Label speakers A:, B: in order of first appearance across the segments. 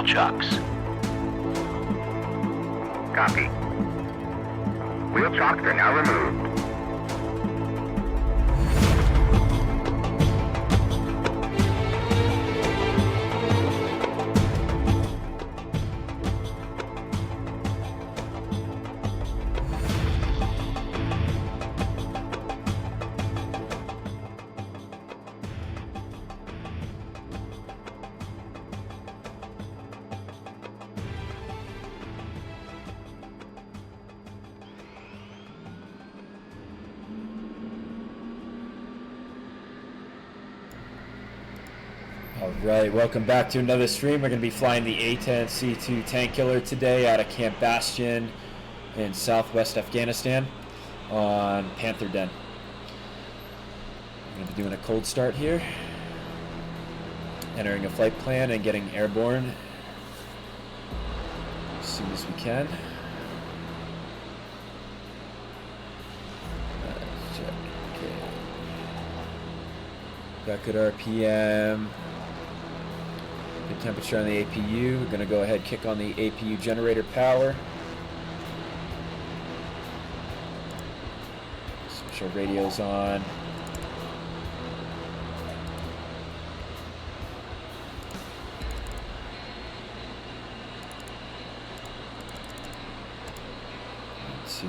A: chucks.
B: Copy. Wheel chocks are now removed.
C: Alright, welcome back to another stream. We're going to be flying the A-10C tank killer today out of Camp Bastion in southwest Afghanistan on Panther Den. I'm going to be doing a cold start here, entering a flight plan and getting airborne as soon as we can. Check. Okay. Got good RPM. Good temperature on the APU. We're going to go ahead and kick on the APU generator power. Switch our radios on. To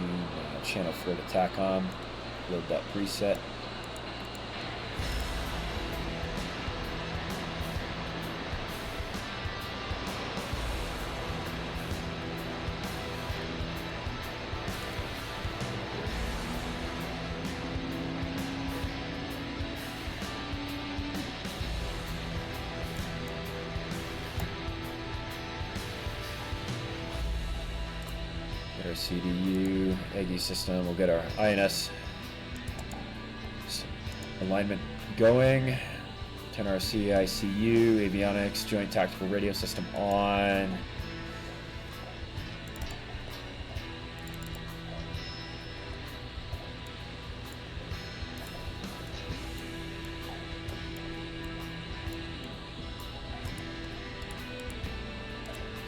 C: channel 4 to TACOM. Load that preset. Our CDU, EGI system, we'll get our INS alignment going. 10RC, ICU, avionics, joint tactical radio system on.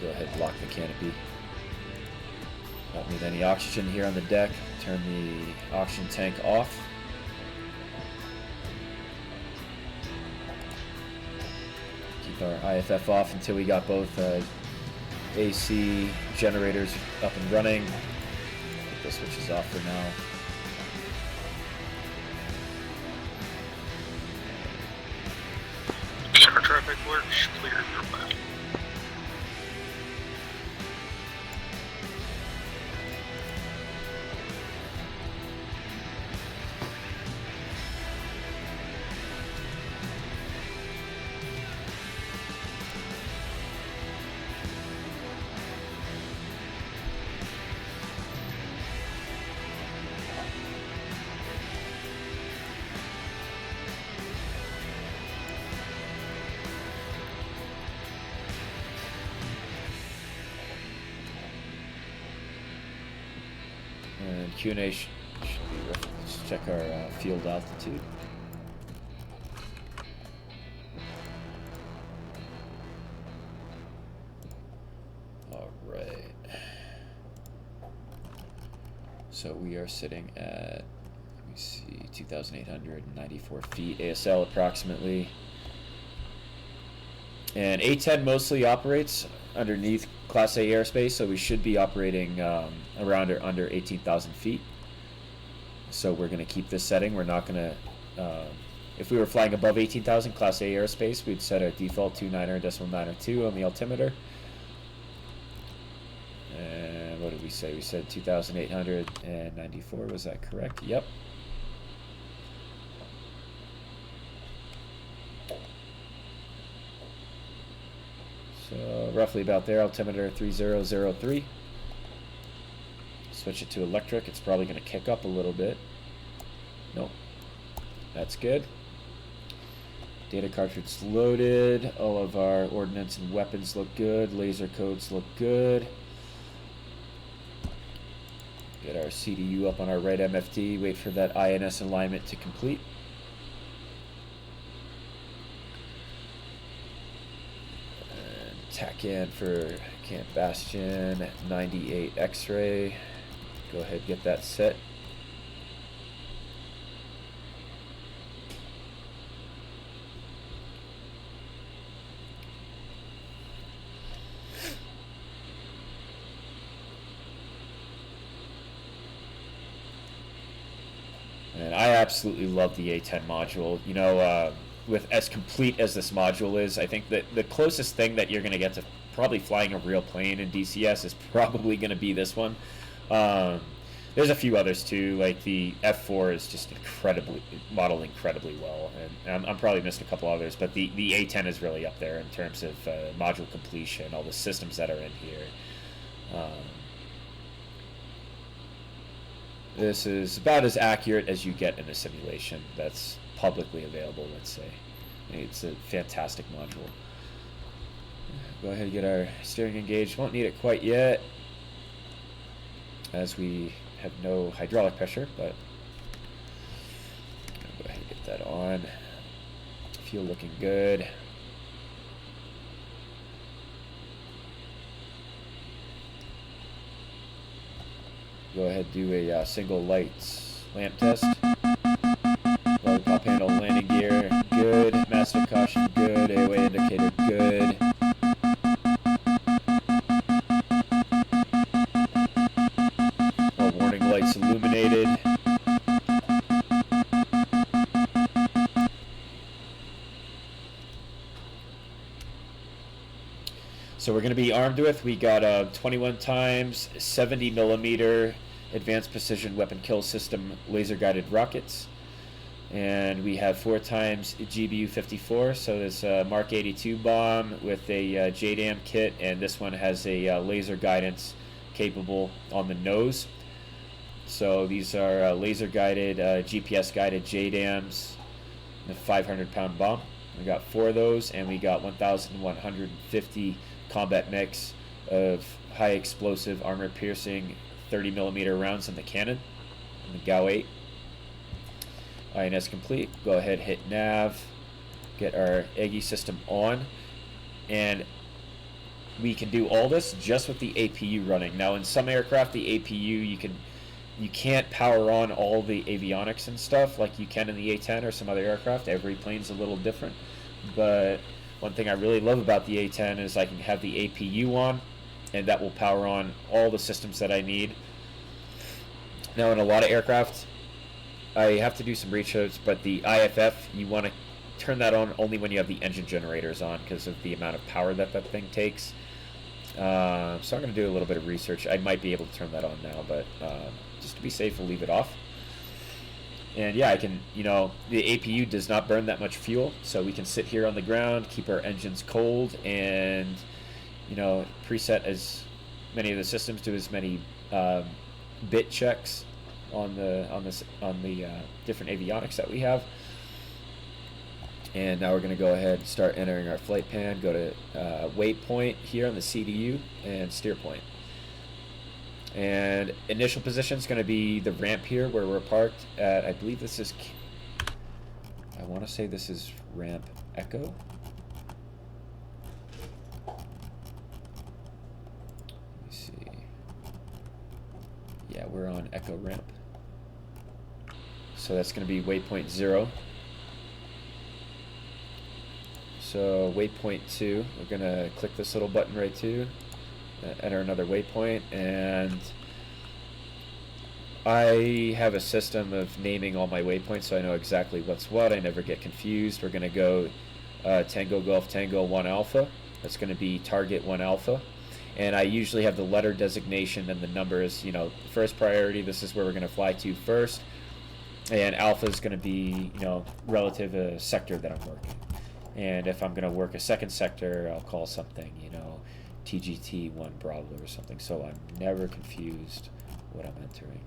C: Go ahead and lock the canopy. Don't need any oxygen here on the deck. Turn the oxygen tank off. Keep our IFF off until we got both AC generators up and running. Keep the switches off for now.
D: Air traffic alert, clear for left.
C: And Q&A should be rough. Let's check our field altitude. All right. So we are sitting at, let me see, 2,894 feet, ASL approximately. And A-10 mostly operates underneath Class A airspace, so we should be operating around or under 18,000 feet. So we're going to keep this setting. We're not going to, if we were flying above 18,000 Class A airspace, we'd set our default 29.902 on the altimeter. And what did we say? We said 2,894. Was that correct? Yep. So roughly about there, altimeter 3003. Switch it to electric. It's probably going to kick up a little bit. Nope. That's good. Data cartridge loaded. All of our ordnance and weapons look good. Laser codes look good. Get our CDU up on our right MFD. Wait for that INS alignment to complete. TAC Scan for Camp Bastion, 98 X-ray. Go ahead, get that set. And I absolutely love the A-10 module. You know, with as complete as this module is, I think that the closest thing that you're going to get to probably flying a real plane in DCS is probably going to be this one. There's a few others too, like the F4 is just modeled incredibly well, and I'm probably missed a couple others, but the A-10 is really up there in terms of module completion, all the systems that are in here. This is about as accurate as you get in a simulation that's publicly available, let's say. It's a fantastic module. Go ahead and get our steering engaged. Won't need it quite yet, as we have no hydraulic pressure, but I'll go ahead and get that on. Fuel looking good. Go ahead and do a single lights lamp test. Lollipop handle, landing gear, good. Master caution, good. AOA indicator, good. All warning lights illuminated. So we're going to be armed with, we got a 21 times 70 millimeter advanced precision weapon kill system laser guided rockets, and we have 4 times GBU 54. So there's a Mark 82 bomb with a JDAM kit, and this one has a laser guidance capable on the nose. So these are laser guided GPS guided JDAMs, the 500-pound bomb. We got 4 of those, and we got 1,150 combat mix of high explosive armor piercing 30 millimeter rounds in the cannon, in the GAU-8. INS complete. Go ahead, hit nav, get our EGI system on, and we can do all this just with the APU running. Now in some aircraft, the APU you can't power on all the avionics and stuff like you can in the A-10 or some other aircraft. Every plane's a little different, but one thing I really love about the A-10 is I can have the APU on, and that will power on all the systems that I need. Now in a lot of aircraft, I have to do some research, but the IFF, you want to turn that on only when you have the engine generators on because of the amount of power that thing takes. So I'm going to do a little bit of research. I might be able to turn that on now, but just to be safe, we'll leave it off. And yeah, I can, you know, the APU does not burn that much fuel, so we can sit here on the ground, keep our engines cold, and, you know, preset as many of the systems, do as many bit checks on the different avionics that we have. And now we're going to go ahead and start entering our flight pan. Go to waypoint here on the CDU and steer point. And initial position is going to be the ramp here where we're parked at, I believe this is, I want to say this is ramp Echo. Let me see. Yeah, we're on Echo ramp. So that's going to be waypoint 0. So waypoint 2, we're going to click this little button right too. Enter another waypoint, and I have a system of naming all my waypoints so I know exactly what's what. I never get confused. We're going to go Tango Golf Tango 1 Alpha. That's going to be target 1 Alpha. And I usually have the letter designation and the numbers, you know, first priority, this is where we're going to fly to first. And Alpha is going to be, you know, relative to sector that I'm working. And if I'm going to work a second sector, I'll call something, you know, TGT 1 Bravo or something, so I'm never confused what I'm entering.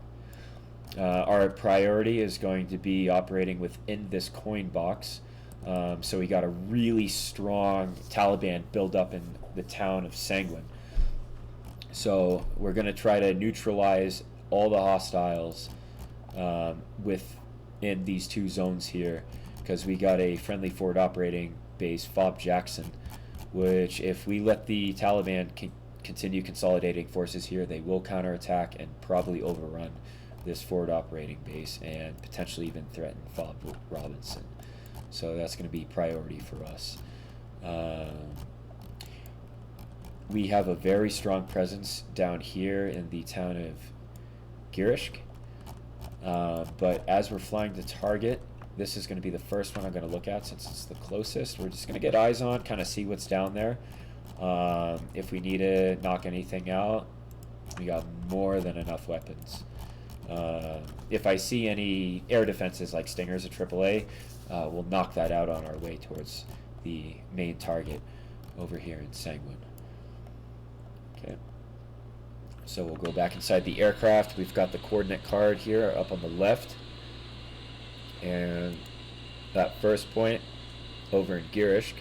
C: Our priority is going to be operating within this coin box. So we got a really strong Taliban build up in the town of Sangwin. So we're going to try to neutralize all the hostiles within these 2 zones here, because we got a friendly forward operating base, Fob Jackson, which if we let the Taliban continue consolidating forces here, they will counterattack and probably overrun this forward operating base and potentially even threaten Fob Robinson. So that's going to be priority for us. We have a very strong presence down here in the town of Girishk. But as we're flying to target, this is going to be the first one I'm going to look at since it's the closest. We're just going to get eyes on, kind of see what's down there. If we need to knock anything out, we got more than enough weapons. If I see any air defenses like Stingers or AAA, we'll knock that out on our way towards the main target over here in Sangwon. Okay. So we'll go back inside the aircraft. We've got the coordinate card here up on the left. And that first point over in Girishk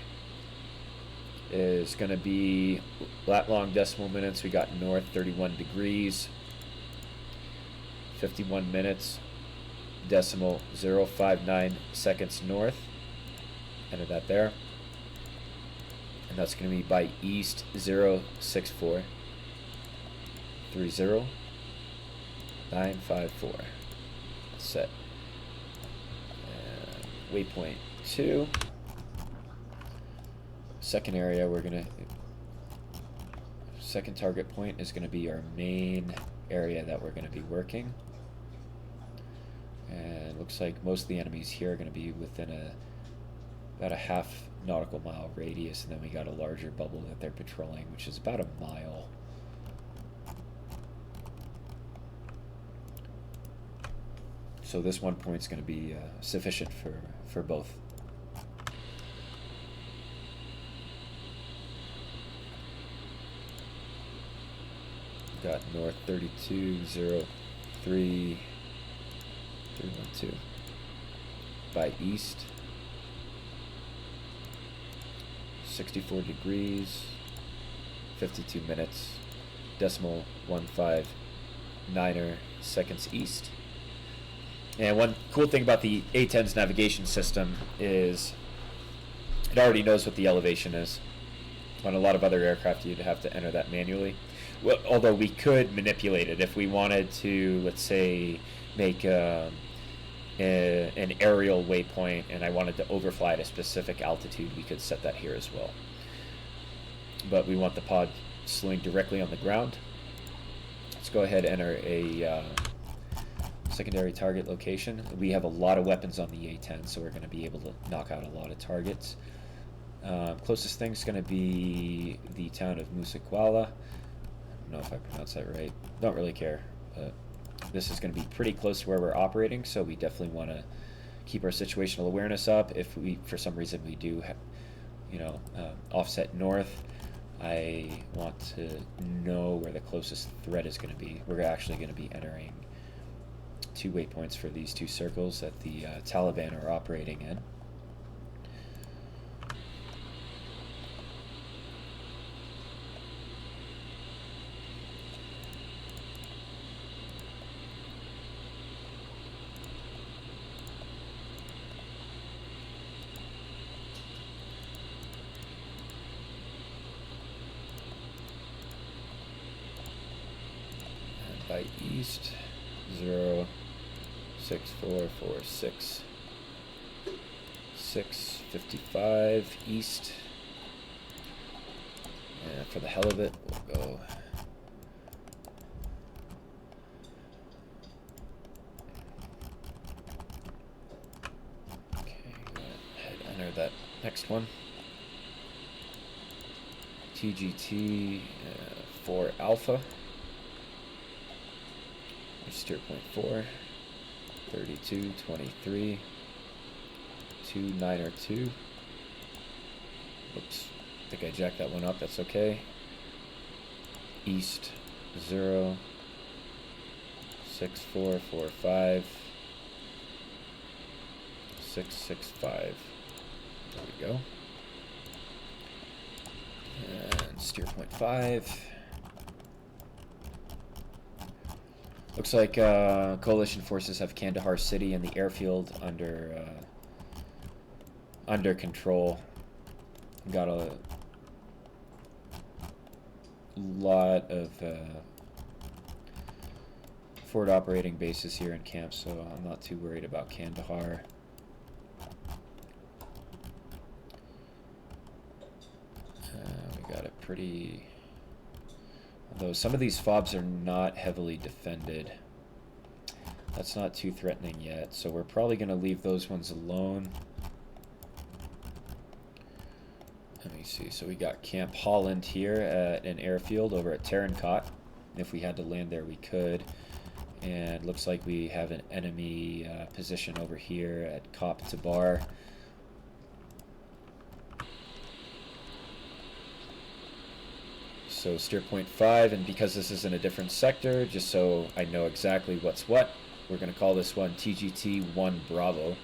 C: is going to be lat long decimal minutes. We got north 31 degrees, 51 minutes, decimal 059 seconds north. Enter that there. And that's going to be by east 064 30 954. Set. And waypoint 2. Second area, second target point is going to be our main area that we're going to be working. And it looks like most of the enemies here are going to be within about a half nautical mile radius, and then we got a larger bubble that they're patrolling, which is about a mile. So this one point is going to be sufficient for both. Got north 3203 312 by east 64 degrees 52 minutes decimal 159 seconds east. And one cool thing about the A-10's navigation system is it already knows what the elevation is. On a lot of other aircraft, you'd have to enter that manually. Well, although we could manipulate it if we wanted to, let's say, make an aerial waypoint and I wanted to overfly at a specific altitude, we could set that here as well. But we want the pod slewing directly on the ground. Let's go ahead and enter a secondary target location. We have a lot of weapons on the A-10, so we're going to be able to knock out a lot of targets. Closest thing is going to be the town of Musakwala. I don't know if I pronounced that right. Don't really care. But this is going to be pretty close to where we're operating, so we definitely want to keep our situational awareness up. If we, for some reason, we do, offset north, I want to know where the closest threat is going to be. We're actually going to be entering 2 waypoints for these 2 circles that the Taliban are operating in. And by east 06446 655 east, and for the hell of it we'll go okay, go ahead and enter that next one. TGT 4 Alpha, steer point 4 3223 292. Oops, I think I jacked that one up. That's okay. East 06445 665. There we go. And steer point 5. Looks like coalition forces have Kandahar City and the airfield under control. Got a lot of forward operating bases here in camp, so I'm not too worried about Kandahar. We got a pretty... Although some of these FOBs are not heavily defended. That's not too threatening yet, so we're probably going to leave those ones alone. Let me see. So we got Camp Holland here at an airfield over at Tarancot. If we had to land there, we could. And looks like we have an enemy position over here at Kop Tabar. So steer point 5, and because this is in a different sector, just so I know exactly what's what, we're going to call this one TGT 1 Bravo.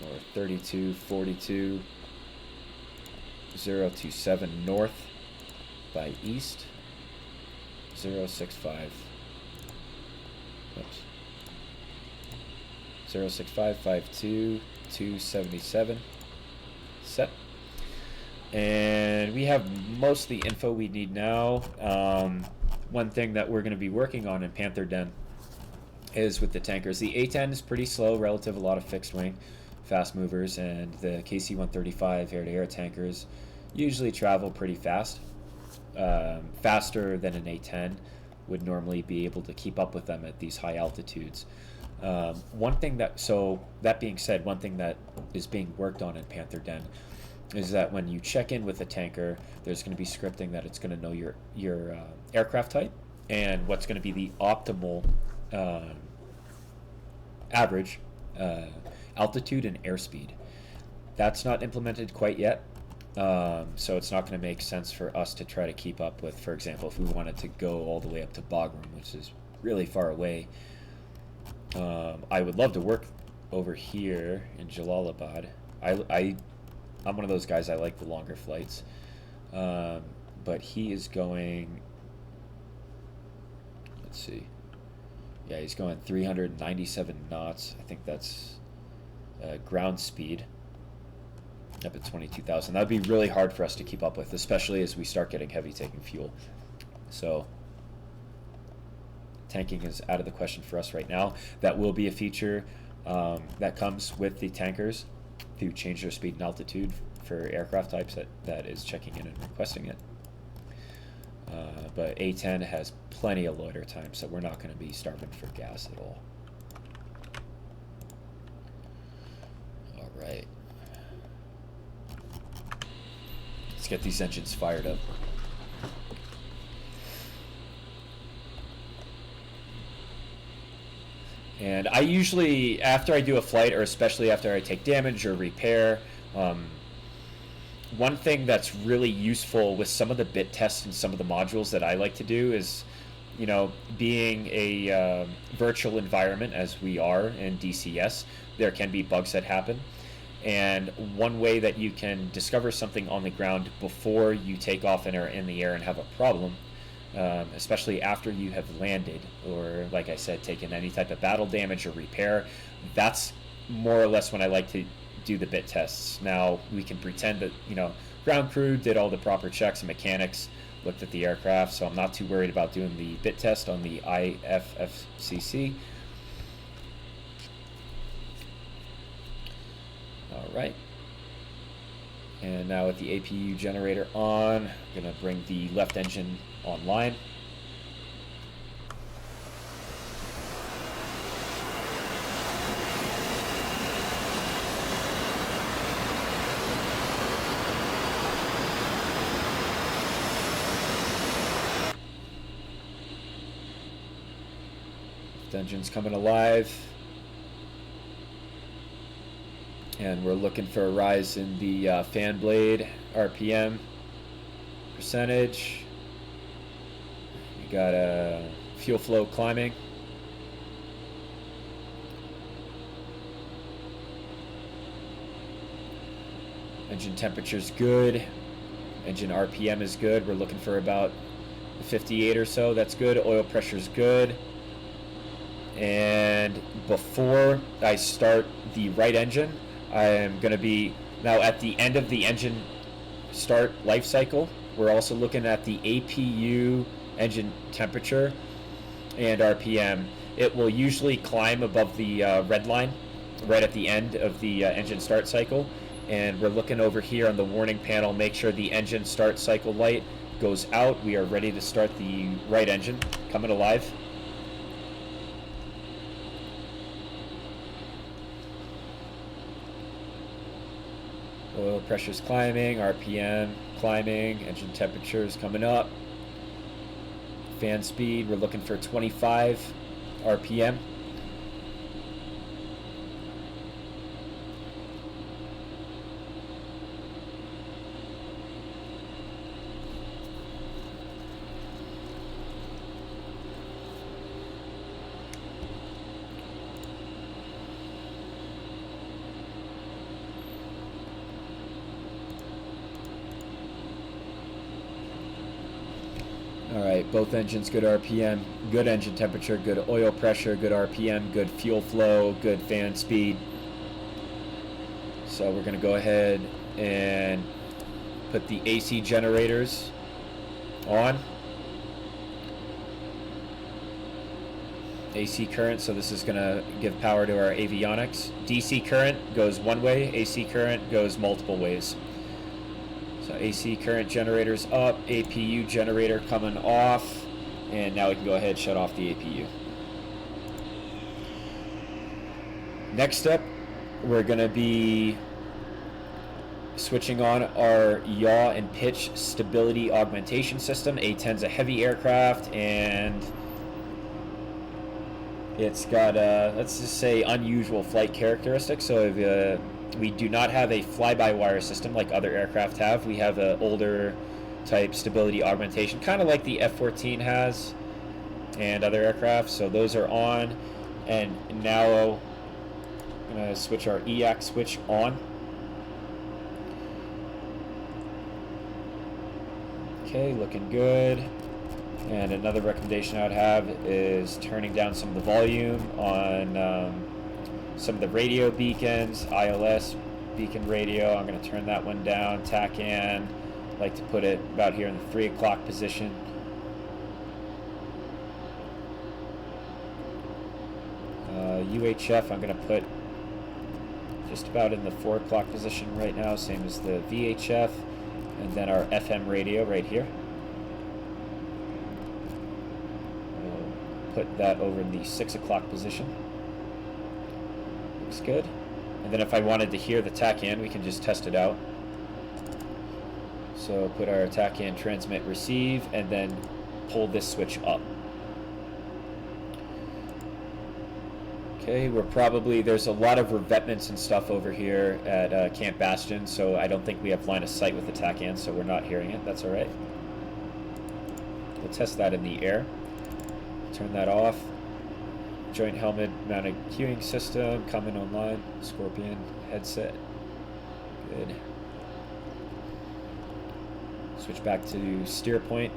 C: Or 3242 027 north by east 065. Oops. 06552 277. Set. And we have most of the info we need now. One thing that we're going to be working on in Panther Den is with the tankers. The A-10 is pretty slow relative, a lot of fixed wing, fast movers, and the KC-135 air-to-air tankers usually travel pretty fast. Faster than an A-10 would normally be able to keep up with them at these high altitudes. That being said, one thing that is being worked on in Panther Den is that when you check in with a tanker, there's going to be scripting that it's going to know your aircraft type and what's going to be the optimal average altitude and airspeed. That's not implemented quite yet, so it's not going to make sense for us to try to keep up with, for example, if we wanted to go all the way up to Bagram, which is really far away. I would love to work over here in Jalalabad. I'm one of those guys, I like the longer flights. But he is going, let's see. Yeah, he's going 397 knots. I think that's ground speed up at 22,000. That would be really hard for us to keep up with, especially as we start getting heavy taking fuel. So tanking is out of the question for us right now. That will be a feature that comes with the tankers to change their speed and altitude for aircraft types that is checking in and requesting it. But A-10 has plenty of loiter time, so we're not going to be starving for gas at all. All right. Let's get these engines fired up. And I usually, after I do a flight, or especially after I take damage or repair, one thing that's really useful with some of the bit tests and some of the modules that I like to do is, you know, being a virtual environment as we are in DCS, there can be bugs that happen. And one way that you can discover something on the ground before you take off and are in the air and have a problem, especially after you have landed, or like I said, taken any type of battle damage or repair, that's more or less when I like to do the bit tests. Now we can pretend that, you know, ground crew did all the proper checks and mechanics, looked at the aircraft, so I'm not too worried about doing the bit test on the IFFCC. All right. And now with the APU generator on, I'm going to bring the left engine online. Left engine's coming alive. And we're looking for a rise in the fan blade RPM percentage. We got a fuel flow climbing. Engine temperature's good. Engine RPM is good. We're looking for about 58 or so. That's good. Oil pressure's good. And before I start the right engine, I am going to be now at the end of the engine start life cycle. We're also looking at the APU engine temperature and RPM. It will usually climb above the red line right at the end of the engine start cycle. And we're looking over here on the warning panel, make sure the engine start cycle light goes out. We are ready to start the right engine, coming alive. Oil pressure's climbing, RPM climbing, engine temperature's coming up. Fan speed, we're looking for 25 RPM. Alright, both engines good RPM, good engine temperature, good oil pressure, good RPM, good fuel flow, good fan speed. So we're going to go ahead and put the AC generators on. AC current, so this is going to give power to our avionics. DC current goes one way, AC current goes multiple ways. So AC current generators up, APU generator coming off, and now we can go ahead and shut off the APU. Next step, we're going to be switching on our yaw and pitch stability augmentation system. A-10's a heavy aircraft, and it's got, let's just say, unusual flight characteristics. So if we do not have a fly-by-wire system like other aircraft have. We have an older type stability augmentation, kind of like the F-14 has and other aircraft. So those are on, and now I'm going to switch our EAC switch on. Okay, looking good. And another recommendation I would have is turning down some of the volume on some of the radio beacons, ILS beacon radio. I'm going to turn that one down. TACAN, like to put it about here in the 3 o'clock position. UHF I'm going to put just about in the 4 o'clock position right now, same as the VHF. And then our FM radio right here. We'll put that over in the 6 o'clock position. Looks good. And then if I wanted to hear the TACAN, we can just test it out. So put our TACAN transmit receive, and then pull this switch up. Okay, we're probably, there's a lot of revetments and stuff over here at Camp Bastion, so I don't think we have line of sight with the TACAN, so we're not hearing it. That's alright. We'll test that in the air. Turn that off. Joint helmet mounted queuing system coming online. Scorpion headset. Good. Switch back to steer point.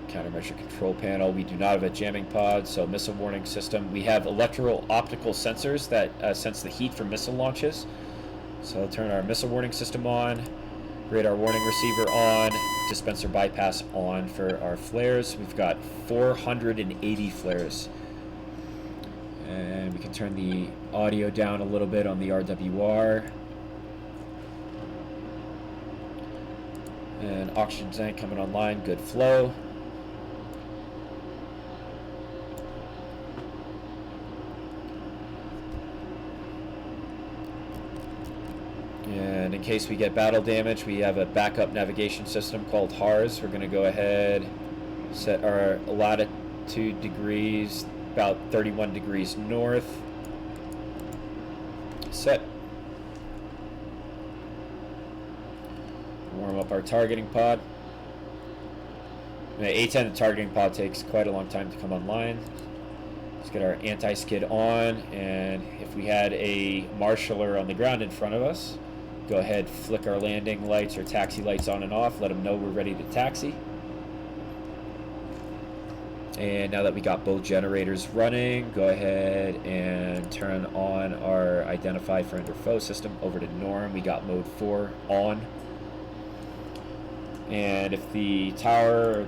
C: Countermeasure control panel. We do not have a jamming pod, so missile warning system. We have electro-optical sensors that sense the heat from missile launches. So I'll turn our missile warning system on, radar warning receiver on, dispenser bypass on for our flares. We've got 480 flares. And we can turn the audio down a little bit on the RWR. And oxygen tank coming online, good flow. And in case we get battle damage, we have a backup navigation system called HARS. We're going to go ahead, set our latitude degrees about 31 degrees north. Set. Warm up our targeting pod. The A-10 targeting pod takes quite a long time to come online. Let's get our anti-skid on, and if we had a marshaller on the ground in front of us, go ahead, flick our landing lights or taxi lights on and off, let them know we're ready to taxi. And now that we got both generators running, go ahead and turn on our identify friend or foe system over to norm. We got mode 4 on. And if the tower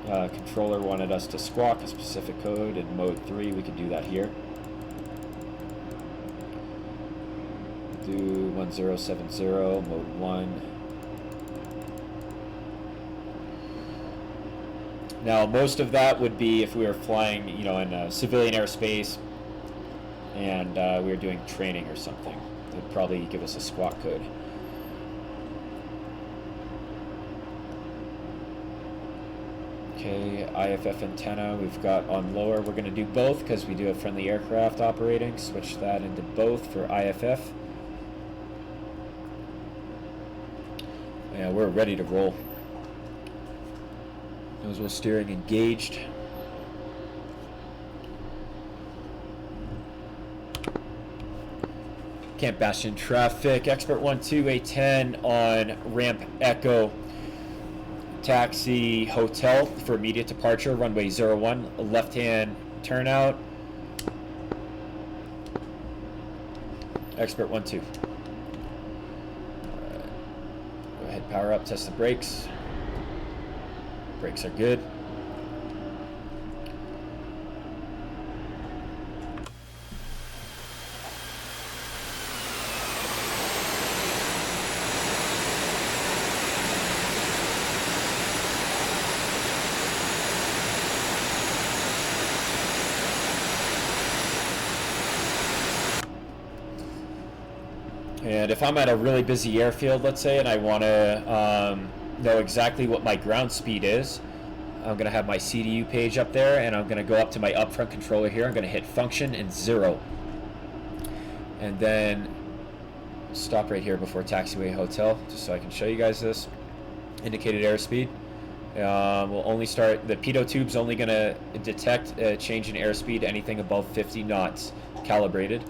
C: controller wanted us to squawk a specific code in mode 3, we could do that here. Do 1070, mode 1. Now, most of that would be if we were flying, you know, in civilian airspace and we were doing training or something. They'd probably give us a squawk code. Okay, IFF antenna we've got on lower. We're going to do both because we do have friendly aircraft operating. Switch that into both for IFF. Yeah, we're ready to roll. Nose steering engaged. Camp Bastion traffic. Expert 12 A-10 on ramp Echo. Taxi hotel for immediate departure. Runway 01. Left-hand turnout. Expert 12. Go ahead, power up, test the brakes. Brakes are good. And if I'm at a really busy airfield, let's say, and I want to know exactly what my ground speed is, I'm going to have my CDU page up there, and I'm going to go up to my upfront controller here. I'm going to hit function and 0. And then stop right here before taxiway hotel, just so I can show you guys this. Indicated airspeed. We'll only start, the pitot tube's only going to detect a change in airspeed, anything above 50 knots calibrated.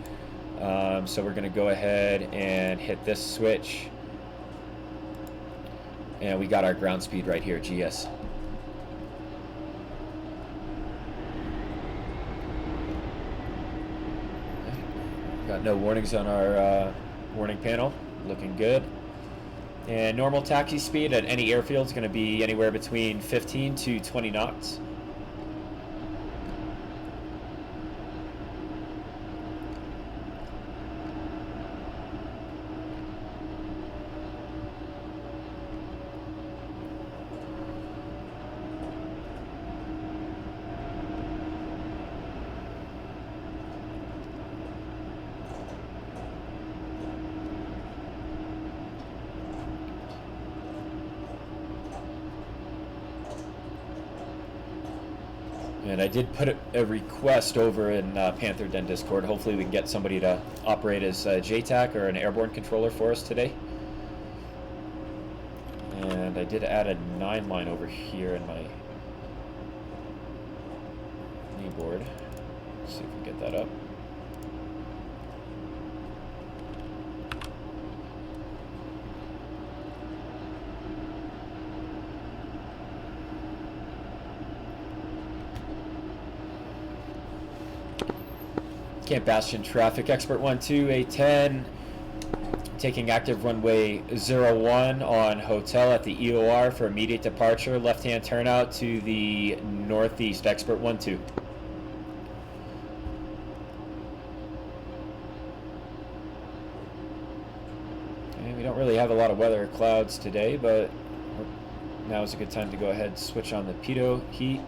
C: So we're going to go ahead and hit this switch. And we got our ground speed right here, GS. Got no warnings on our warning panel. Looking good. And normal taxi speed at any airfield is going to be anywhere between 15 to 20 knots. And I did put a request over in Panther Den Discord. Hopefully we can get somebody to operate as JTAC or an airborne controller for us today. And I did add a 9 line over here in my kneeboard. Let's see if we can get that up. Camp Bastion traffic, Expert 12 A-10, taking active runway 01 on hotel at the EOR for immediate departure, left-hand turnout to the northeast, Expert 12. And we don't really have a lot of weather or clouds today, but now is a good time to go ahead and switch on the pitot heat.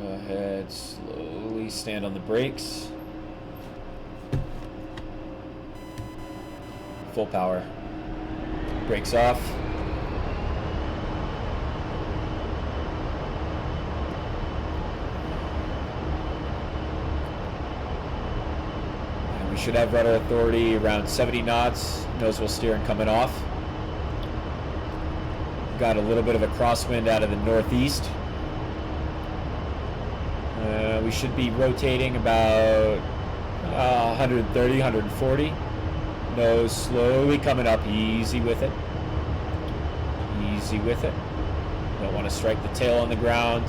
C: Go ahead, slowly stand on the brakes. Full power. Brakes off. And we should have rudder authority around 70 knots. Nose wheel steering coming off. Got a little bit of a crosswind out of the northeast. We should be rotating about 130, 140. Nose slowly coming up, easy with it. Easy with it. Don't want to strike the tail on the ground.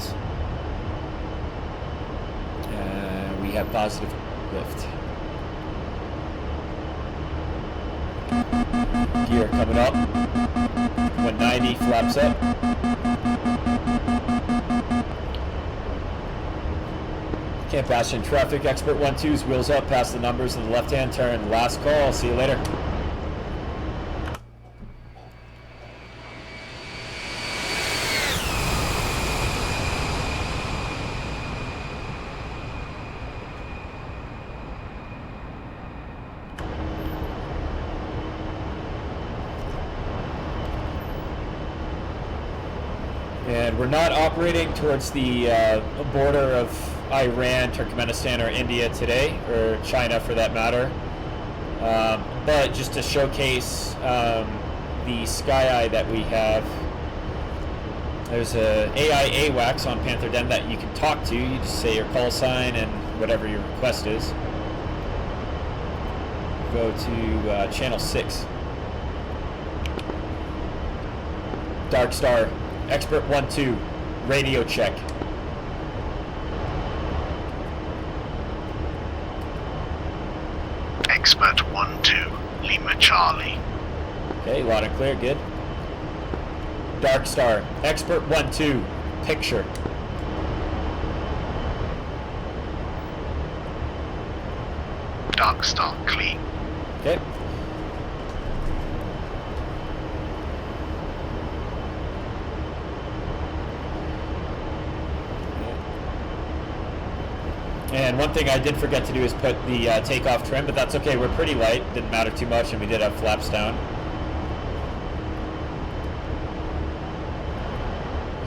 C: We have positive lift. Gear coming up. 190, flaps up. Camp Bastion traffic, expert 1-2's wheels up, past the numbers in the left-hand turn. Last call, see you later. And we're not operating towards the border of Iran, Turkmenistan, or India today, or China for that matter. But just to showcase the Sky Eye that we have, there's a AI AWACS on Panther Den that you can talk to. You just say your call sign and whatever your request is. Go to channel 6. Dark Star, expert 1-2, radio check.
B: Expert 1-2, Lima Charlie.
C: Okay, loud and clear, good. Dark Star, expert 1-2, picture.
B: Dark Star, clean.
C: Okay. And one thing I did forget to do is put the takeoff trim, but that's okay. We're pretty light. Didn't matter too much, and we did have flaps down.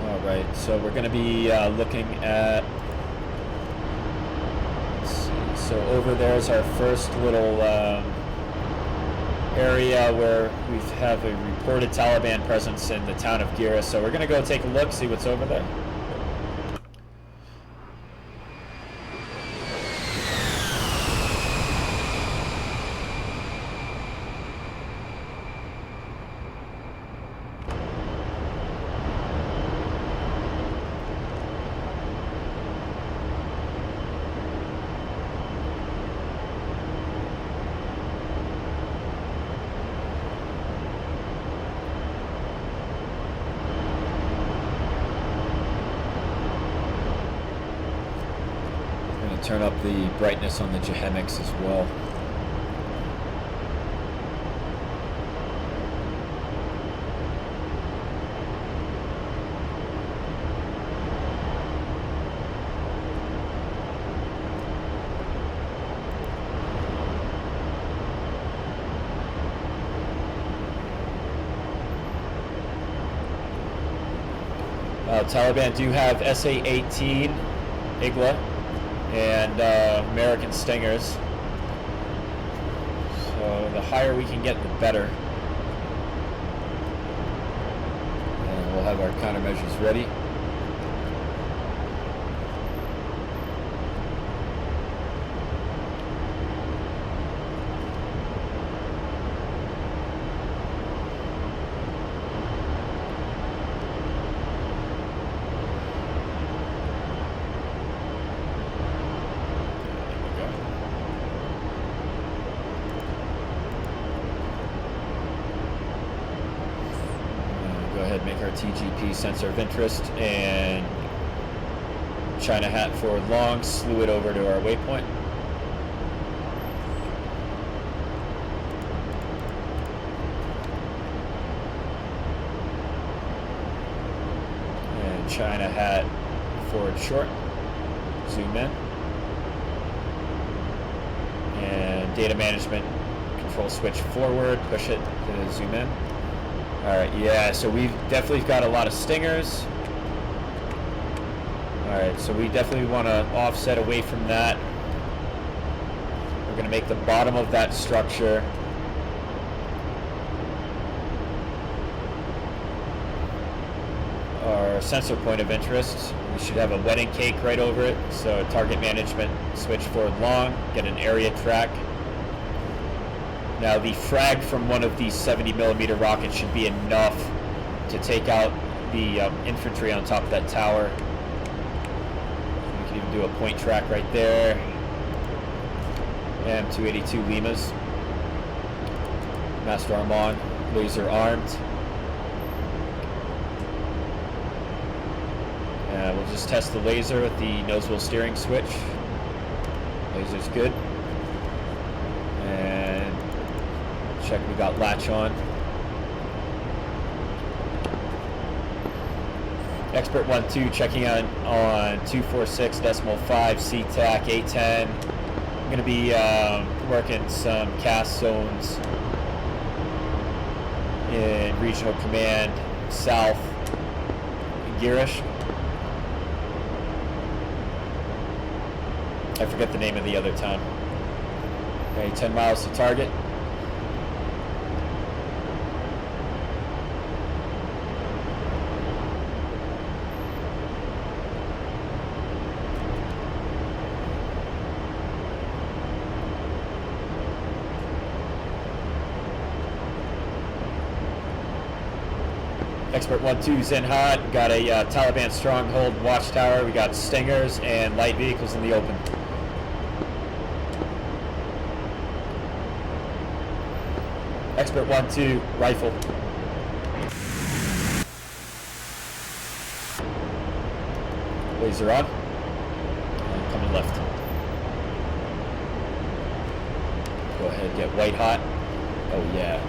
C: All right, so we're going to be looking at. Let's see. So over there is our first little area where we have a reported Taliban presence in the town of Gira. So we're going to go take a look, see what's over there. Turn up the brightness on the Jehemics as well. Taliban do have SA-18 Igla and American Stingers. So the higher we can get, the better. And we'll have our countermeasures ready. Make our TGP sensor of interest and China hat forward long, slew it over to our waypoint. And China hat forward short, zoom in. And data management control switch forward, push it to zoom in. Alright, yeah, so we've definitely got a lot of stingers. Alright, so we definitely want to offset away from that. We're going to make the bottom of that structure our sensor point of interest. We should have a wedding cake right over it. So target management switch forward long, get an area track. Now the frag from one of these 70mm rockets should be enough to take out the infantry on top of that tower. We can even do a point track right there. M282 Limas. Master arm on, laser armed. We'll just test the laser with the nose wheel steering switch. Laser's good. And check we got latch on. Expert 1-2 checking on 246.5 CTAC A-10. I'm going to be working some cast zones in Regional Command South Girish. I forget the name of the other town. Okay, 10 miles to target. Expert 1-2's in hot. We got a Taliban stronghold watchtower. We got stingers and light vehicles in the open. Expert 1-2 rifle. Laser on. And coming left. Go ahead, get white hot. Oh yeah.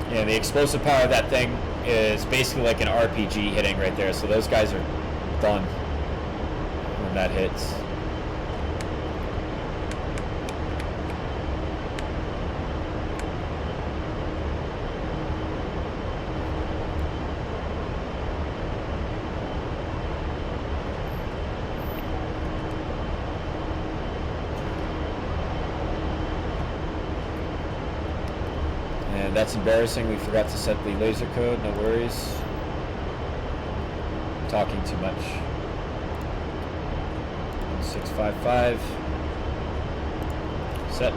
C: And the explosive power of that thing is basically like an RPG hitting right there. So those guys are done when that hits. That's embarrassing. We forgot to set the laser code. No worries. Talking too much. 655. Set.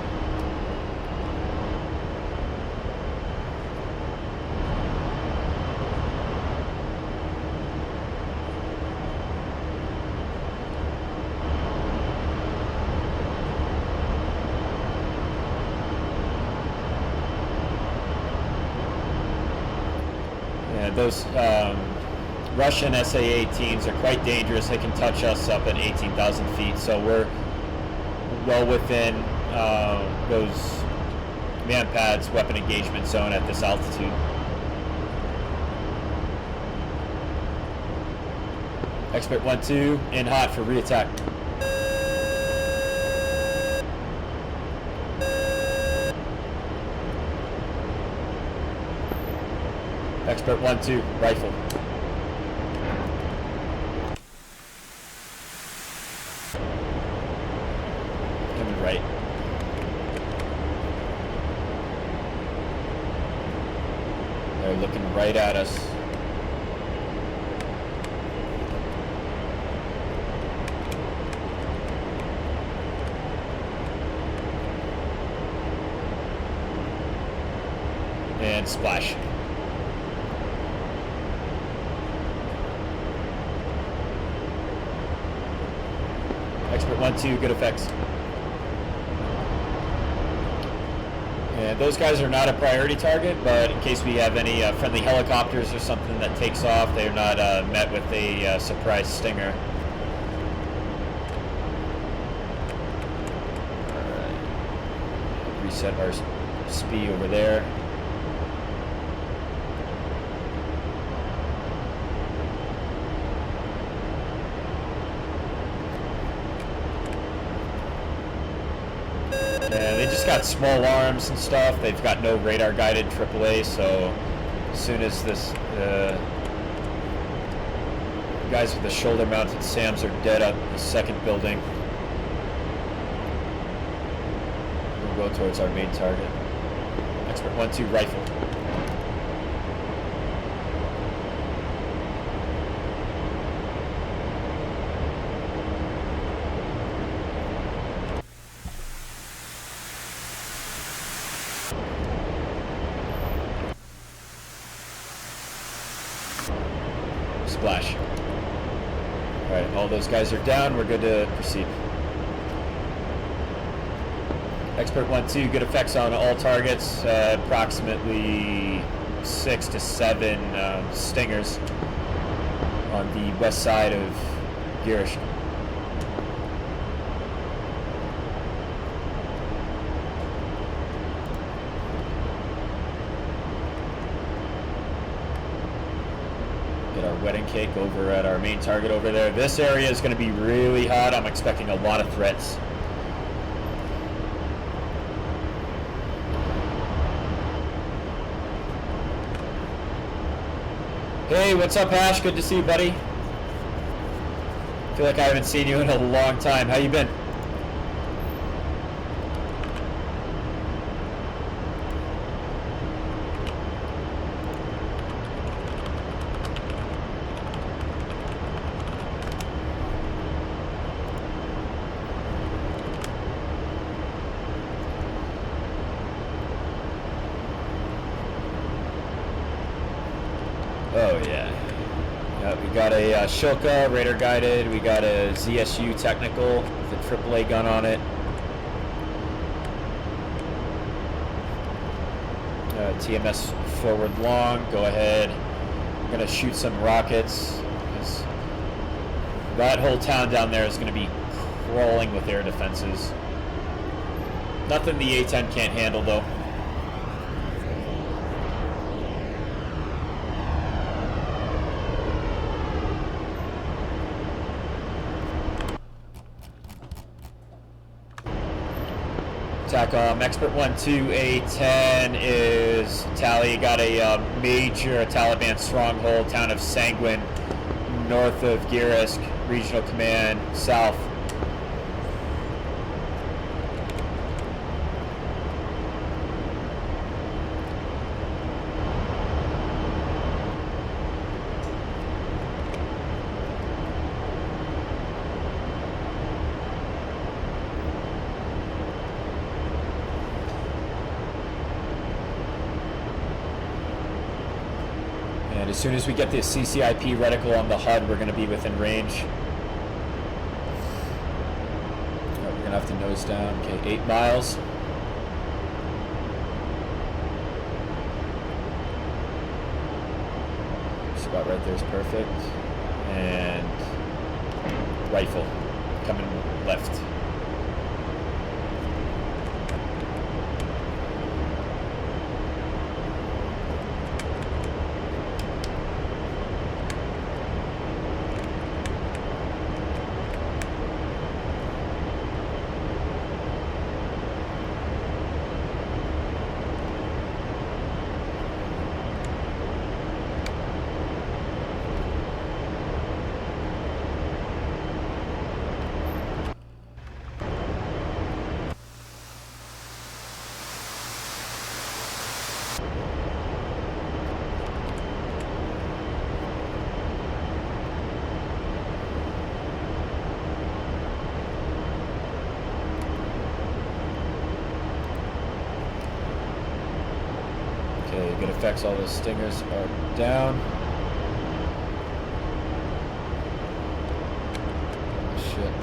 C: Those Russian SA-18s are quite dangerous. They can touch us up at 18,000 feet, so we're well within those MANPAD's weapon engagement zone at this altitude. Expert 1-2 in hot for reattack. Expert 1-2 rifle. Coming right. They're looking right at us. And splash. Expert 1-2, good effects. And those guys are not a priority target, but in case we have any friendly helicopters or something that takes off, they're not met with a surprise stinger. Alright. Reset our speed over there. They just got small arms and stuff. They've got no radar guided AAA, so as soon as this Guys with the shoulder-mounted SAMs are dead at the second building. We'll go towards our main target. Expert 1-2 rifle. Splash. Alright, all those guys are down. We're good to proceed. Expert 1-2, good effects on all targets. Approximately 6 to 7 stingers on the west side of Girish. Get our wedding cake over at our main target over there. This area is going to be really hot. I'm expecting a lot of threats. Hey, what's up, Ash? Good to see you, buddy. Feel like I haven't seen you in a long time. How you been? Oh yeah. We got a Shilka radar guided. We got a ZSU technical with a AAA gun on it. TMS forward long. Go ahead. I'm gonna shoot some rockets because that whole town down there is gonna be crawling with air defenses. Nothing the A-10 can't handle though. TACOM, Expert 1-2, A-10 is tally. Got a major Taliban stronghold, town of Sanguin, north of Girisk, Regional Command, south. And as soon as we get the CCIP reticle on the HUD, we're going to be within range. We're going to have to nose down. Okay, 8 miles. Spot right there is perfect. And rifle coming left. Good effects, all those stingers are down. Shit.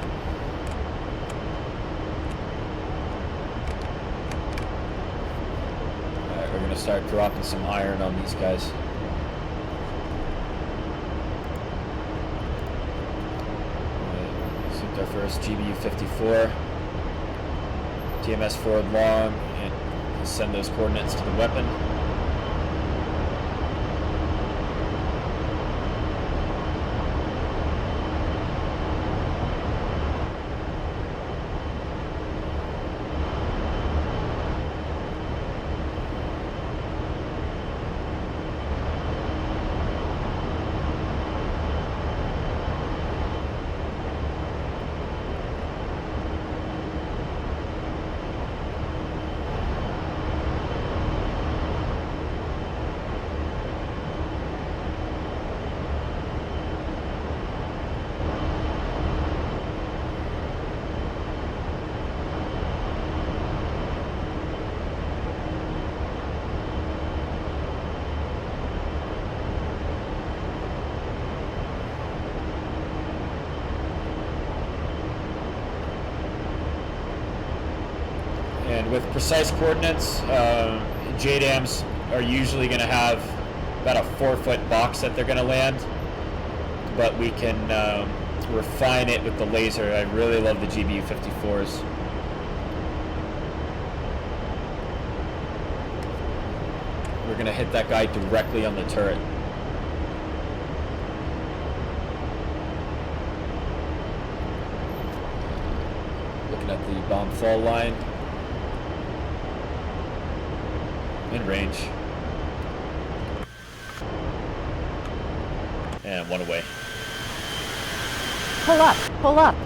C: Alright, we're gonna start dropping some iron on these guys. Right, our first GBU-54. TMS forward long, and send those coordinates to the weapon. And with precise coordinates, JDAMs are usually going to have about a 4-foot box that they're going to land, but we can refine it with the laser. I really love the GBU 54s. We're going to hit that guy directly on the turret. Looking at the bomb fall line. In range. And one away.
A: Pull up, pull up.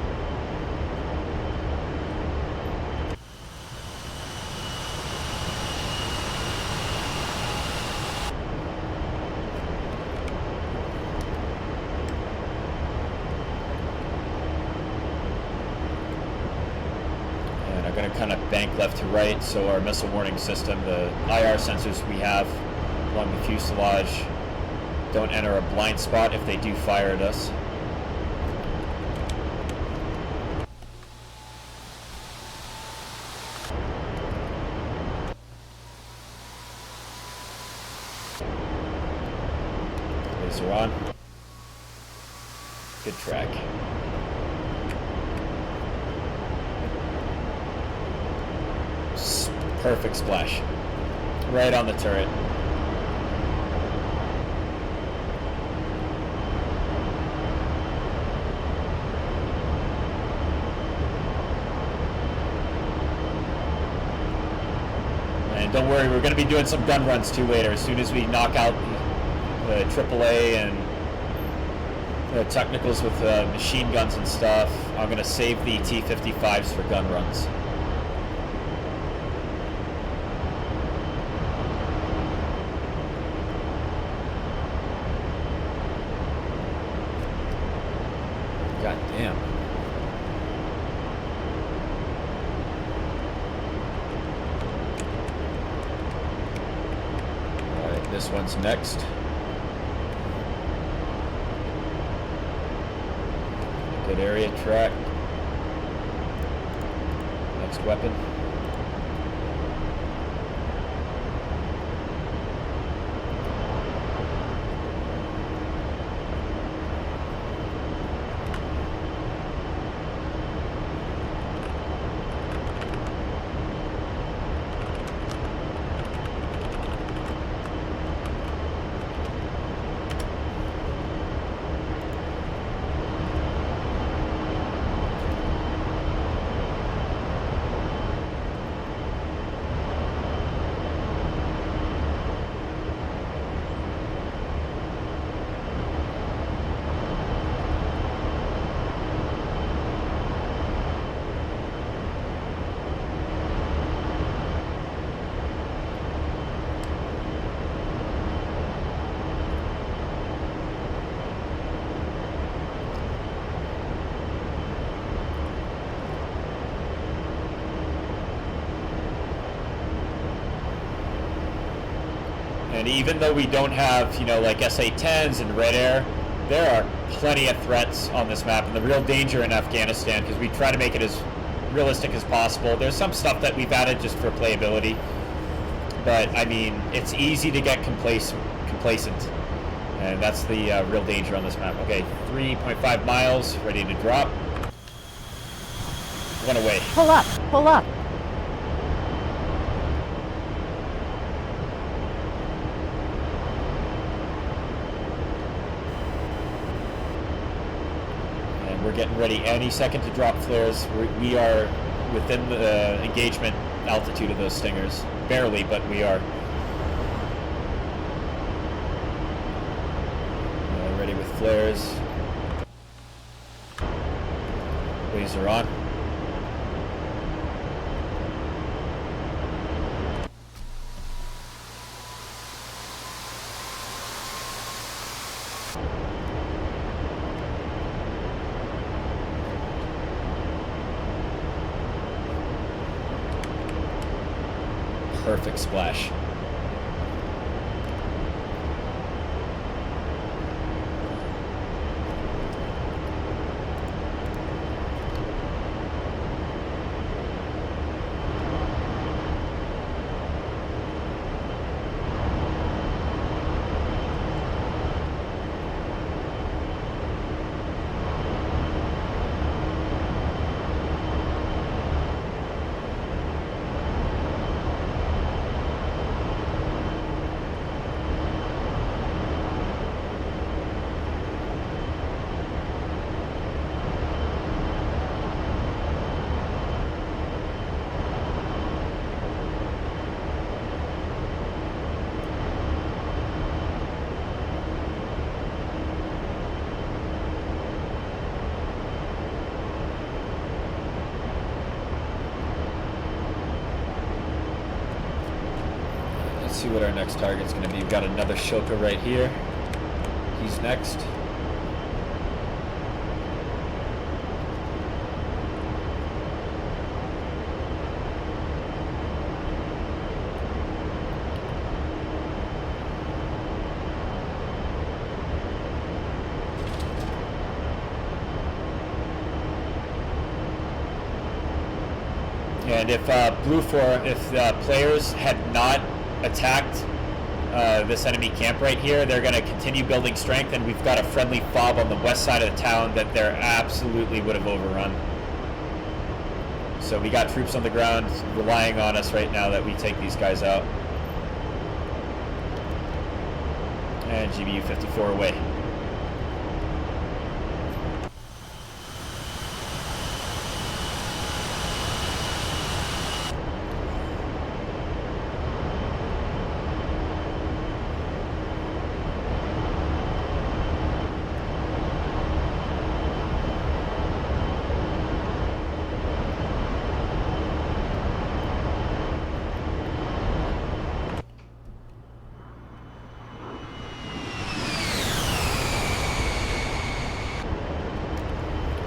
C: And I'm going to kind of bank left to right so our missile warning system, the IR sensors we have along the fuselage, don't enter a blind spot if they do fire at us. Laser on. Good track. Perfect splash. Right on the turret. And don't worry, we're going to be doing some gun runs too later. As soon as we knock out the AAA and the technicals with machine guns and stuff, I'm going to save the T-55s for gun runs. God damn. Alright, this one's next. Good area track. Next weapon. And even though we don't have, you know, like SA-10s and Red Air, there are plenty of threats on this map, and the real danger in Afghanistan, because we try to make it as realistic as possible. There's some stuff that we've added just for playability, but I mean, it's easy to get complacent, and that's the real danger on this map. Okay, 3.5 miles, ready to drop. One away.
A: Pull up, pull up.
C: We're getting ready any second to drop flares. We are within the engagement altitude of those Stingers. Barely, but we are. Ready with flares. Laser on. Perfect splash. see what our next target's going to be. We've got another Shoka right here. He's next. And if players had not attacked this enemy camp right here, they're going to continue building strength, and we've got a friendly fob on the west side of the town that they absolutely would have overrun. So we got troops on the ground relying on us right now that we take these guys out. And GBU 54 away.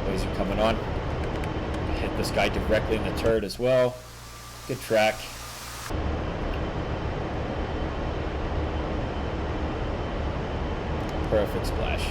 C: Laser coming on. Hit this guy directly in the turret as well. Good track. Perfect splash.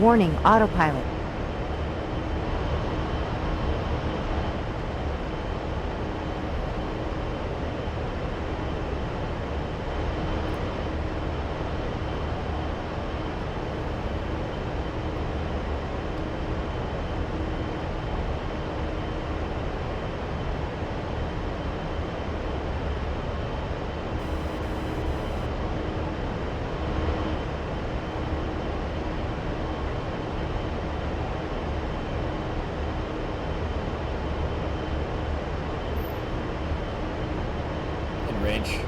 A: Warning, autopilot.
C: Range.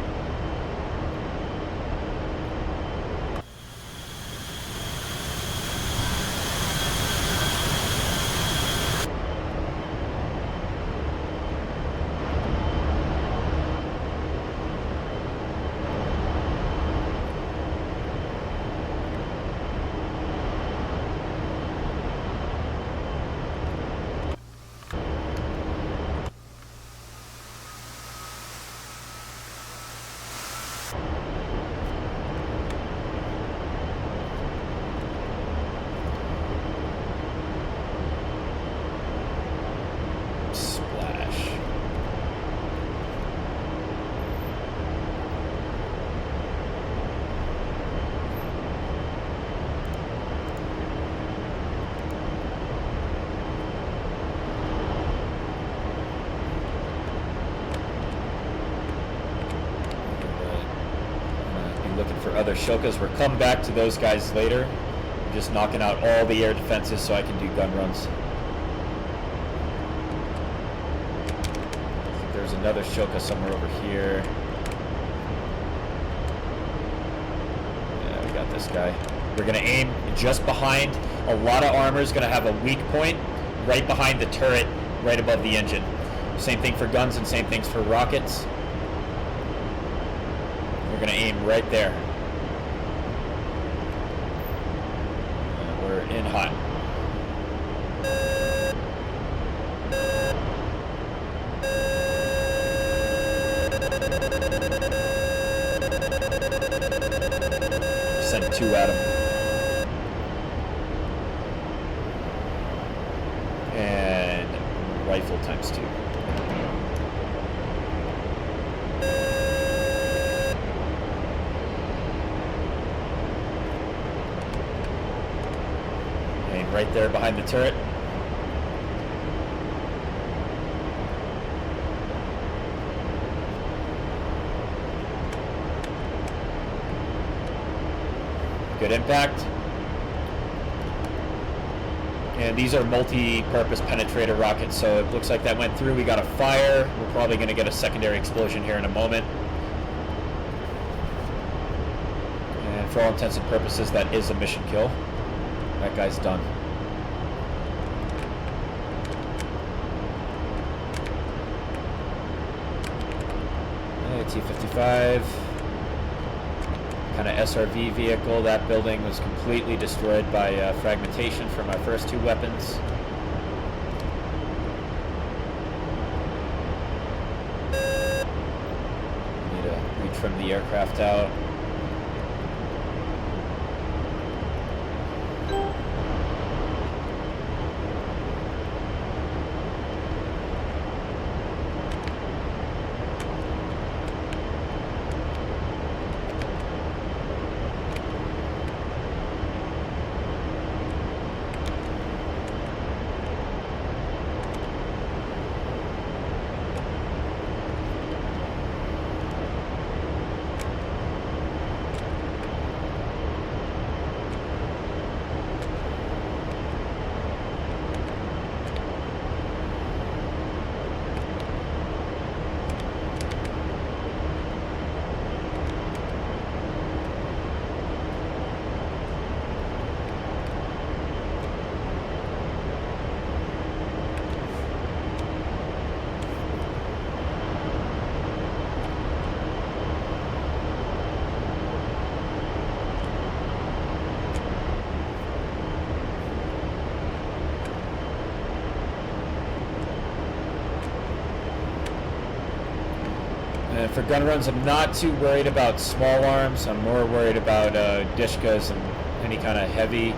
C: Looking for other Shokas. We're coming back to those guys later. I'm just knocking out all the air defenses so I can do gun runs. I think there's another Shoka somewhere over here. Yeah, we got this guy. We're going to aim just behind. A lot of armor is going to have a weak point right behind the turret, right above the engine. Same thing for guns and same things for rockets. We're going to aim right there. We're in hot. Send 2 at him. And rifle times 2. right there behind the turret. Good impact. And these are multi-purpose penetrator rockets, so it looks like that went through. We got a fire. We're probably going to get a secondary explosion here in a moment. And for all intents and purposes, that is a mission kill. That guy's done. T-55. Kind of SRV vehicle. That building was completely destroyed by fragmentation from our first two weapons. Need to retrim the aircraft out. And for gun runs, I'm not too worried about small arms. I'm more worried about Dishkas and any kind of heavy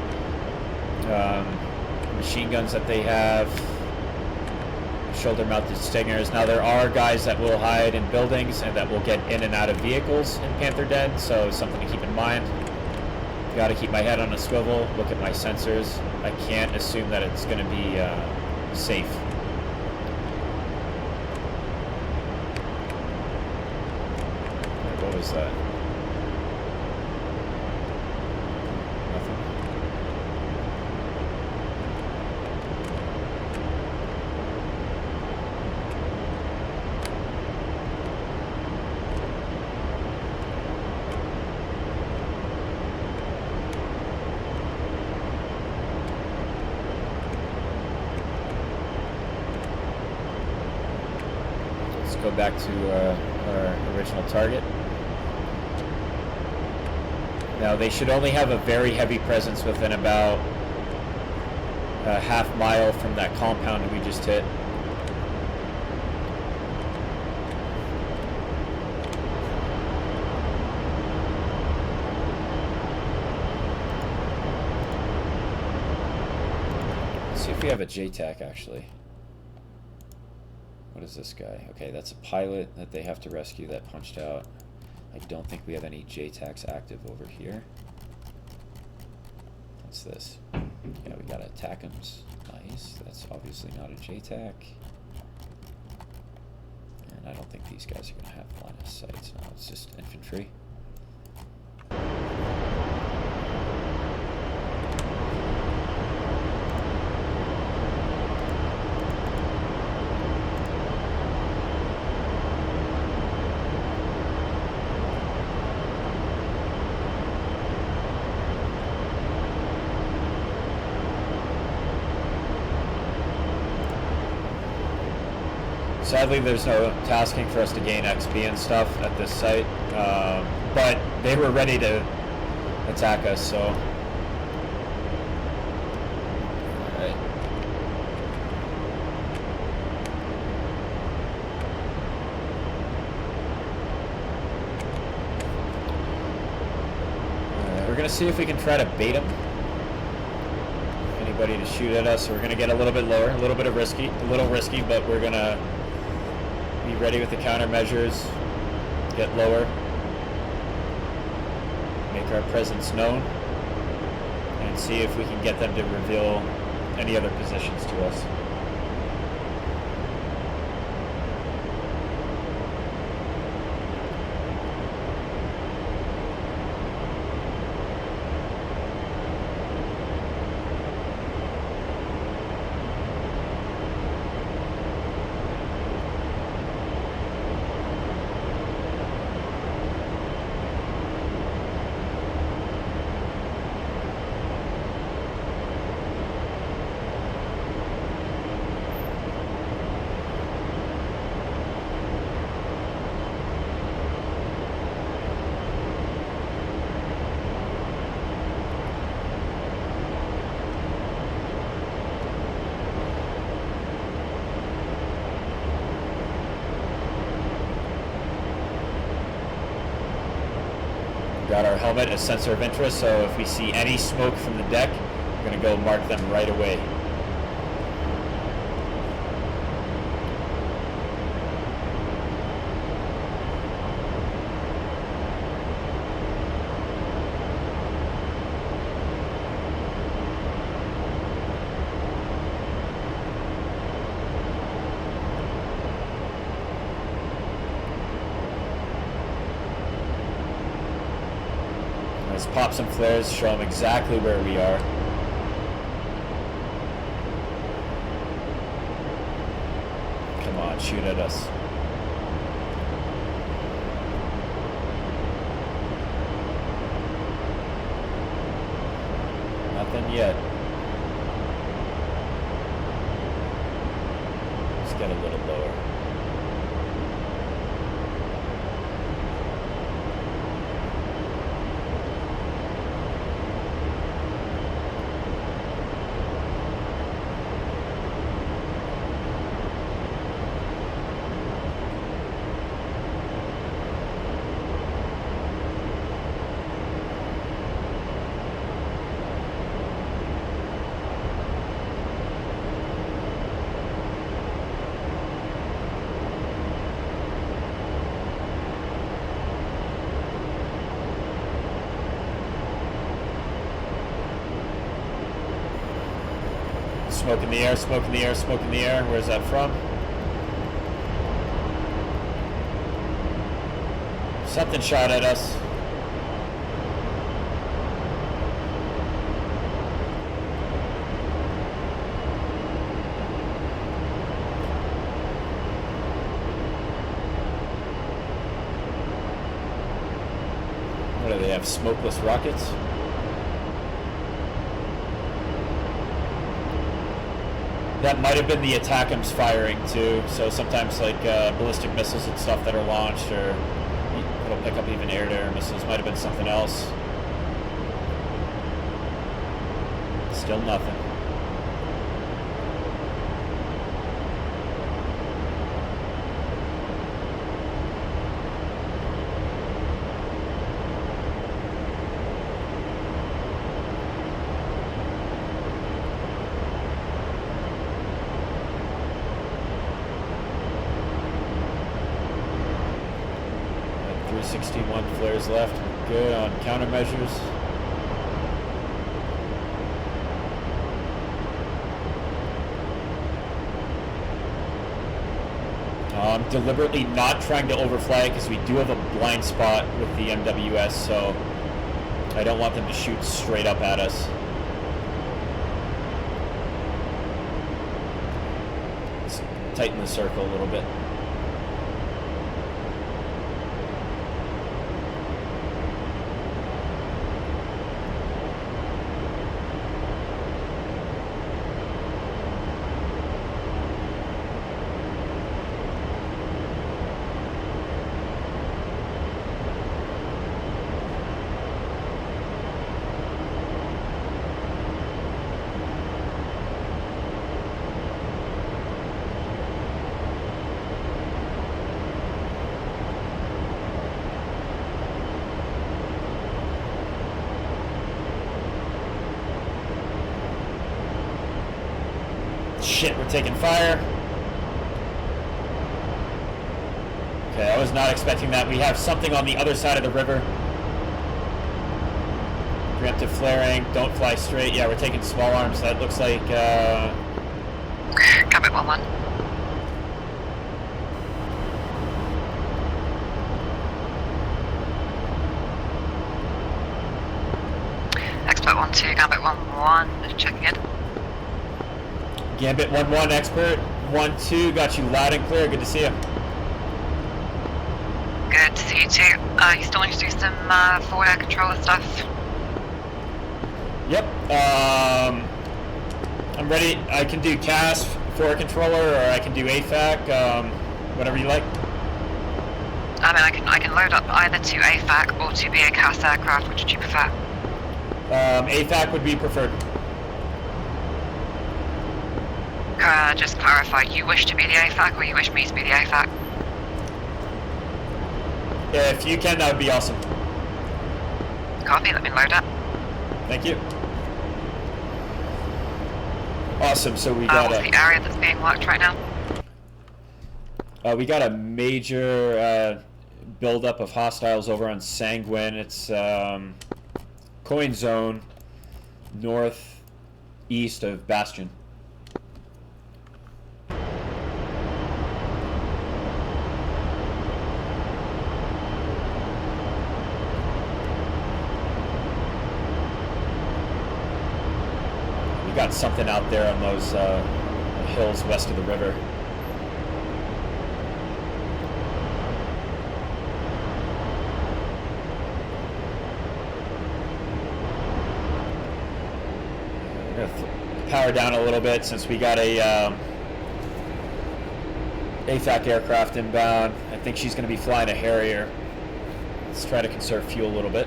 C: machine guns that they have. Shoulder-mounted stingers. Now there are guys that will hide in buildings and that will get in and out of vehicles in Panther Den, so something to keep in mind. Got to keep my head on a swivel, look at my sensors. I can't assume that it's going to be safe. What was that? Nothing. Let's go back to our original target. Now they should only have a very heavy presence within about a half mile from that compound we just hit. Let's see if we have a JTAC actually. What is this guy? Okay, that's a pilot that they have to rescue that punched out. I don't think we have any JTACs active over here. What's this? Yeah, we got attackums. Nice. That's obviously not a JTAC. And I don't think these guys are going to have line of sight. No, it's just infantry. Sadly, there's no tasking for us to gain XP and stuff at this site, but they were ready to attack us, so. Alright. We're going to see if we can try to bait them. Anybody to shoot at us, so we're going to get a little bit lower, a little risky, but we're going to be ready with the countermeasures, get lower, make our presence known, and see if we can get them to reveal any other positions to us. Got our helmet as sensor of interest, so if we see any smoke from the deck, we're going to go mark them right away. Let's pop some flares, show them exactly where we are. Come on, shoot at us. Nothing yet. Let's get a little lower. Smoke in the air, smoke in the air, smoke in the air. Where's that from? Something shot at us. What do they have? Smokeless rockets? That might have been the ATACMS firing too. So sometimes like ballistic missiles and stuff that are launched, or it'll pick up even air-to-air missiles. Might have been something else. Still nothing. Flares left. We're good on countermeasures. I'm deliberately not trying to overfly it because we do have a blind spot with the MWS, so I don't want them to shoot straight up at us. Let's tighten the circle a little bit. Shit, we're taking fire. Okay, I was not expecting that. We have something on the other side of the river. Preemptive flaring. Don't fly straight. Yeah, we're taking small arms. That looks like
E: Gambit 1-1. Expert 1-2, Gambit 1-1, checking in.
C: Gambit 1-1, Expert 1-2. Got you loud and clear. Good to see you.
E: Good to see you too. You still want to do some forward air controller stuff?
C: Yep. I'm ready. I can do CAS for a controller, or I can do AFAC. Whatever you like.
E: I mean, I can load up either to AFAC or to be a CAS aircraft. Which would you prefer?
C: AFAC would be preferred.
E: Just clarify. You wish to be the AFAC, or you wish me to be the AFAC?
C: If you can, that would be awesome.
E: Copy. Let me load up.
C: Thank you. Awesome. So we got
E: what's the area that's being worked right now?
C: we got a major buildup of hostiles over on Sanguine. It's coin zone northeast of Bastion. We got something out there on those hills west of the river. We're gonna power down a little bit since we got a AFAC aircraft inbound. I think she's going to be flying a Harrier. Let's try to conserve fuel a little bit.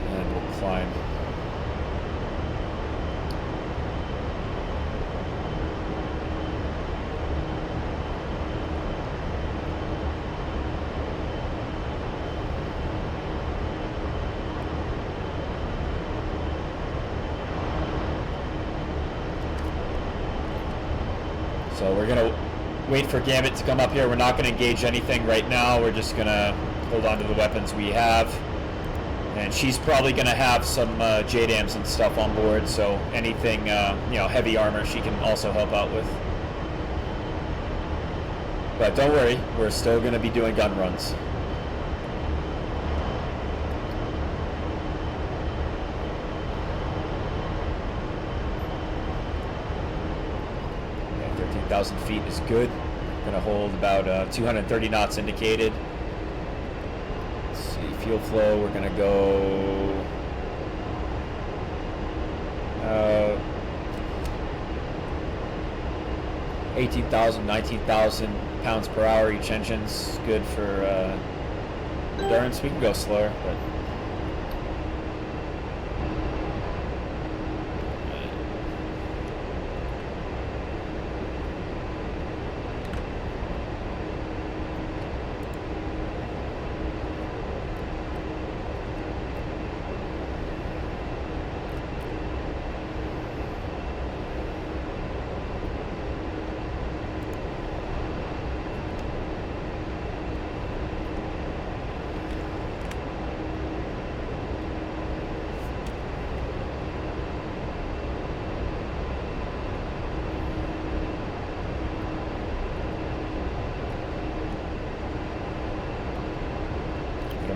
C: And we'll climb. So we're going to wait for Gambit to come up here. We're not going to engage anything right now. We're just going to hold on to the weapons we have. And she's probably going to have some JDAMs and stuff on board, so anything, heavy armor she can also help out with. But don't worry, we're still going to be doing gun runs. Yeah, 13,000 feet is good. Going to hold about 230 knots indicated. Fuel flow, we're going to go 18,000, 19,000 pounds per hour each engine's good for endurance. We can go slower, but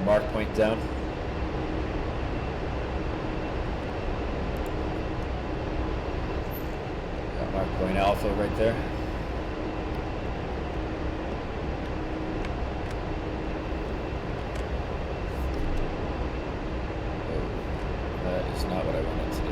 C: mark point down. Got mark point alpha right there. Oh, that is not what I wanted to do.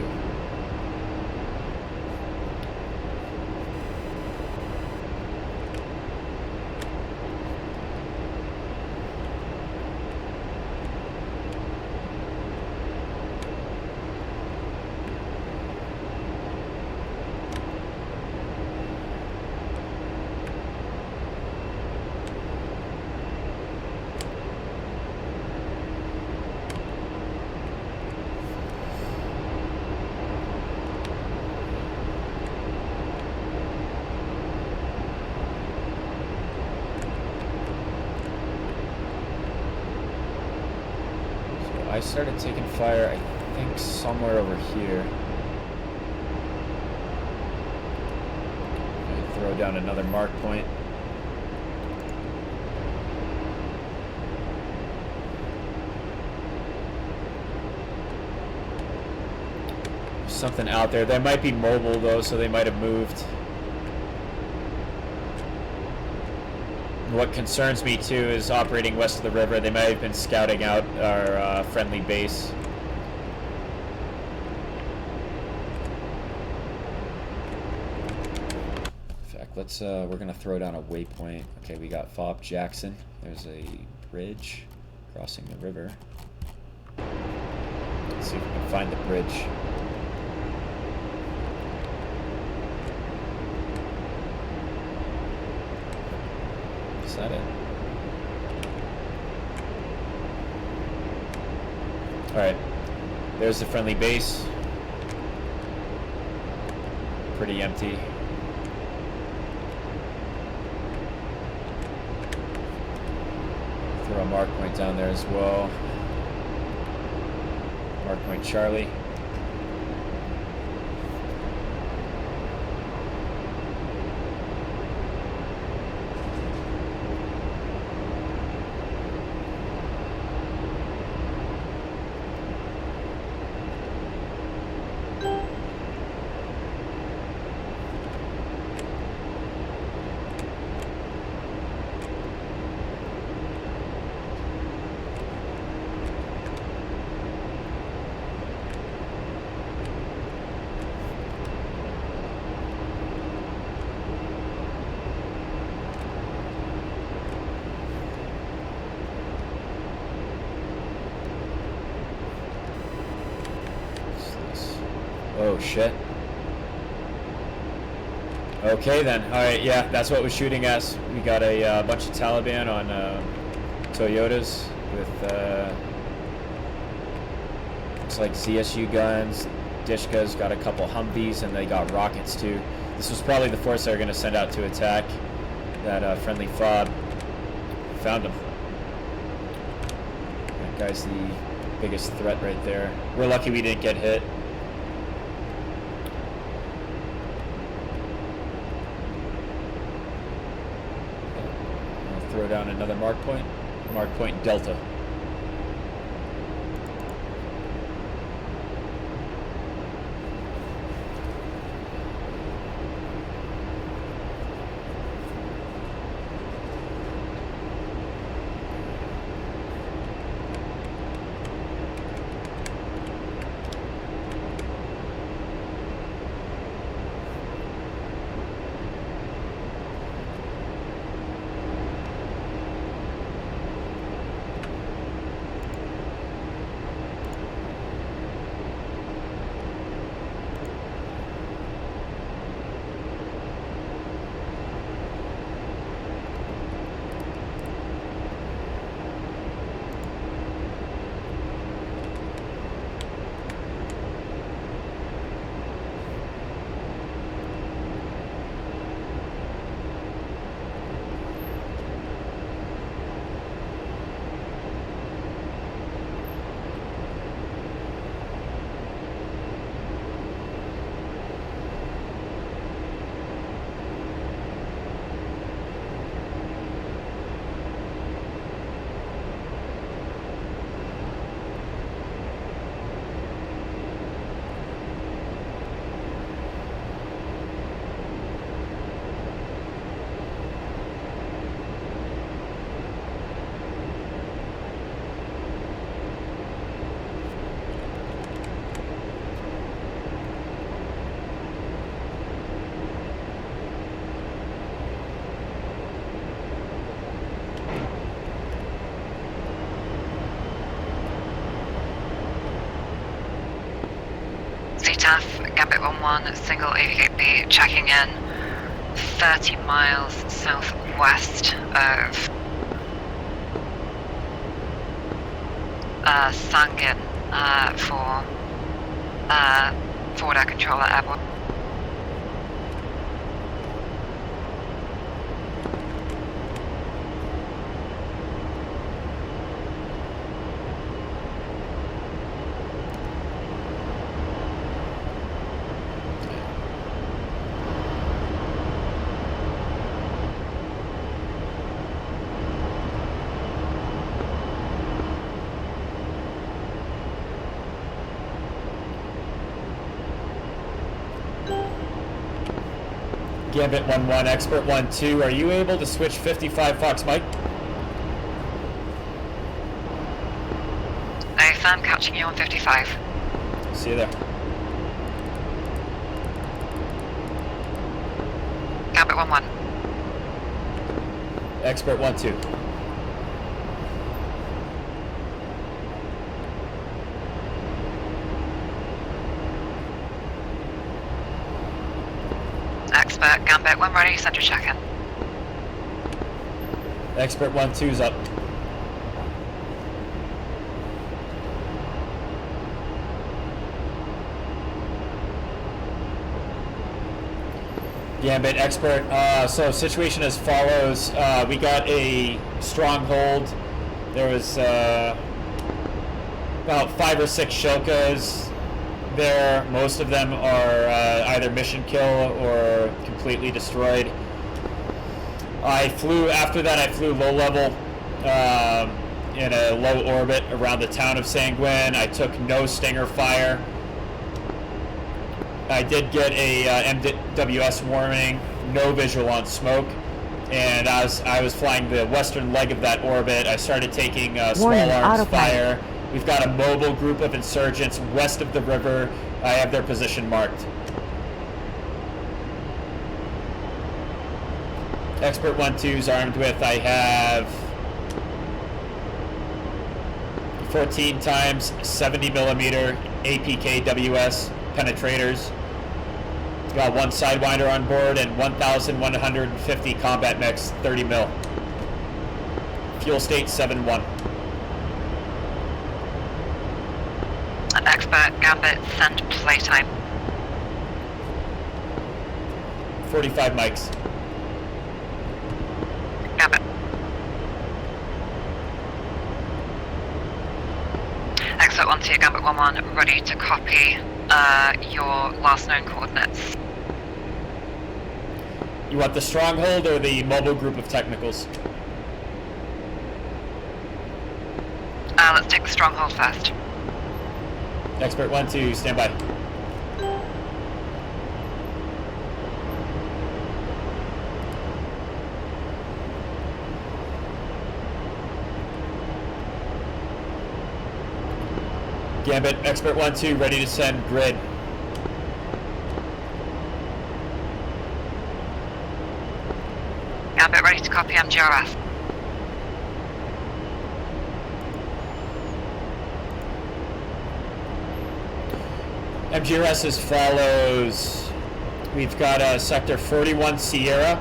C: I started taking fire, I think, somewhere over here. I throw down another mark point. There's something out there. They might be mobile though, so they might have moved. What concerns me too is operating west of the river. They might have been scouting out our friendly base. In fact, let's we're gonna throw down a waypoint. Okay, we got Fob Jackson. There's a bridge crossing the river. Let's see if we can find the bridge. Is that it? Alright. There's the friendly base. Pretty empty. Throw a mark point down there as well. Mark point Charlie. Oh shit. Okay then. Alright, yeah, that's what we're shooting at. We got a bunch of Taliban on Toyotas with looks like ZSU guns. Dishka's got a couple Humvees, and they got rockets too. This was probably the force they were going to send out to attack that friendly FOB. Found him. That guy's the biggest threat right there. We're lucky we didn't get hit. I'll throw down another mark point Delta.
E: Gambit 1-1, single 88B, checking in 30 miles southwest of Sangin for forward air controller airborne.
C: Gambit 1-1, Expert 1-2. Are you able to switch 55 Fox Mike?
E: I'm catching you on 55.
C: See you there.
E: Gambit 1-1.
C: Expert 1-2.
E: Expert, Gambit, when ready, send your check-in.
C: Expert 1-2's up. Gambit, Expert. So situation as follows. We got a stronghold. There was about 5 or 6 Shilkas there. Most of them are either mission kill or completely destroyed. After that I flew low level in a low orbit around the town of Sanguin. I took no stinger fire. I did get a MWS warning, no visual on smoke, and as I was flying the western leg of that orbit, I started taking small
A: Warning,
C: arms
A: autopilot.
C: fire. We've got a mobile group of insurgents west of the river. I have their position marked. Expert 1-2's armed with, I have 14 times 70 millimeter APK WS penetrators. Got 1 Sidewinder on board and 1,150 combat mechs, 30 mil. Fuel state 7-1.
E: Expert, Gambit, send playtime.
C: 45 mics.
E: Gambit. Expert 1-2, Gambit 1-1, ready to copy your last known coordinates.
C: You want the stronghold or the mobile group of technicals?
E: Let's take the stronghold first.
C: Expert 1-2, stand by. Gambit, Expert 1-2, ready to send grid.
E: Gambit, ready to copy MGRS.
C: MGRS as follows. We've got sector 41 Sierra,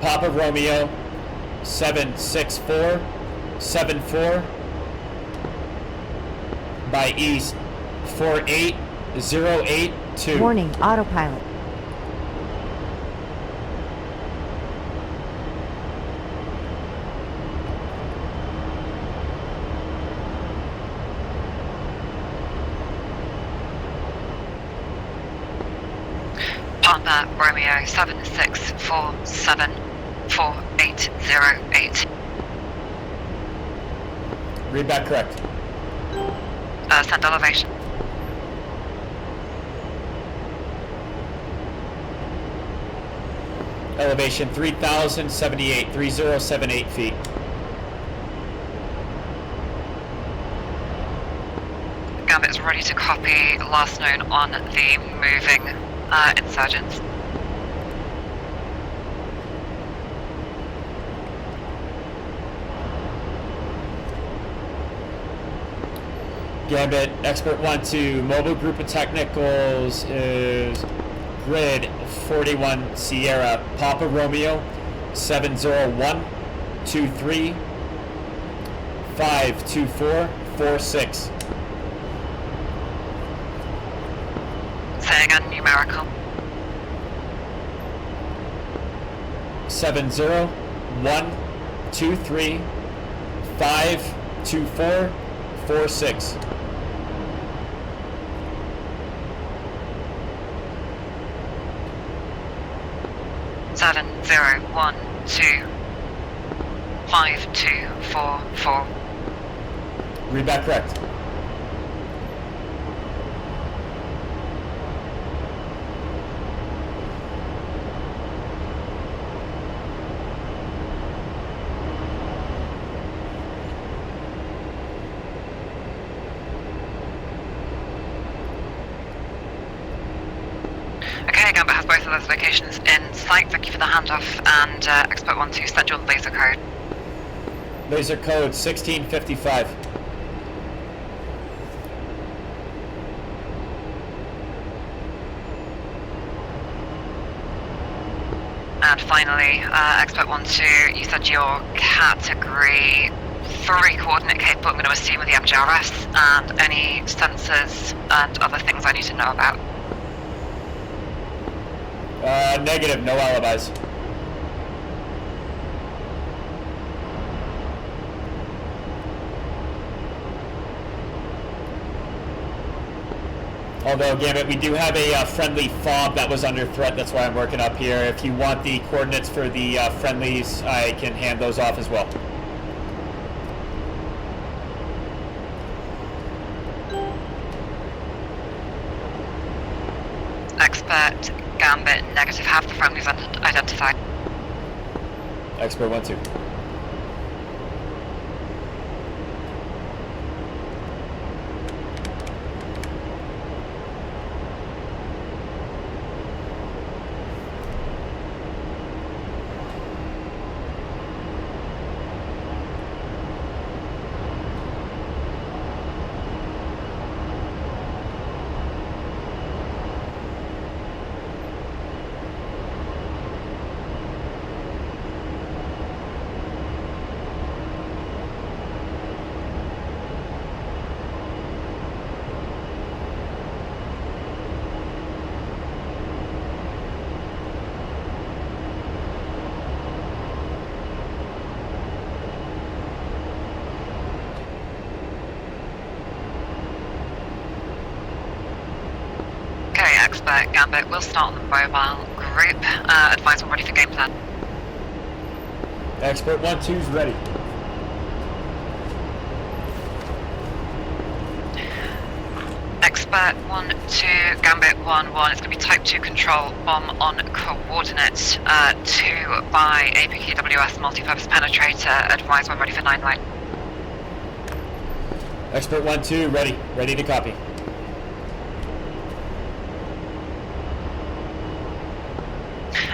C: Papa Romeo, 76474 by east 48082.
A: Warning, autopilot.
E: Panther, Romeo, 76474808.
C: Read back correct.
E: Send elevation.
C: Elevation 3078 feet.
E: Gambit's ready to copy last known on the moving insurgents.
C: Gambit, Expert 1-2, mobile group of technicals is grid 41 Sierra, Papa Romeo, 70123 52446.
E: Say again, numerical.
C: 70123 52446.
E: 7012524.
C: Read back correct.
E: those locations in sight. Thank you for the handoff. And Expert 1-2, send your laser code.
C: Laser code 1655.
E: And finally, Expert 1-2, you said your category 3 coordinate capable, I'm going to assume with the MGRS, and any sensors and other things I need to know about.
C: Negative, no alibis. Although, Gambit, we do have a friendly fob that was under threat. That's why I'm working up here. If you want the coordinates for the friendlies, I can hand those off as well.
E: Expert Gambit, negative, have the friendlies identified.
C: Expert 1-2.
E: Expert Gambit, we'll start on the mobile group. Advise we're ready for game plan.
C: Expert 1-2's ready.
E: Expert 1-2, Gambit 1-1, it's going to be Type 2 control, bomb on coordinates 2 by APKWS multi-purpose penetrator. Advise when ready for 9 line.
C: Expert 1-2, ready. Ready to copy.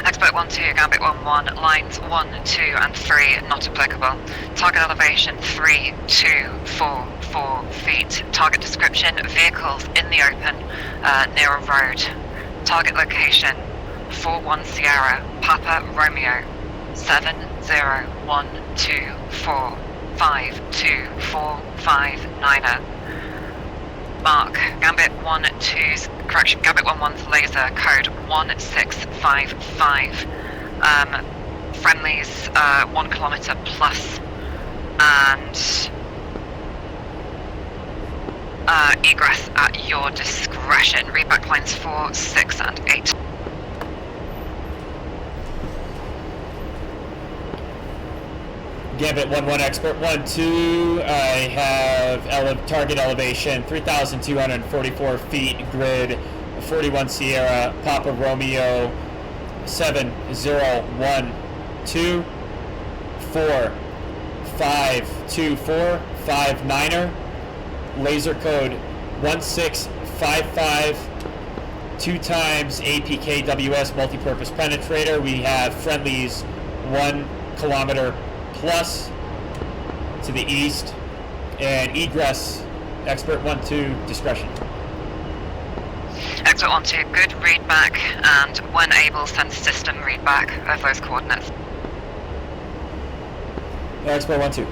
E: Expert 1-2, Gambit 1-1, lines 1, 2 and 3 not applicable. Target elevation 3, 2, 4, 4 feet. Target description, vehicles in the open near a road. Target location 4-1 Sierra, Papa Romeo 7-0-1-2-4 5-2-4-5-9er. Mark, Gambit 1-2's, correction, Gambit 1-1's laser code 1655. Friendlies 1 kilometer plus, and egress at your discretion. Read back lines 4, 6 and 8.
C: Gambit 1-1, Expert 1-2. I have target elevation 3,244 feet, grid 41 Sierra, Papa Romeo 7-0-1-2-4 5-2-4-5-9er. Laser code 1655. 2 times APKWS multi-purpose penetrator. We have friendlies 1 kilometer plus to the east, and egress Expert 1-2 discretion.
E: Expert 1-2, good read back, and when able send system read back of those coordinates.
C: Expert 1-2.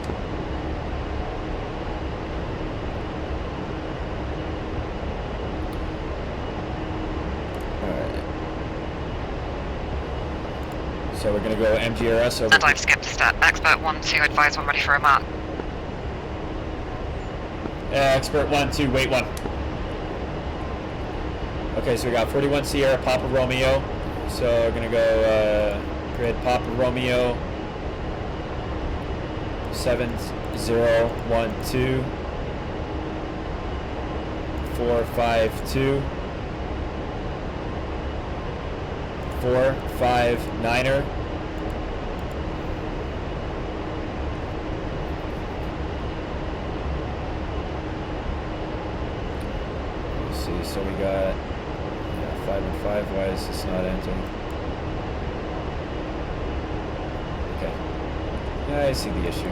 C: So we're going to go MGRS over.
E: And I've skipped a step. Expert 1-2, advise when ready for a mark.
C: Expert 1-2, wait 1. Okay, so we got 41 Sierra, Papa Romeo. So we're going to go grid Papa Romeo 7-0-1-2 4-5-2 4-5-9er. Let's see, so we got 5 and 5. Why is this not entering? I see the issue.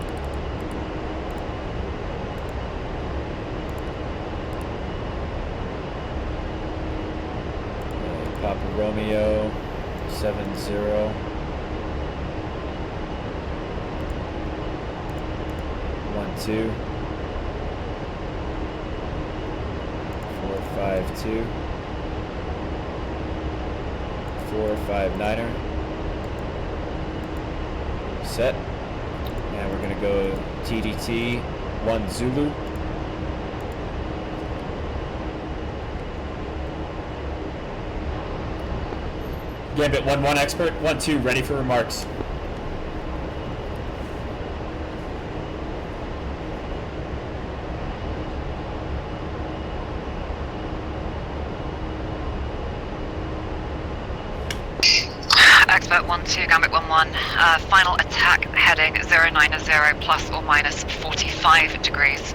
C: Papa Romeo 70. 12 452 459er. Set. And we're gonna go TDT 1 Zulu. Gambit 1-1 expert 1-2 ready for remarks.
E: Expert 1-2, Gambit 1-1, final attack heading 090 plus or minus 45 degrees.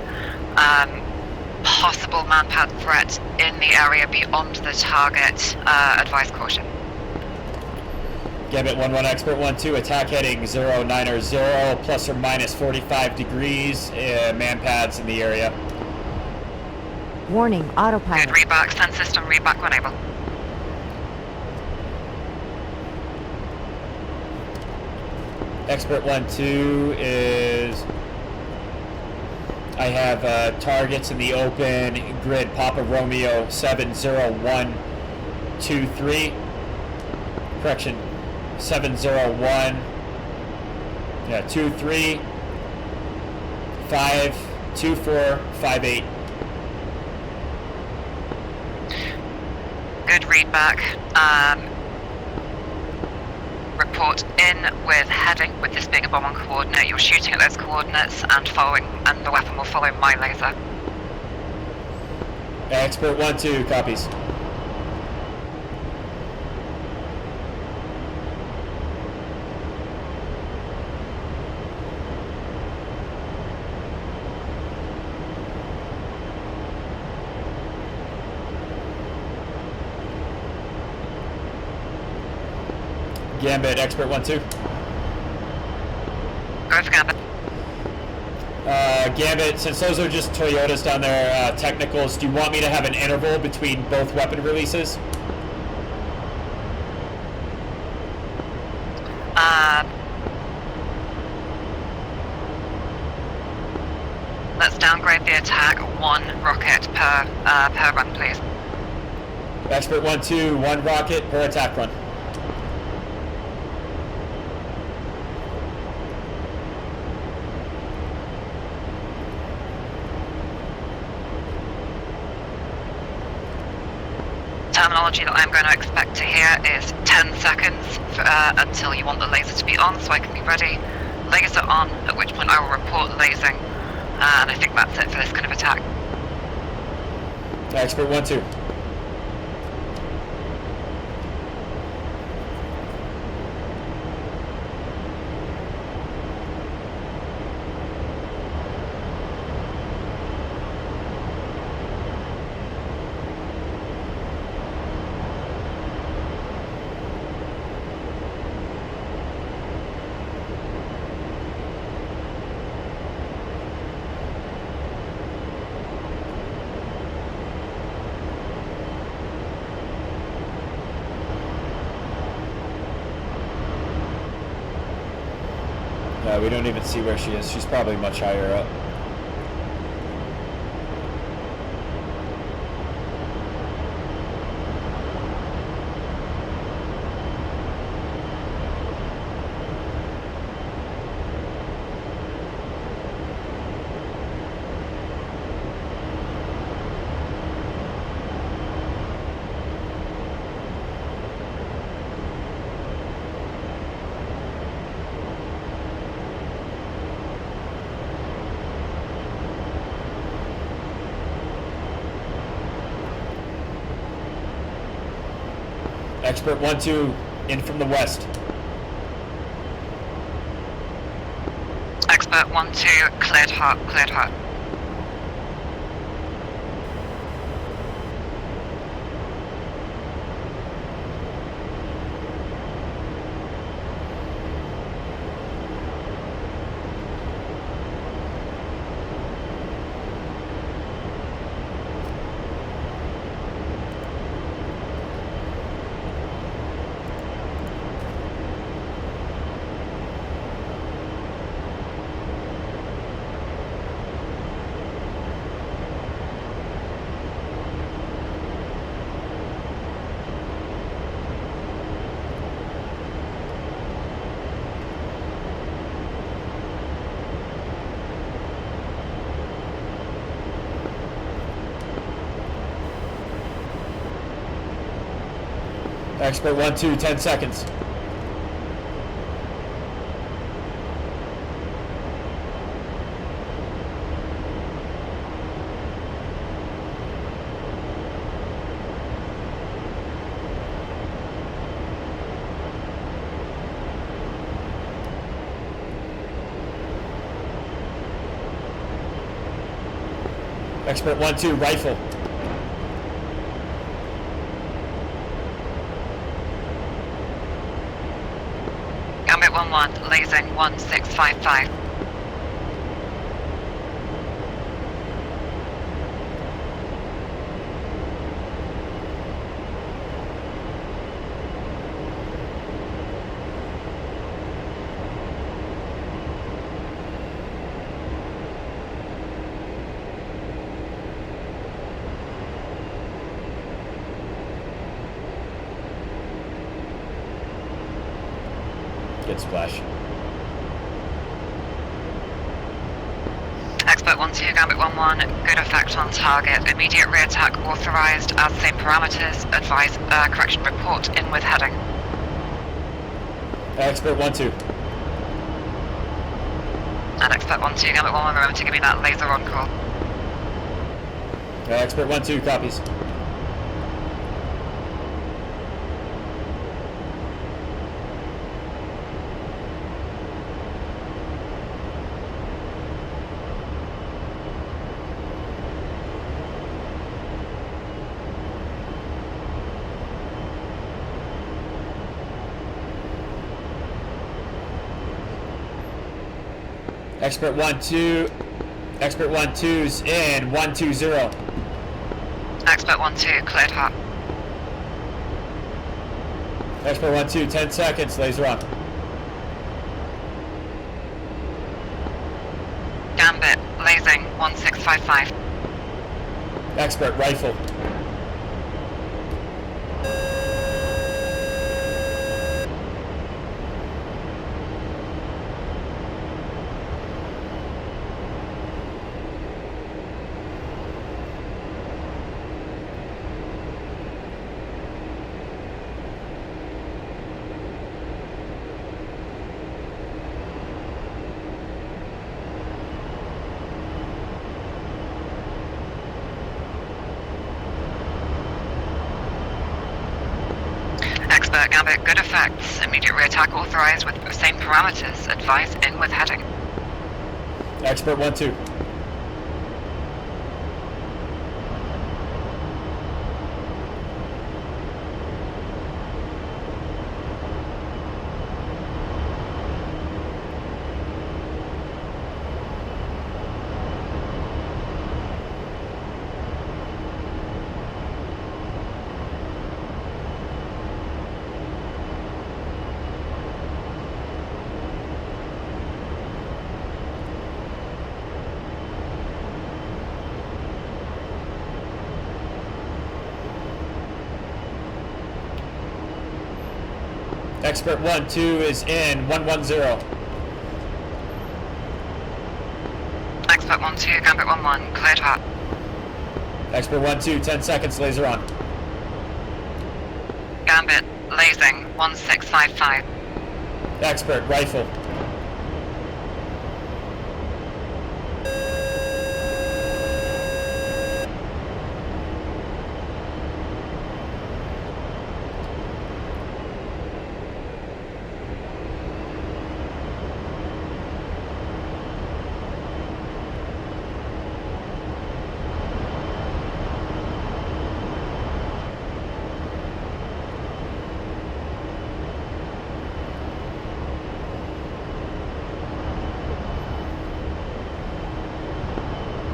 E: Possible manpad threat in the area beyond the target, advise caution.
C: Gambit 1-1 expert 1-2 attack heading 090 plus or minus 45 degrees, manpads in the area.
A: Warning,
E: Good,
A: autopilot.
E: reback, send system, reback when able.
C: Expert 1-2 is, I have targets in the open grid, Papa Romeo 70123, correction, 701, 23, 52458.
E: Good readback. Report in with heading, with this being a bomb on coordinate. You're shooting at those coordinates and following, and the weapon will follow my laser.
C: Expert 1-2 copies. Gambit, expert 1-2.
E: Go for Gambit.
C: Gambit, since those are just Toyotas down there, technicals, do you want me to have an interval between both weapon releases?
E: Let's downgrade the attack 1 rocket per run, please.
C: Expert 1-2, 1 rocket per attack run.
E: Terminology that I'm going to expect to hear is 10 seconds until you want the laser to be on, so I can be ready. Laser on, at which point I will report lasing, and I think that's it for this kind of attack.
C: Expert 1-2. We don't even see where she is. She's probably much higher up. Expert 1-2 in from the west.
E: Expert 1-2, cleared hot, cleared hot.
C: Expert 1-2, 10 seconds. Expert 1-2, rifle.
E: Gambit 1-1, lasing 1655.
C: Good splash.
E: Expert 1-2, Gambit 1-1, good effect on target. Immediate rear attack authorized as same parameters. Advise correction report in with heading.
C: Expert 1-2.
E: And Expert 1-2, Gambit 1-1, remember to give me that laser on call.
C: Expert 1-2, copies. Expert 1-2. Expert 1-2's in 1-2-0.
E: Expert 1-2, cleared hot.
C: Expert 1-2, 10 seconds, laser on.
E: Gambit, lasing 1655.
C: Expert rifle.
E: Expert, Gambit, good effects. Immediate rear attack authorized with same parameters. Advise in with heading.
C: Expert 1-2. Expert 1-2 is in 1-1-0.
E: Expert 1-2, Gambit 1-1, cleared hot.
C: Expert 1-2, 10 seconds, laser on.
E: Gambit, lasing 1655.
C: Expert rifle.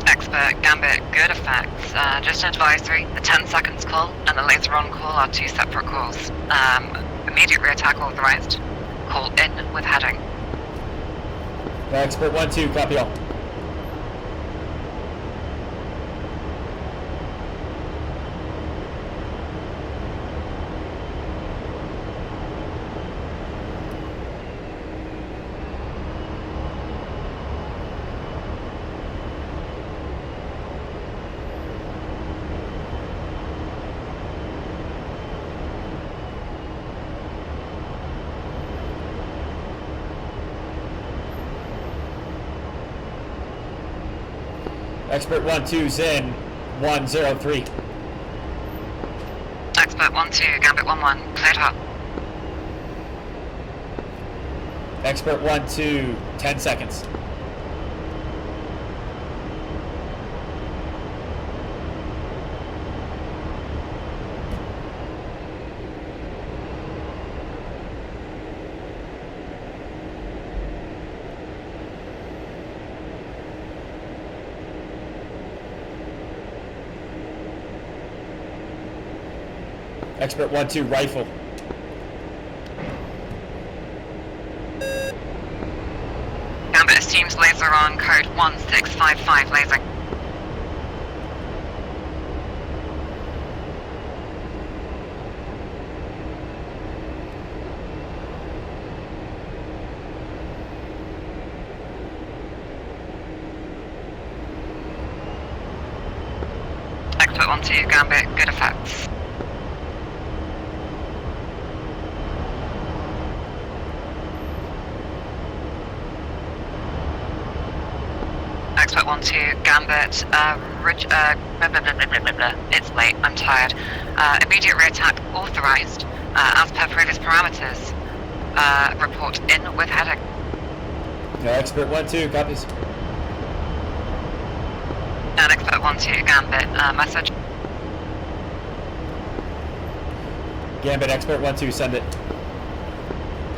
E: Expert, Gambit, good effects. Just an advisory, the 10 seconds call and the laser on call are two separate calls. Immediate rear attack authorized. Call in with heading.
C: Expert 1-2, copy all. Expert 1-2's in 103.
E: Expert 1-2, Gambit 1-1, cleared hot.
C: Expert 1-2, 10 seconds. Expert 1-2, rifle.
E: Gambit assumes laser on code 1655 laser. Expert 1-2, Gambit, good effects. Expert 1-2, Gambit, it's late, I'm tired. Immediate re-attack authorized, as per previous parameters. Report in with heading.
C: Expert 1-2, copies.
E: And Expert 1-2, Gambit, message.
C: Gambit, Expert 1-2, send it.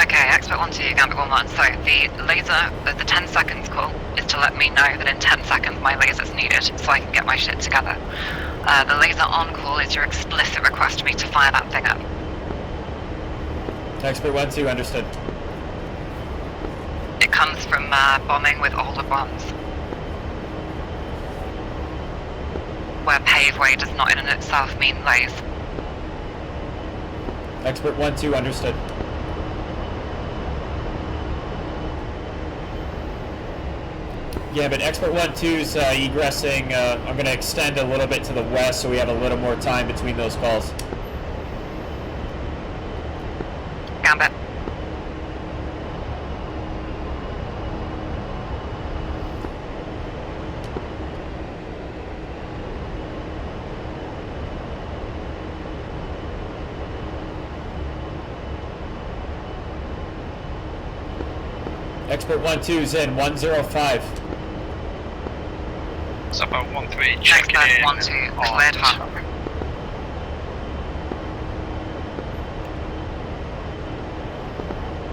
E: Okay, Expert 1-2, Gambit 1-1. So the laser, the 10 seconds call is to let me know that in 10 seconds my laser's needed so I can get my shit together. The laser on call is your explicit request for me to fire that thing up.
C: Expert 1-2, understood.
E: It comes from bombing with older bombs. Where paveway does not in and itself mean lays.
C: Expert 1-2, understood. Gambit, Expert 1-2's egressing. I'm going to extend a little bit to the west so we have a little more time between those calls.
E: Gambit.
C: Expert 1-2's in 105.
D: Zappa 1-3, checking
E: Expert
D: in
E: 1-2,
D: on
E: cleared hot.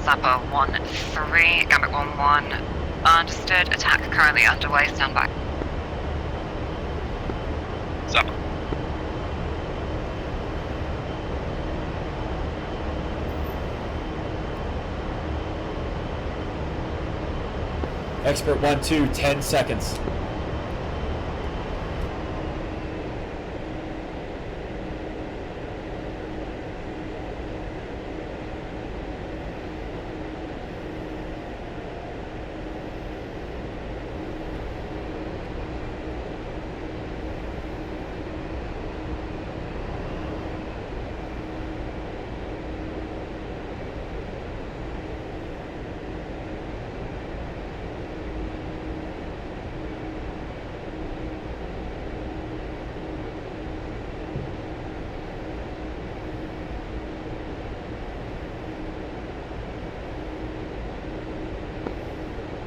E: Zappa 1-3, Gambit 1-1, understood, attack currently underway, stand by.
D: Zappa.
C: Expert 1-2, 10 seconds.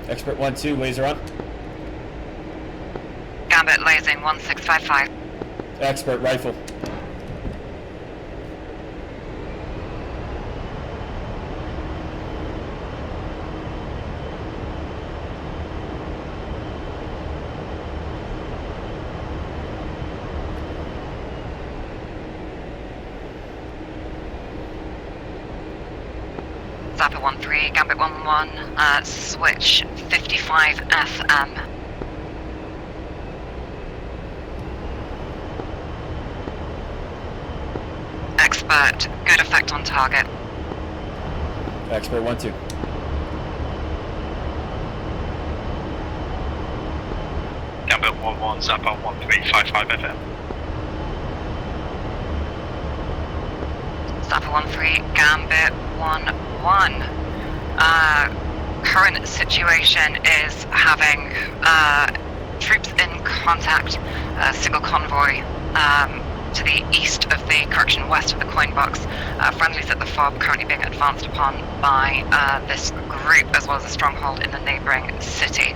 C: Expert 1-2, laser on.
E: Gambit lasing 1655.
C: Expert rifle.
E: Zappa 1-3, Gambit 1-1, switch 55 FM. Expert, good effect on target.
C: Expert 1-2.
D: Gambit 1-1, Zappa 1-3, 55 FM.
E: Zappa 1-3, Gambit 1-1. Current situation is having troops in contact, single convoy to the east of the, west of the coin box. Friendlies at the fob currently being advanced upon by this group, as well as a stronghold in the neighbouring city.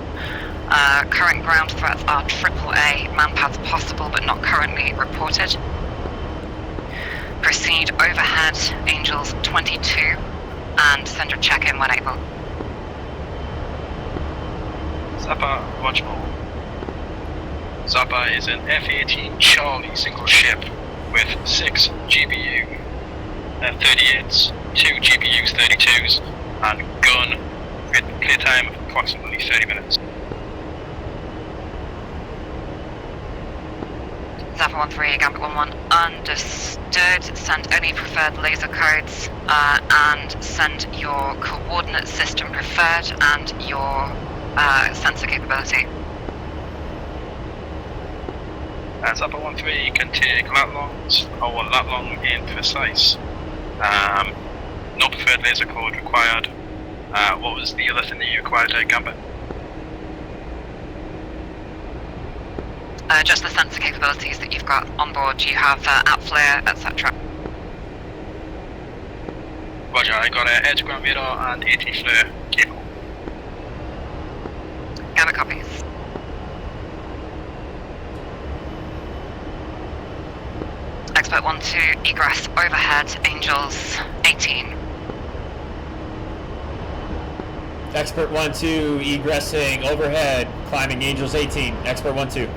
E: Current ground threats are AAA, manpads possible but not currently reported. Proceed overhead, Angels 22, and send your check-in when able.
D: Zappa, watch more. Zappa is an F-18 Charlie single ship with 6 GBU 38s, 2 GBUs 32s, and gun with clear time of approximately 30 minutes.
E: Zappa 1-3, Gambit 1-1, understood. Send any preferred laser codes, and send your coordinate system preferred and your sensor capability.
D: Zappa 1-3 can take lat longs or lat long in precise. No preferred laser code required. What was the other thing that you required, Gambit?
E: Just the sensor capabilities that you've got on board. Do you have at-flare, etc.?
D: Roger, I got an air-to-ground radar and AT-flare cable.
E: Gambit copies. Expert 1-2, egress overhead, Angels 18.
C: Expert 1-2, egressing overhead, climbing Angels 18. Expert 1-2.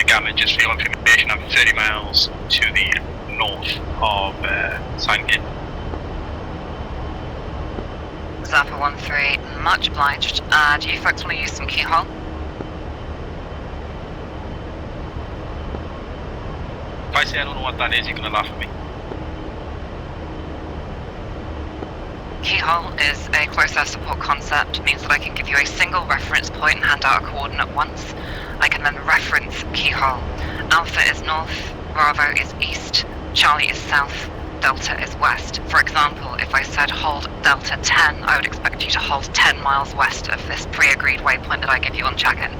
D: Gambit, just for your information, I'm 30 miles to the north of Sandgate.
E: Zappa 1-3, much obliged. Do you folks want to use some keyhole?
D: If I say I don't know what that is, you're going to laugh at me.
E: Keyhole is a close air support concept. It means that I can give you a single reference point and hand out a coordinate once. I can then reference keyhole. Alpha is north, Bravo is east, Charlie is south, Delta is west. For example, if I said hold Delta 10, I would expect you to hold 10 miles west of this pre-agreed waypoint that I give you on check-in.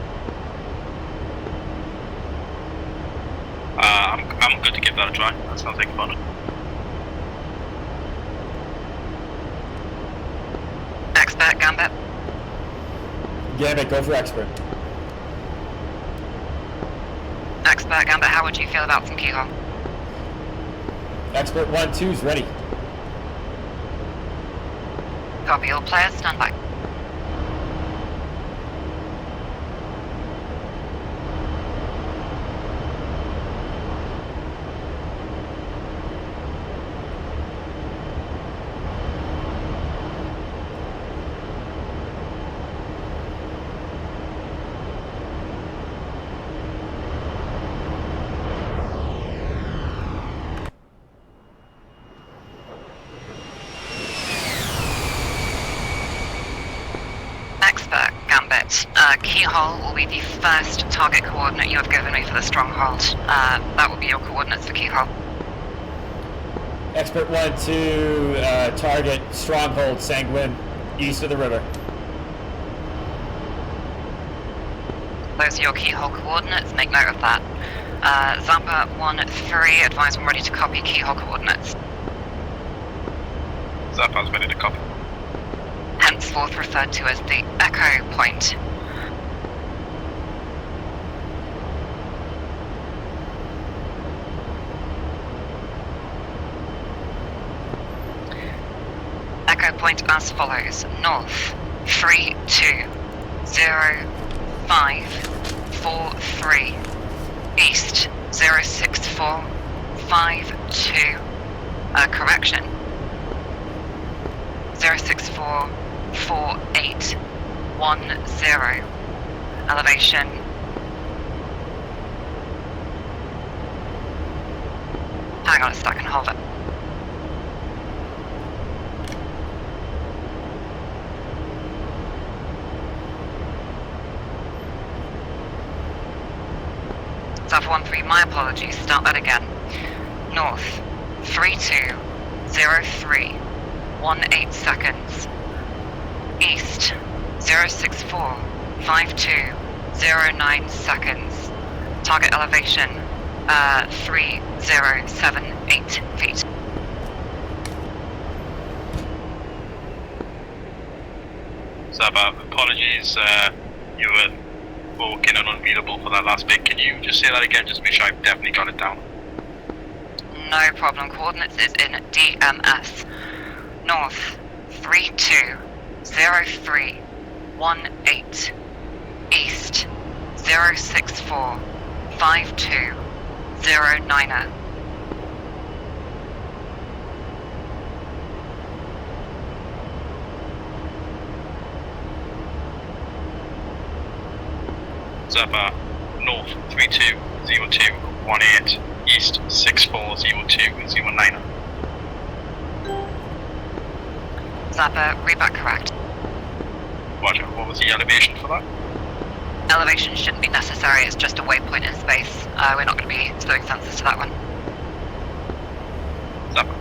D: I'm good to give that a try. That sounds like fun.
E: Expert, Gambit.
C: Gambit, go for expert.
E: Expert, Gambit, how would you feel about some keyhole?
C: Expert 1-2 is ready.
E: Copy, all players, stand by. Expert, Gambit. Keyhole will be the first target coordinate you have given me for the stronghold. That will be your coordinates for keyhole.
C: Expert 1-2, target stronghold Sanguine, east of the river.
E: Those are your keyhole coordinates, make note of that. Zappa 1-3, advise when ready to copy keyhole coordinates.
D: Zappa's ready to copy.
E: Henceforth referred to as the Echo Point. Echo Point as follows: north 320-543, east 06452, correction 0644810, elevation hang on a second, hold it. Zappa 1-3, my apologies, start that again. North 320-543, 18 seconds. East 0645209 seconds. Target elevation 3078 feet.
D: Zaba, apologies, you were walking and unreadable for that last bit. Can you just say that again, just make sure I've definitely got it down?
E: No problem. Coordinates is in DMS. North 320318. East 0645209.
D: Zaba, North 320218, East 640209.
E: Zappa, read back correct.
D: Roger, what was the elevation for that?
E: Elevation shouldn't be necessary, it's just a waypoint in space. We're not going to be doing sensors to that one.
D: Zappa.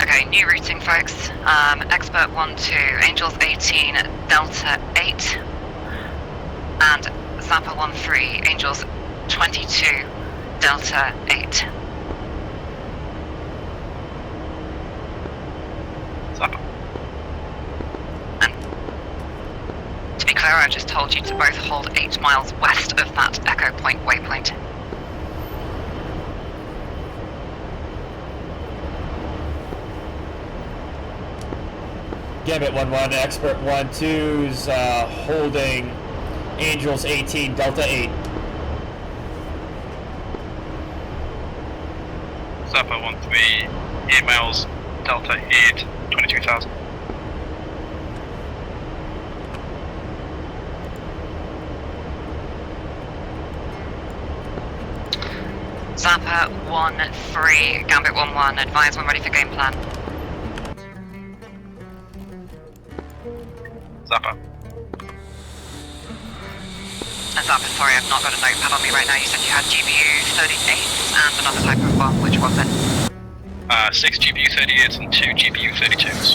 E: Okay, new routing folks. Expert 1-2, Angels 18, Delta 8. And Zappa 1-3, Angels 22, Delta 8.
D: Zappa.
E: And to be clear, I just told you to both hold 8 miles west of that Echo Point waypoint.
C: Gambit 1-1, Expert 1-2's holding Angels 18, Delta 8.
D: Zappa 1-3, 8 miles, Delta 8, 22,000.
E: Zappa 1-3, Gambit 1-1, advise when ready for game plan.
D: Zappa.
E: Zappa, sorry, I've not got a notepad on me right now. You said you had GBU 38s and another type of bomb. Which was it?
D: 6 GBU 38s and 2 GBU 32s.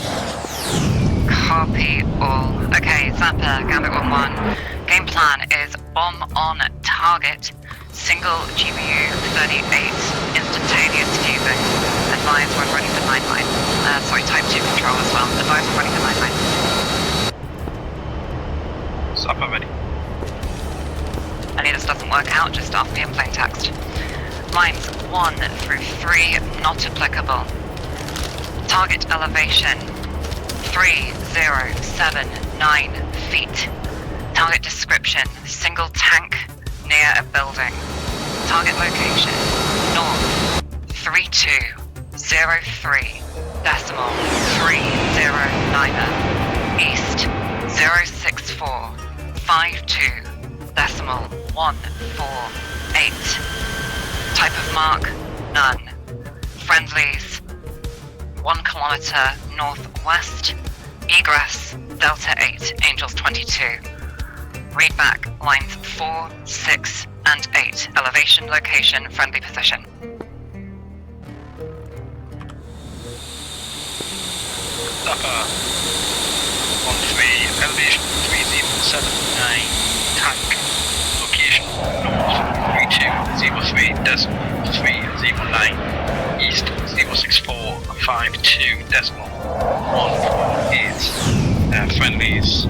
E: Copy all. Okay, Zappa, Gambit 1-1. Game plan is bomb on target. Single GBU 38, instantaneous fusing. Advise when ready for 9-line. Sorry, type 2 control as well. Advise when ready for 9-line.
D: Zappa ready.
E: Any of this doesn't work out, just ask me in plain text. Lines 1 through 3, not applicable. Target elevation 3079 feet. Target description, single tank near a building. Target location, north 3203 decimal 309. East 06452 decimal 148. Type of mark, none. Friendlies 1 kilometer northwest. Egress Delta 8, Angels 22. Read back lines 4, 6, and 8. Elevation, location, friendly position.
D: Zappa 1-3, elevation 3079, tank, location north 3203 decimal 309, east 06452 decimal 148. Friendlies.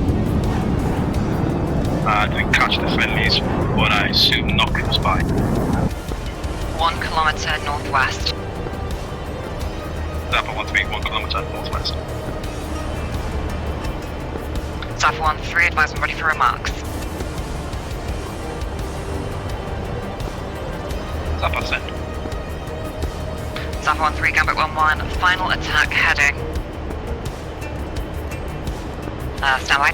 D: I didn't catch the friendlies, but I assume not close by.
E: 1 kilometer northwest.
D: Zappa 1-3, 1 kilometer northwest.
E: Zappa 1-3, advise when ready for remarks.
D: Zappa send.
E: Zappa 1-3, Gambit 1-1, final attack heading. Stand by.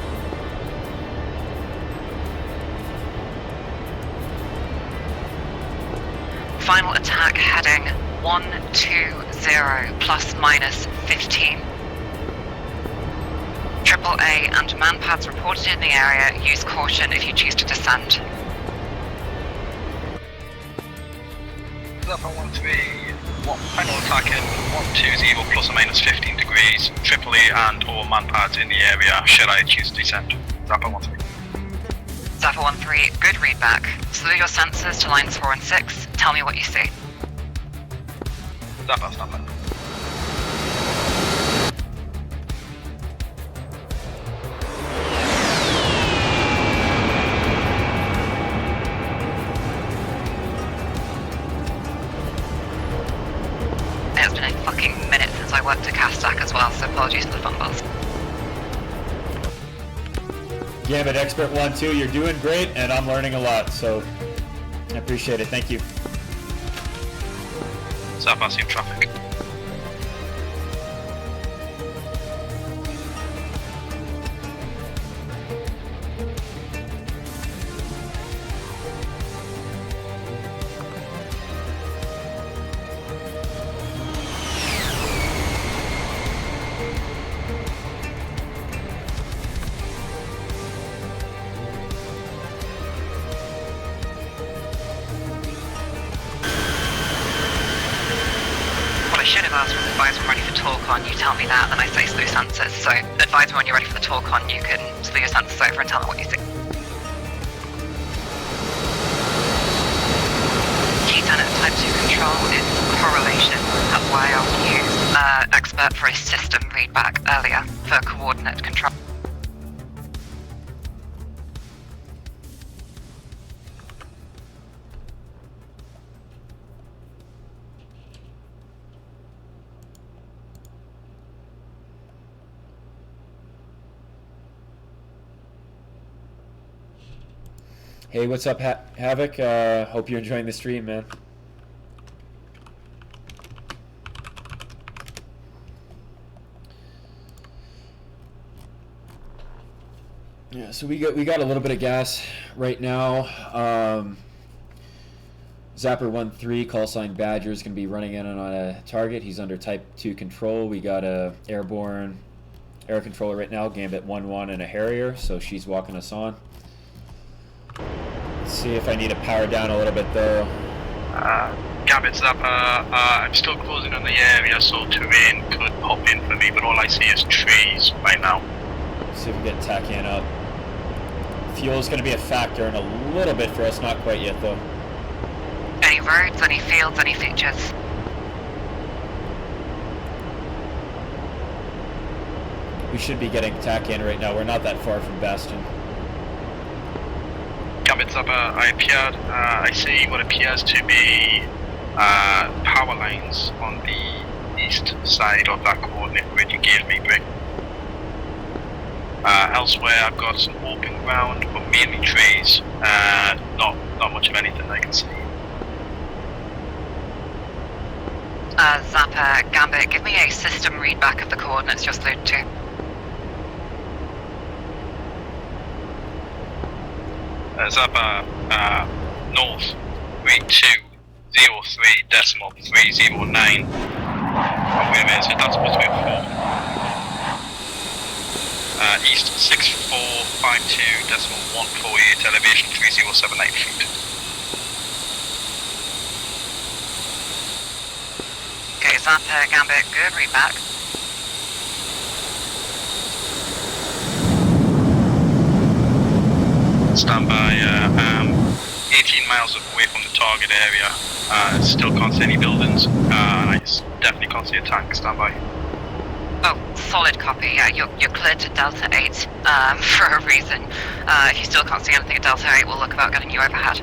E: Final attack heading 120 plus minus 15. AAA and manpads reported in the area. Use caution if you choose to descend.
D: Zappa 1-3, final attack in 120 plus or minus 15 degrees, triple A and or man pads in the area, should I choose to descend? Zappa 1-3.
E: Zappa 1-3, good readback. Slew your sensors to lines 4 and 6. Tell me what you see.
D: Zappa, stand by.
E: It's been a fucking minute since I worked at Castac as well, so apologies for the fumbles.
C: Gambit Expert 1-2, you're doing great, and I'm learning a lot, so I appreciate it. Thank you.
D: Zappa, see traffic.
E: What I should have asked was advise when ready for talk on, you tell me that, then I say slew sensors. So advise me when you're ready for the talk on, you can slew your sensors over and tell me what you see. Key tenet of type 2 control is correlation. That's why I used expert for a system readback earlier for coordinate control.
C: Hey, what's up, Havoc? Hope you're enjoying the stream, man. Yeah, so we got a little bit of gas right now. Zapper 1-3, call sign Badger, is going to be running in on a target. He's under type 2 control. We got a airborne air controller right now, Gambit 1-1 and a Harrier, so she's walking us on. Let's see if I need to power down a little bit though.
D: Gambit Zappa, I'm still closing on the area, so terrain could pop in for me, but all I see is trees right now.
C: See if we get TACAN up. Fuel's going to be a factor in a little bit for us, not quite yet though.
E: Any roads, any fields, any features?
C: We should be getting TACAN right now. We're not that far from Bastion.
D: Gambit Zappa, I appeared, I see what appears to be power lines on the east side of that coordinate grid you gave me, Brick. Elsewhere I've got some open ground, but mainly trees, not much of anything I can see.
E: Zappa, Gambit, give me a system readback of the coordinates just alluded to.
D: Zappa, north 3203.309. Wait a minute, so that's supposed to be a 4. East 6452.148, elevation 3079 feet.
E: Okay, Zappa, Gambit, good readback.
D: Stand by, 18 miles away from the target area. Still can't see any buildings, and I definitely can't see a tank. Stand by.
E: Oh, solid copy. Yeah, you're cleared to Delta 8 for a reason. If you still can't see anything at Delta 8, we'll look about getting you overhead.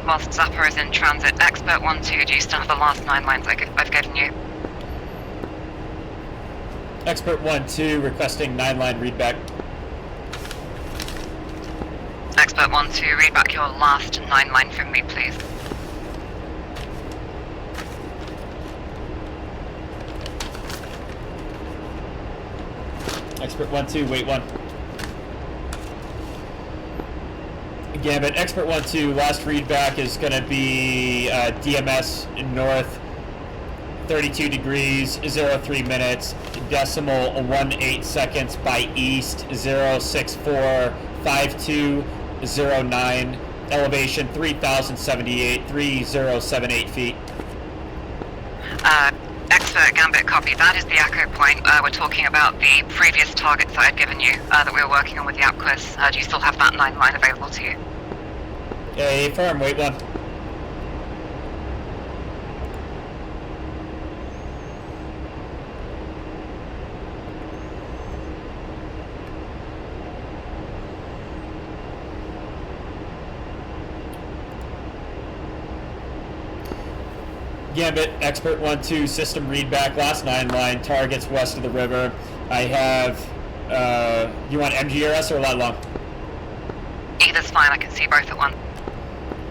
E: Whilst Zappa is in transit, Expert 1-2, do you still have the last 9 lines I've given you?
C: Expert 1-2 requesting 9-line readback.
E: Expert 1-2, read back your last 9-line from me, please.
C: Expert 1-2, wait 1. Gambit, Expert 1-2, last readback is going to be DMS north, 32 degrees, 03 minutes, decimal 18 seconds by east, 0645209, elevation 3078, 3078 feet.
E: Expert Gambit copy. That is the echo point. We're talking about the previous targets that I'd given you that we were working on with the app quiz. Do you still have that 9 line available to you?
C: A firm, wait 1. Gambit, Expert 1-2, system readback, last 9 line, targets west of the river. I have, you want MGRS or lat long?
E: Either's fine, I can see both at once.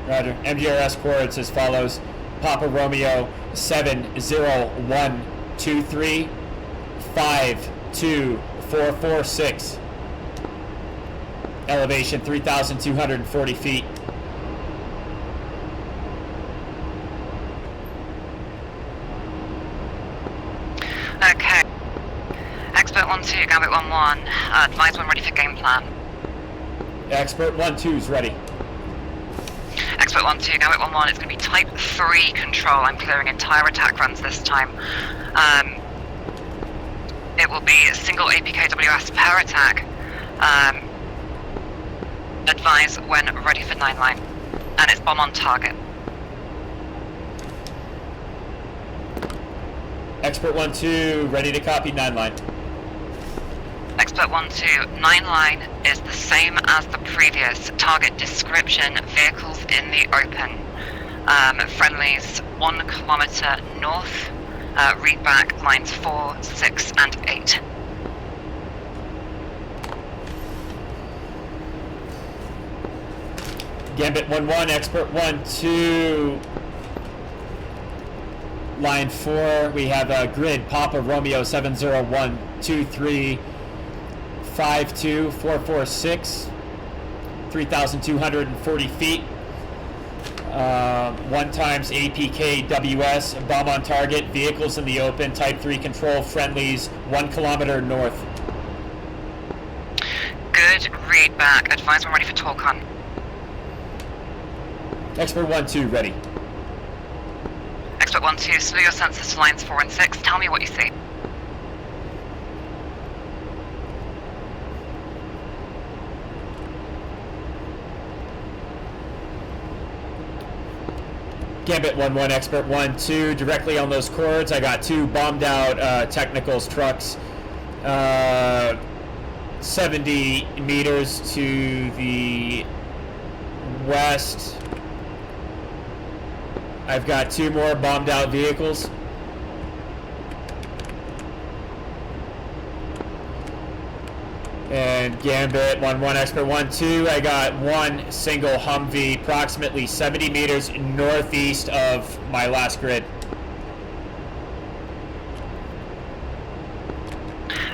C: Roger. MGRS coordinates as follows. Papa Romeo 70123 52446. Elevation 3,240 feet.
E: Okay. Expert 1-2, Gambit 1-1. Advise when ready for game plan.
C: Expert 1-2's ready.
E: Expert 1-2, Gambit 1-1. It's going to be Type 3 control. I'm clearing entire attack runs this time. It will be a single APKWS per attack. Advise when ready for 9 line. And it's bomb on target.
C: Expert 1-2, ready to copy 9 line.
E: Expert 1-2, 9 line is the same as the previous. Target description, vehicles in the open. Friendlies 1 kilometer north. Readback lines 4, 6, and 8.
C: Gambit 1-1, Expert 1-2. Line 4, we have a grid, Papa Romeo 70123 52446, 3,240 feet. 1 times APKWS, bomb on target, vehicles in the open, Type 3 control, friendlies 1 kilometer north.
E: Good readback. Advise when ready for talk on.
C: Expert 1-2, ready.
E: Expert 1-2, slew your sensors to lines 4 and 6. Tell me what you see.
C: Gambit 1-1, Expert 1-2, directly on those cords. I got 2 bombed out technicals trucks, 70 meters to the west. I've got 2 more bombed out vehicles. And Gambit 1-1, Expert 1-2, I got 1 single Humvee approximately 70 meters northeast of my last grid.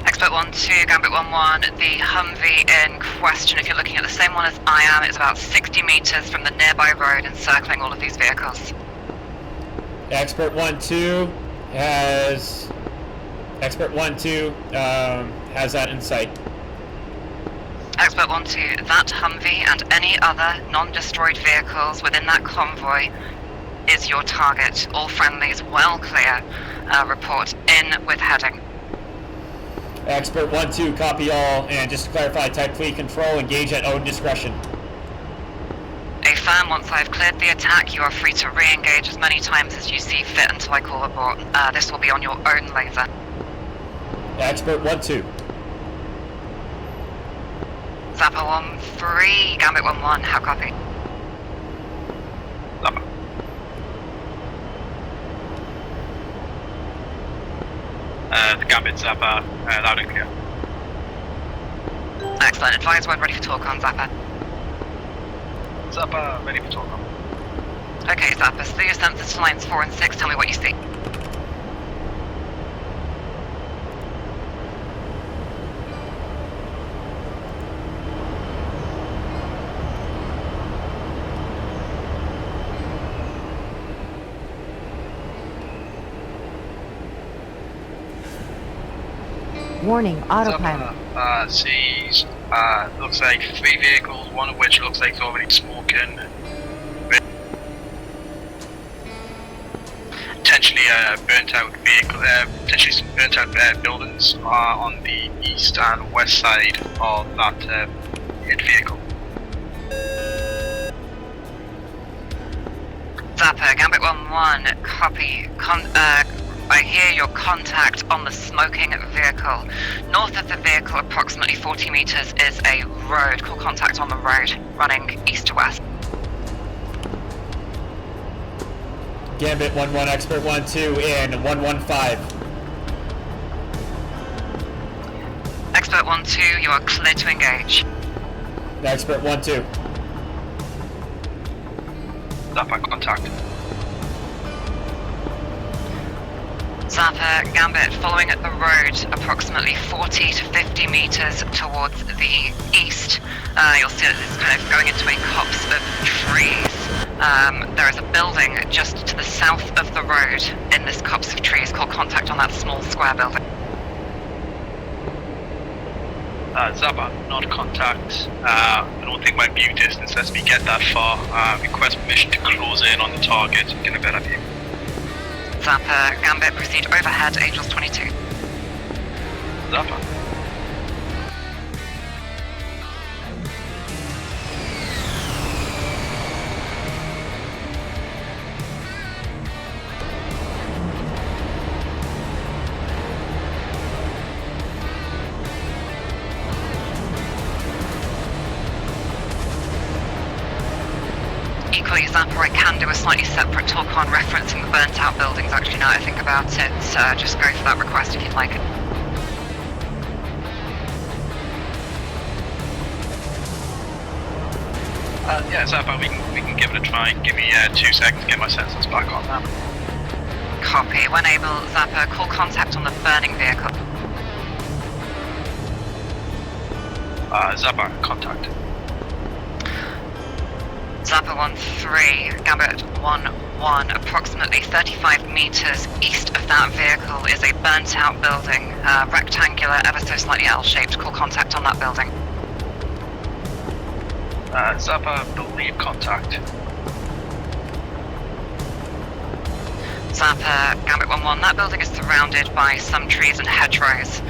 E: Expert 1-2, Gambit 1-1, the Humvee in question, if you're looking at the same one as I am, it's about 60 meters from the nearby road encircling all of these vehicles.
C: Expert 1-2 has that in sight.
E: Expert 1-2, that Humvee and any other non-destroyed vehicles within that convoy is your target. All friendlies well clear. Report in with heading.
C: Expert 1-2, copy all, and just to clarify, Type 3 control, engage at own discretion.
E: Affirm, once I've cleared the attack, you are free to re-engage as many times as you see fit until I call abort. This will be on your own laser.
C: Expert 1-2.
E: Zappa 1-3, Gambit 1-1, how copy?
D: Zappa. The Gambit Zappa, loud and clear.
E: Excellent, advise when ready for talk on Zappa.
D: Zappa, ready for talk on.
E: Okay, Zappa, slew your sensors to lines 4 and 6, tell me what you see.
A: Warning, autopilot.
D: Sees, looks like 3 vehicles, one of which looks like it's already smoking. Potentially burnt out vehicle, potentially some burnt out buildings on the east and west side of that hit vehicle.
E: Zapper, Gambit 1-1, copy. I hear your contact on the smoking vehicle. North of the vehicle, approximately 40 meters, is a road. Call contact on the road, running east to west.
C: Gambit 1-1, Expert 1-2 in 115.
E: Expert 1-2, you are clear to engage.
C: Expert 1-2.
D: Zapper, contact.
E: Zapper, Gambit, following the road approximately 40 to 50 meters towards the east. You'll see that it's kind of going into a copse of trees. There is a building just to the south of the road in this copse of trees. Call contact on that small square building.
D: Zapper, not contact. I don't think my view distance lets me get that far. Request permission to close in on the target to get a better view.
E: Zapper, Gambit, proceed overhead, Angels 22.
D: Zapper.
E: Equally, Zapper, I can do a slightly separate talk on referencing the burnt out buildings, actually, now that I think about it. Just go for that request if you'd like.
D: Yeah, Zapper, we can give it a try. Give me 2 seconds to get my sensors back on now.
E: Copy. When able, Zapper, call contact on the burning vehicle.
D: Zapper, contact.
E: Zapper 1-3, Gambit 1-1, approximately 35 meters east of that vehicle is a burnt out building, rectangular, ever so slightly L-shaped. Call contact on that building.
D: Zapper, believe contact.
E: Zapper, Gambit 1-1, that building is surrounded by some trees and hedgerows.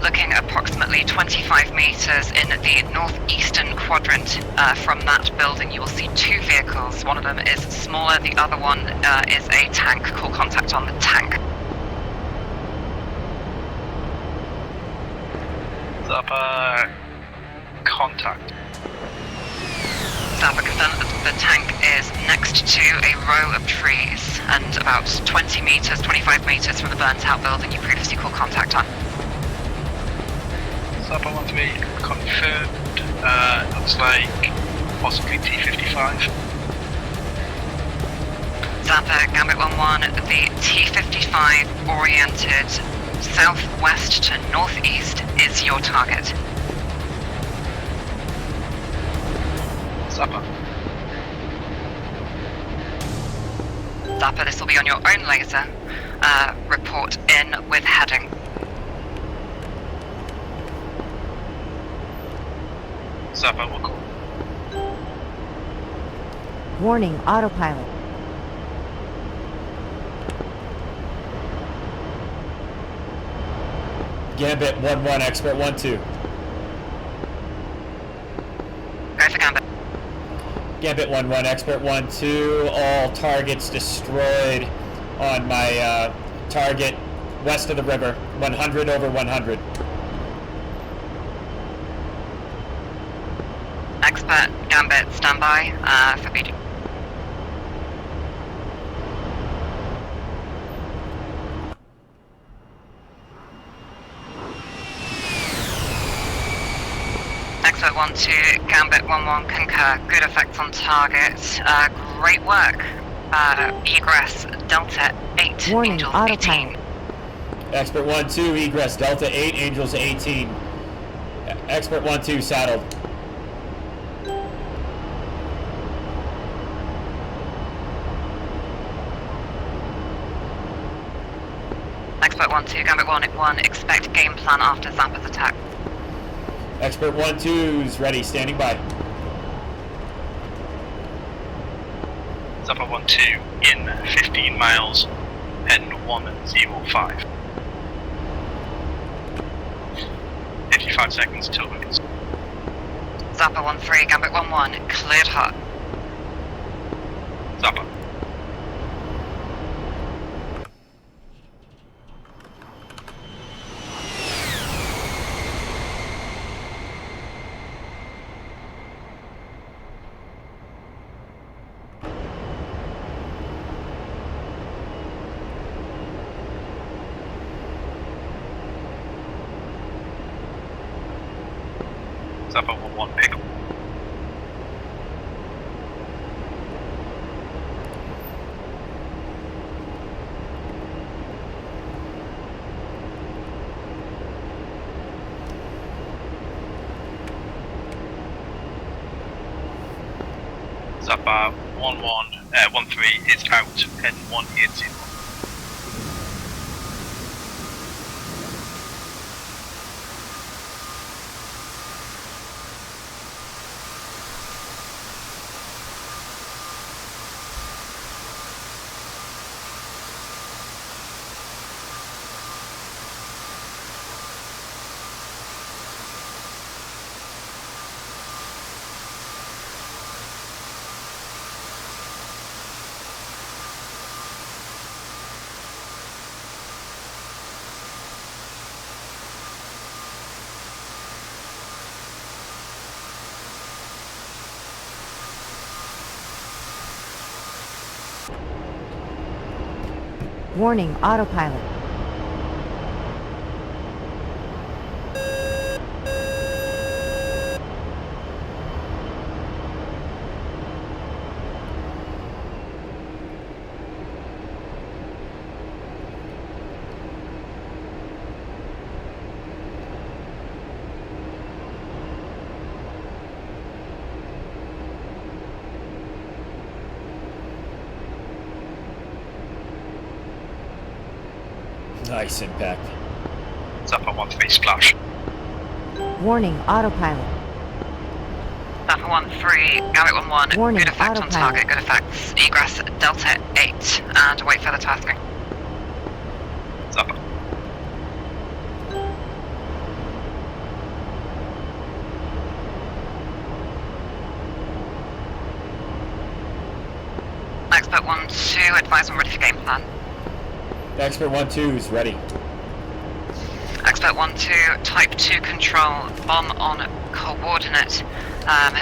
E: Looking approximately 25 meters in the northeastern quadrant from that building, you will see 2 vehicles. One of them is smaller, the other one is a tank. Call contact on the tank.
D: Zapper, contact.
E: Zapper, confirm that the tank is next to a row of trees and about 20 meters, 25 meters from the burnt out building you previously called contact on.
D: Zapper 1-3, confirmed. Looks like possibly T-55.
E: Zapper, Gambit 1-1, the T-55 oriented southwest to northeast is your target.
D: Zapper.
E: Zapper, this will be on your own laser. Report in with heading.
D: Zapper, we'll call.
A: Warning, autopilot.
C: Gambit 1-1, Expert 1-2.
E: Go for Gambit.
C: Gambit 1-1, Expert 1-2. All targets destroyed on my target west of the river. 100 over 100.
E: Expert, Gambit, standby for BD. Expert 1-2, Gambit 1-1, concur. Good effects on target. Great work. Egress, Delta 8,
A: Warning,
E: Angels
A: autopilot.
E: 18.
C: Expert 1-2, egress, Delta 8, Angels 18. Expert 1-2, saddled.
E: Expert Expert 1-2, Gambit 1, expect game plan after Zappa's attack.
C: Expert 1-2's ready, standing by.
D: Zappa 1-2 in 15 miles, heading 105. 55 seconds until wins.
E: Zappa 1-3, Gambit 1-1, cleared hot.
D: Zappa. Zappa 1-1, pick up. Zappa 1-3 is out, heading 180.
A: Warning, autopilot.
C: Nice impact.
D: Zappa 1-3 splash.
A: Warning, autopilot.
E: Zappa 1-3, Gambit 1-1,
A: Warning,
E: good effect on
A: autopilot.
E: target, good effects. Egress Delta 8, and wait for the tasking.
D: Zappa.
E: Expert 1-2, advise on ready for game plan.
C: Expert 1-2's ready.
E: Expert 1-2, type 2 control, bomb on coordinate,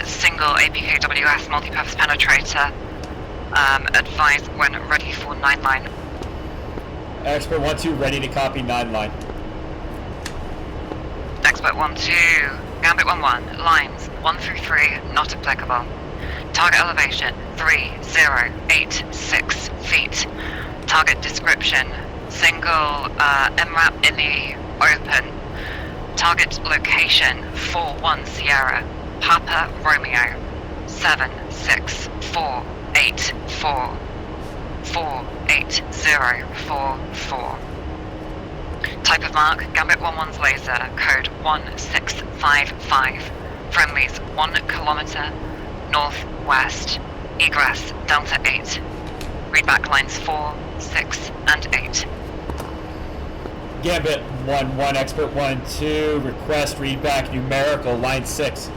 E: single APKWS multi-purpose penetrator, advise when ready for 9 line.
C: Expert 1-2 ready to copy 9 line.
E: Expert 1-2, Gambit 1-1, lines 1 through 3 not applicable. Target elevation 3086 feet. Target description, single MRAP in the open. Target location 41 Sierra, Papa Romeo 76484 48044. Type of mark, Gambit 1-1's laser, code 1655. Friendlies 1 kilometer northwest. Egress Delta 8. Readback lines 4, 6, and 8.
C: Gambit 1-1, Expert 1-2, request readback numerical, line 6.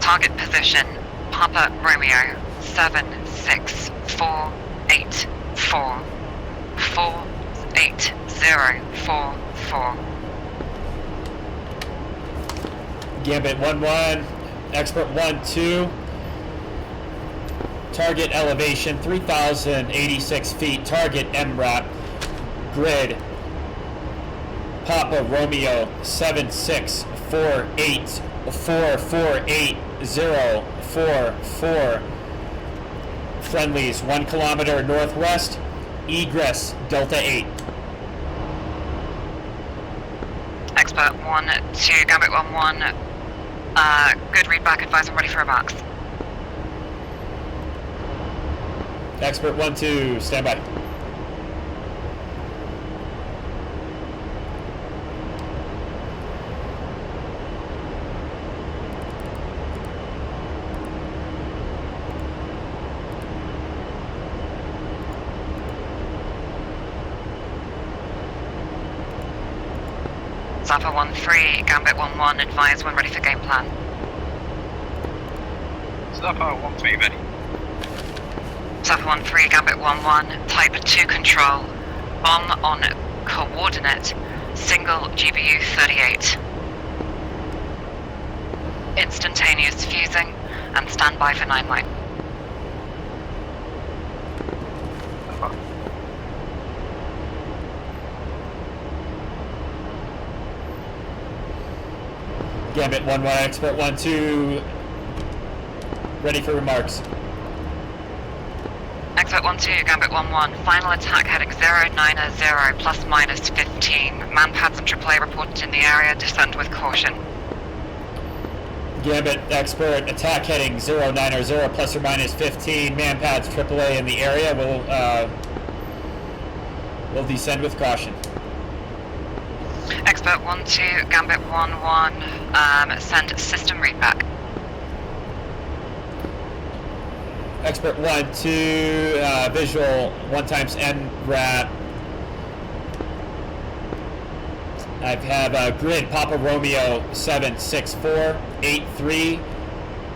E: Target position, Papa Romeo 76484 48044.
C: Gambit 1-1, Expert 1-2, target elevation 3,086 feet, target MRAP, grid, Papa Romeo 76484480444, friendlies 1 kilometer northwest, egress Delta 8.
E: Expert 1-2, Gambit 1-1, good readback, advise I'm ready for a box.
C: Expert 1-2, stand by.
E: Zappa 1-3, Gambit 1-1, advise when ready for game plan.
D: Zappa 1-3 ready.
E: Zappa 1-3, Gambit 1-1, Type 2 control. Bomb on coordinate, single GBU 38. Instantaneous fusing, and stand by for 9 line.
C: Gambit 1-1, Expert 1-2, ready for remarks.
E: Expert 1-2, Gambit 1-1, final attack heading 090, plus minus 15. Manpads and AAA reported in the area, descend with caution.
C: Gambit Expert, attack heading 090, plus or minus 15. Manpads AAA in the area will descend with caution.
E: Expert 1-2, Gambit 1-1, send system readback.
C: Expert 1-2, visual 1x NRAP. I have grid Papa Romeo 76483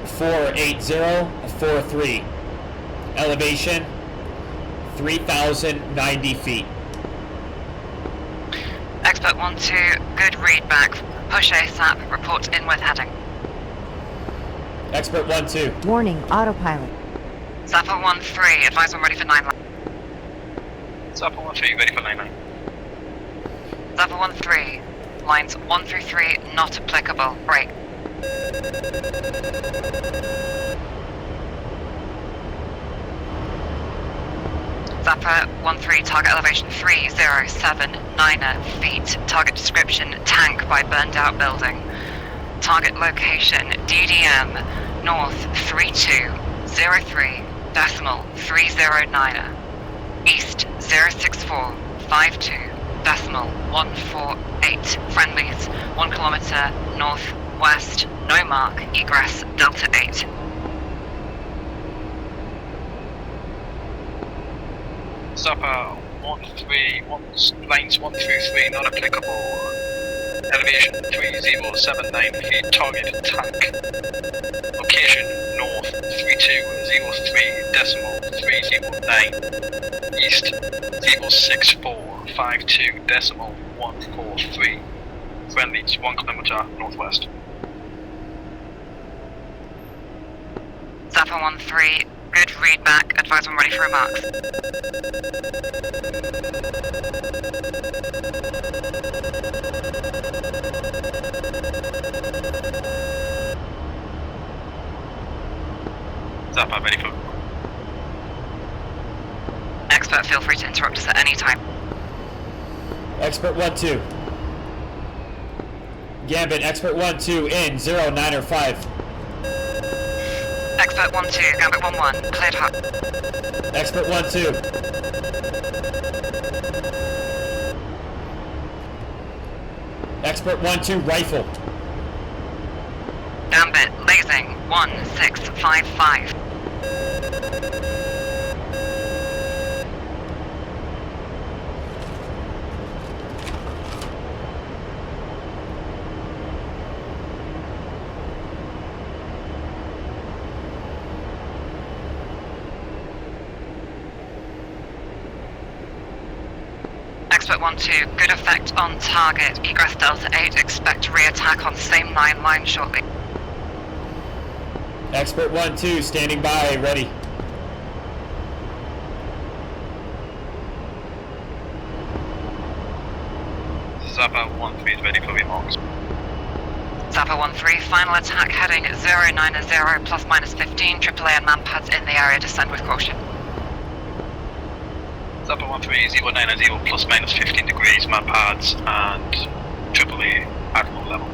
C: 480 43. Elevation 3,090 feet.
E: Expert 1-2, good readback. Push ASAP, report in with heading.
C: Expert 1-2.
A: Warning, autopilot.
E: Zappa 1-3, advise when ready for 9 line.
D: Zappa 1-3 ready for 9-9.
E: Zappa 1-3, lines 1 through 3 not applicable. Break. Zappa 1-3, target elevation 3079 feet. Target description, tank by burned out building. Target location, DDM, north 3203. Decimal 309, east 06452, decimal 148, friendlies 1 kilometer northwest, no mark, egress Delta 8.
D: Zappa 1-3, lines 1 through 3 not applicable. Elevation 3079 feet, target tank. Location north 3203 decimal 309, east 06452 decimal 143. Friendlies 1 kilometer northwest.
E: Zappa 1-3, good readback, advise when ready for remarks.
D: Zappa ready for.
E: Expert, feel free to interrupt us at any time.
C: Expert 1-2. Gambit, Expert 1-2 in 095.
E: Expert 1-2, Gambit 1-1, cleared hot.
C: Expert 1-2. Expert 1-2, rifle.
E: Gambit, lasing 1655. Expert 1-2, good effect on target. Egress Delta 8, expect re-attack on same 9 line shortly.
C: Expert 1-2, standing by, ready.
D: Zappa 1-3 is ready for remarks.
E: Zappa 1-3, final attack heading 090, plus minus 15, AAA and manpads in the area, descend with caution.
D: Zappa 1-3 090 plus minus 15 degrees, manpads and AAA at low level.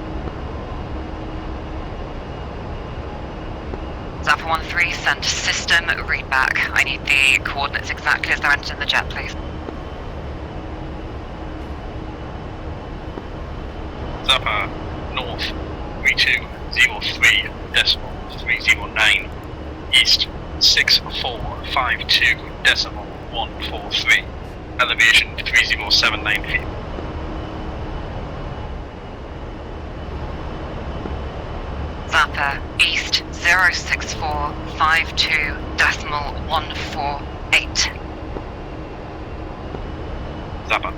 E: Zappa 1-3, send system readback. I need the coordinates exactly as they're entered in the jet, please.
D: Zappa north 3203 decimal 309, east 6452 decimal 143, elevation 3079 feet.
E: Zappa East 06452.148.
D: Zappa.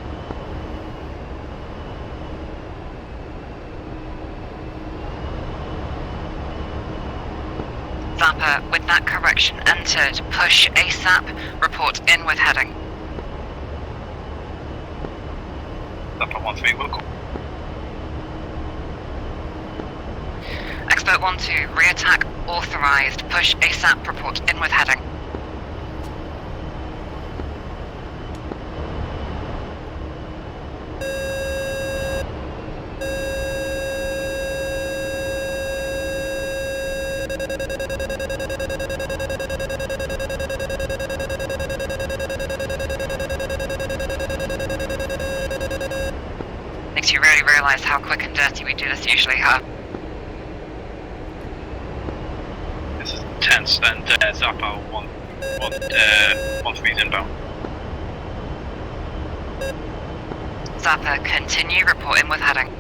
E: Zappa, with that correction entered, push ASAP, report in with heading.
D: Zappa 1-3 will go.
E: Expert 1-2, re-attack authorized, push ASAP, report in with heading. Makes you really realise how quick and dirty we do this usually, huh?
D: This is tense, and Zappa 1-3 is inbound.
E: Zappa, continue, report in with heading.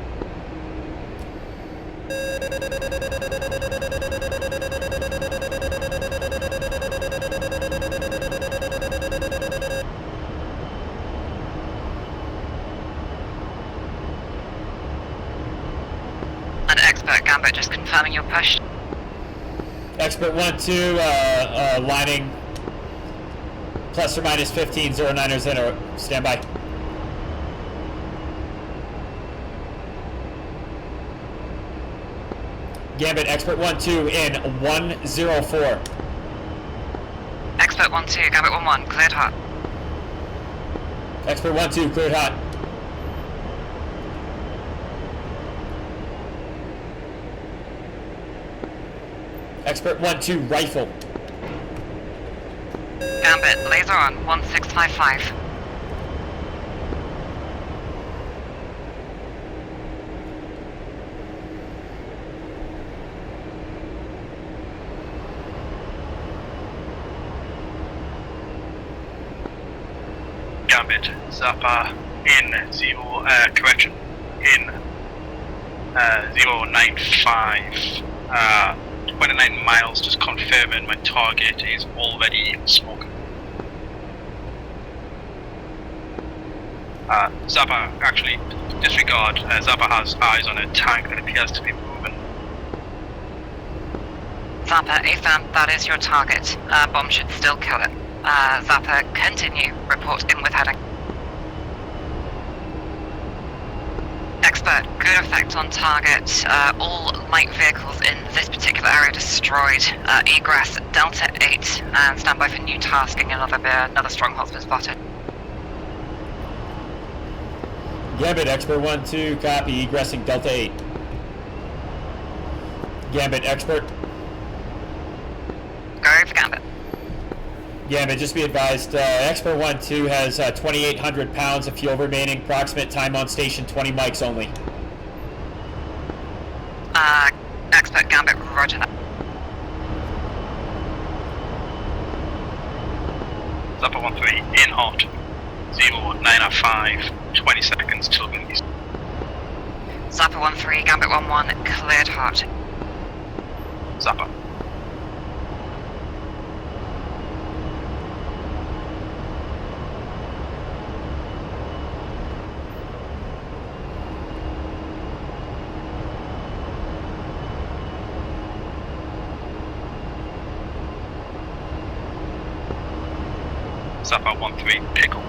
E: And Expert Gambit, just confirming your push.
C: Expert 1-2, lining plus or minus 15, 09ers in, or standby. Gambit, Expert 1-2 in 104.
E: Expert 1-2, Gambit 1-1, cleared hot.
C: Expert 1-2, cleared hot. Expert 1-2, rifle.
E: Gambit, laser on, 1655.
D: Gambit, Zappa in 095. 29 miles, just confirming my target is already in smoke. Zappa, actually, disregard. Zappa has eyes on a tank that appears to be moving.
E: Zappa, AFAM, that is your target. Bomb should still kill it. Zappa, continue. Report in with heading. Expert, good effect on target. All light vehicles in this particular area destroyed. Egress, Delta 8, and stand by for new tasking. Another stronghold's been spotted.
C: Gambit, Expert 1-2, copy, egressing Delta 8. Gambit, Expert.
E: Go for Gambit.
C: Gambit, just be advised, Expert 1-2 has 2,800 pounds of fuel remaining. Approximate time on station, 20 mics only.
E: Expert Gambit, roger that.
D: Zappa 1-3 in hot. 0905, 20 seconds till release.
E: Zappa 1-3, Gambit 1-1, cleared hot.
D: Zappa. Zappa 1-3, pickle.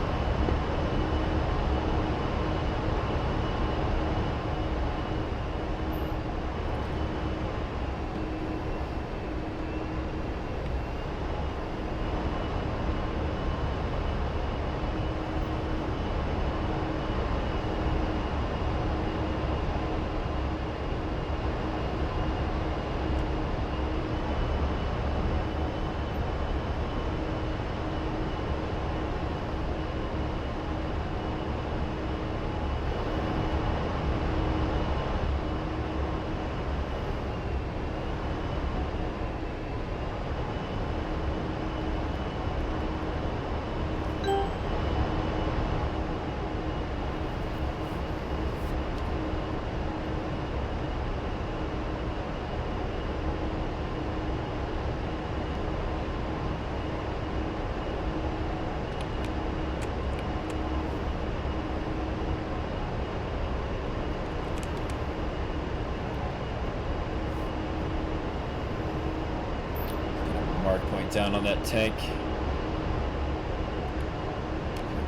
C: mark point down on that tank.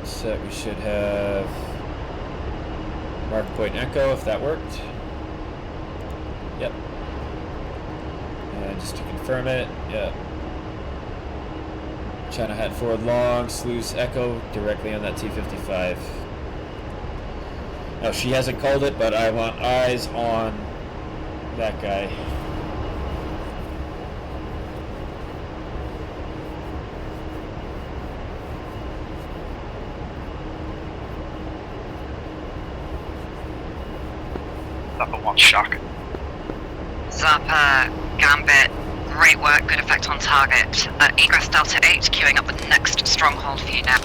C: Set, we should have mark point echo if that worked. Yep. And just to confirm it, yep. China hat forward long, sluice echo directly on that T-55. Now she hasn't called it, but I want eyes on that guy.
D: Zappa 1 shock.
E: Zappa, Gambit, great work, good effect on target. Egress Delta 8, queuing up the next stronghold for you now.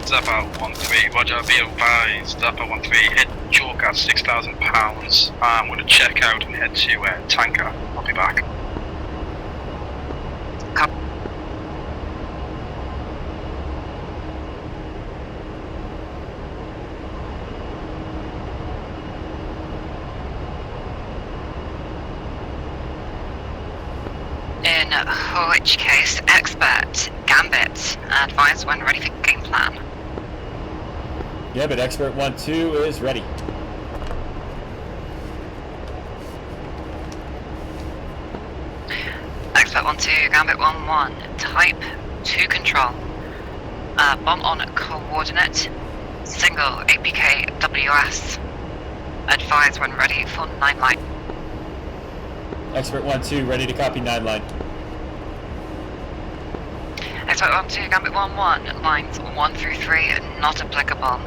D: Zappa 1-3, roger, be advised. Zappa 1-3, hit chalk at 6,000 pounds. I'm going to check out and head to Tanker. I'll be back.
E: In which case, Expert, Gambit, advise when ready for game plan.
C: Yeah, but Expert 1-2 is ready.
E: Expert 1-2, Gambit 1-1, type 2 control. Bomb on coordinate, single APK WS. Advise when ready for 9 line.
C: Expert 1-2 ready to copy 9 line.
E: Expert 1-2, Gambit 1-1, lines 1 through 3 not applicable.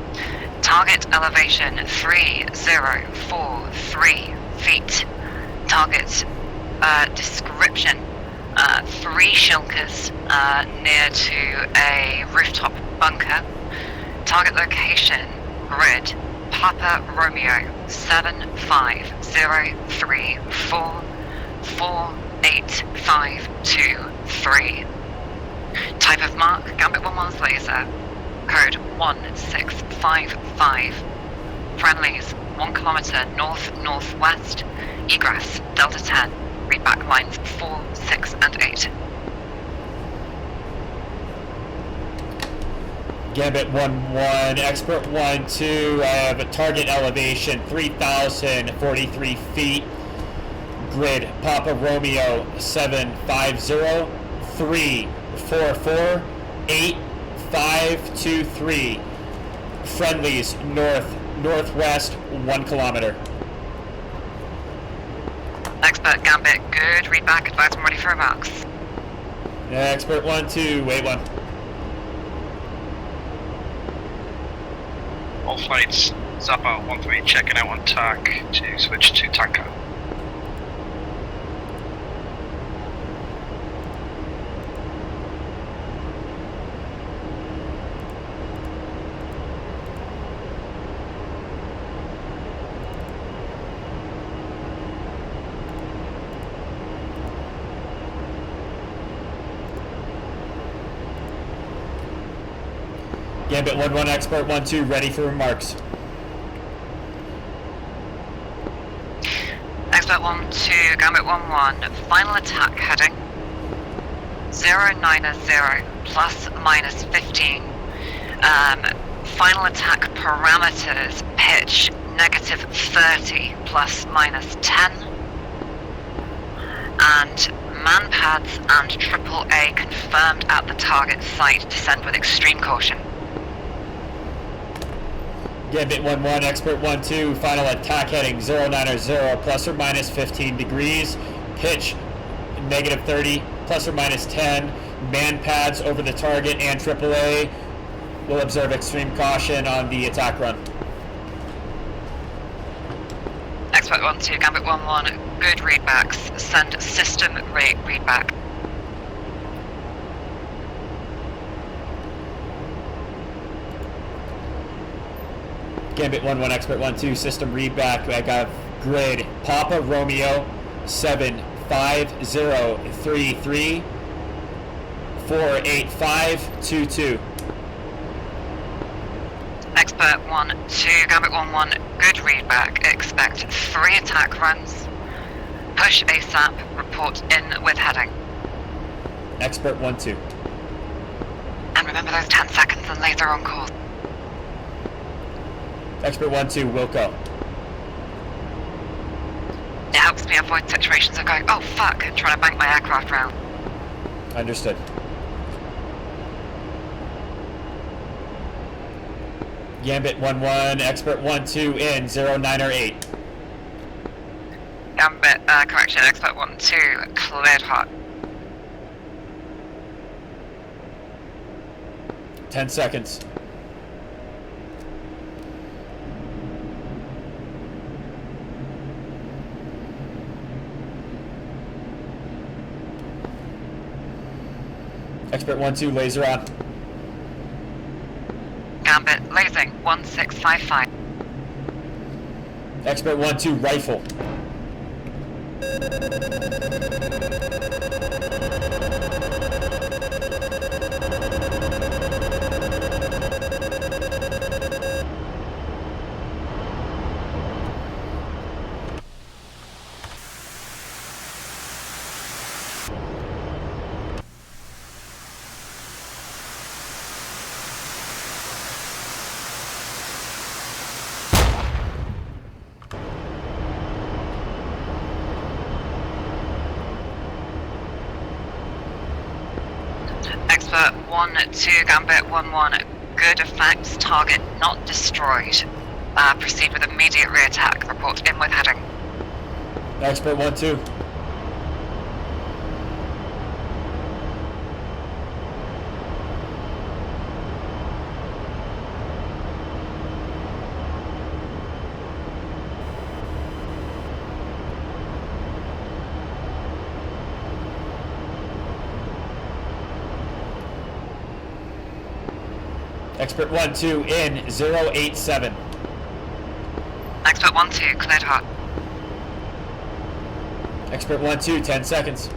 E: Target elevation 3043 feet. Target description 3 shilkers near to a rooftop bunker. Target location grid Papa Romeo 75034 48523. Type of mark, Gambit 1-1's laser. Code 1655. Friendlies 1 kilometer north-northwest. Egress Delta 10. Read back lines 4, 6 and 8.
C: Gambit 1-1, Expert 1-2, I have a target elevation 3,043 feet. Grid Papa Romeo 75034488523. Friendlies north-northwest 1 kilometer.
E: Expert Gambit, good. Read back, advise when ready for remarks.
C: Expert 1-2, wait 1.
D: All flights, Zappa 1-3 checking out on TAC to switch to Tanker.
C: Gambit 1-1, Expert 1-2, ready for remarks.
E: Expert 1-2, Gambit 1-1, final attack heading 090 plus minus 15. Final attack parameters pitch negative 30 plus minus 10. And man pads and AAA confirmed at the target site. Descend with extreme caution.
C: Gambit 1-1, Expert 1-2, final attack heading 090 plus or minus 15 degrees. Pitch negative 30 plus or minus 10. Man pads over the target and AAA. Will observe extreme caution on the attack run.
E: Expert 1-2, Gambit 1-1, good readbacks. Send system rate readback.
C: Gambit 1-1, Expert 1-2, system readback. I got grid Papa Romeo 75033 48522.
E: Expert 1-2, Gambit 1-1, good readback. Expect 3 attack runs. Push ASAP, report in with heading.
C: Expert 1-2.
E: And remember those 10 seconds and laser on course.
C: Expert 1-2, will go.
E: It helps me avoid situations of going, oh fuck, and trying to bank my aircraft round.
C: Understood. Gambit 1-1, Expert 1-2 in 09 or 8.
E: Gambit, correction, expert 1-2, cleared hot.
C: 10 seconds. Expert 1-2, laser on.
E: Gambit, lasing, 1655.
C: Expert 1-2, rifle.
E: Expert 1-2, Gambit 1-1, good effects, target not destroyed. Proceed with immediate re-attack, report in with heading.
C: Expert 1-2. Expert 1-2 in 087.
E: Expert 1-2, cleared hot.
C: Expert 1-2, 10 seconds.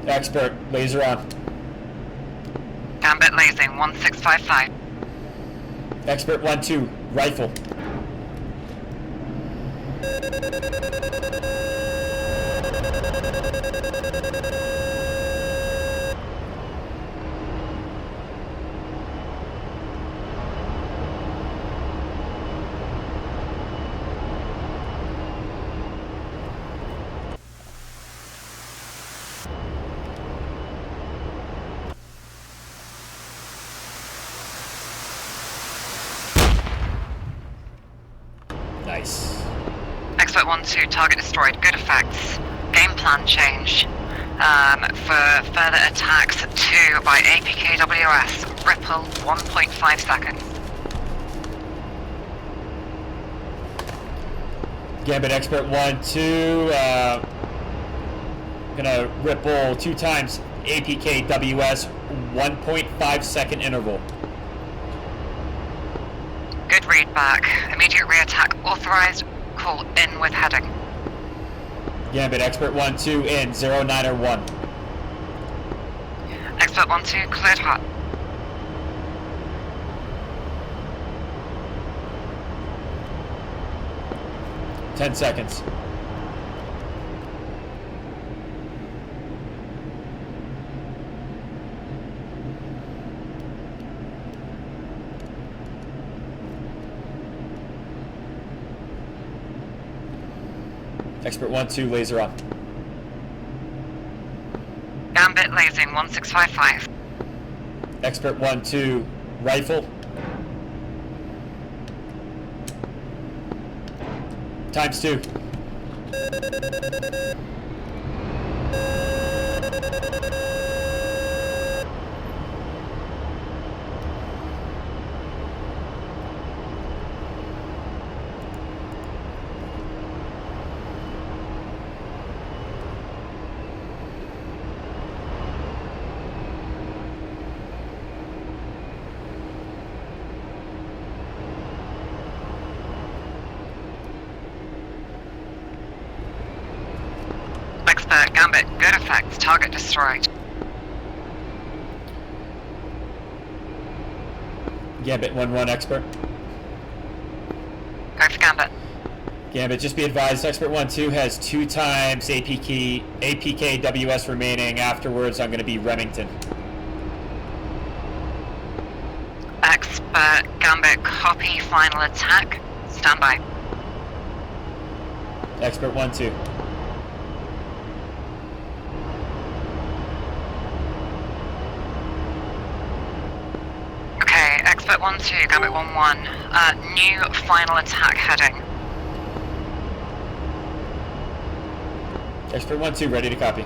C: Expert, laser on.
E: Gambit lasing, 1655.
C: Expert 1-2, rifle. Nice.
E: Expert 1-2, target destroyed, good effects. Game plan change. For further attacks, 2 by APKWS, Ripple, 1.5 seconds.
C: Gambit Expert 1-2, gonna ripple 2 times APKWS, 1.5 second interval.
E: Good read back. Immediate re-attack authorized. Call in with heading.
C: Gambit Expert 1-2 in 09 or 1.
E: Expert 1-2, cleared hot.
C: Ten seconds. Expert 1-2, laser on.
E: Gambit lasing, 1655.
C: Expert 1-2, rifle. Times 2.
E: Expert, Gambit, good effects, target destroyed.
C: Gambit 1-1 expert.
E: Go for Gambit.
C: Gambit, just be advised, expert 1-2 has 2 times APK WS remaining. Afterwards, I'm going to be Remington.
E: Expert Gambit, copy, final attack. Stand by.
C: Expert 1-2.
E: Okay, Expert 1-2, Gambit 1-1. New final attack heading.
C: Expert 1-2, ready to copy.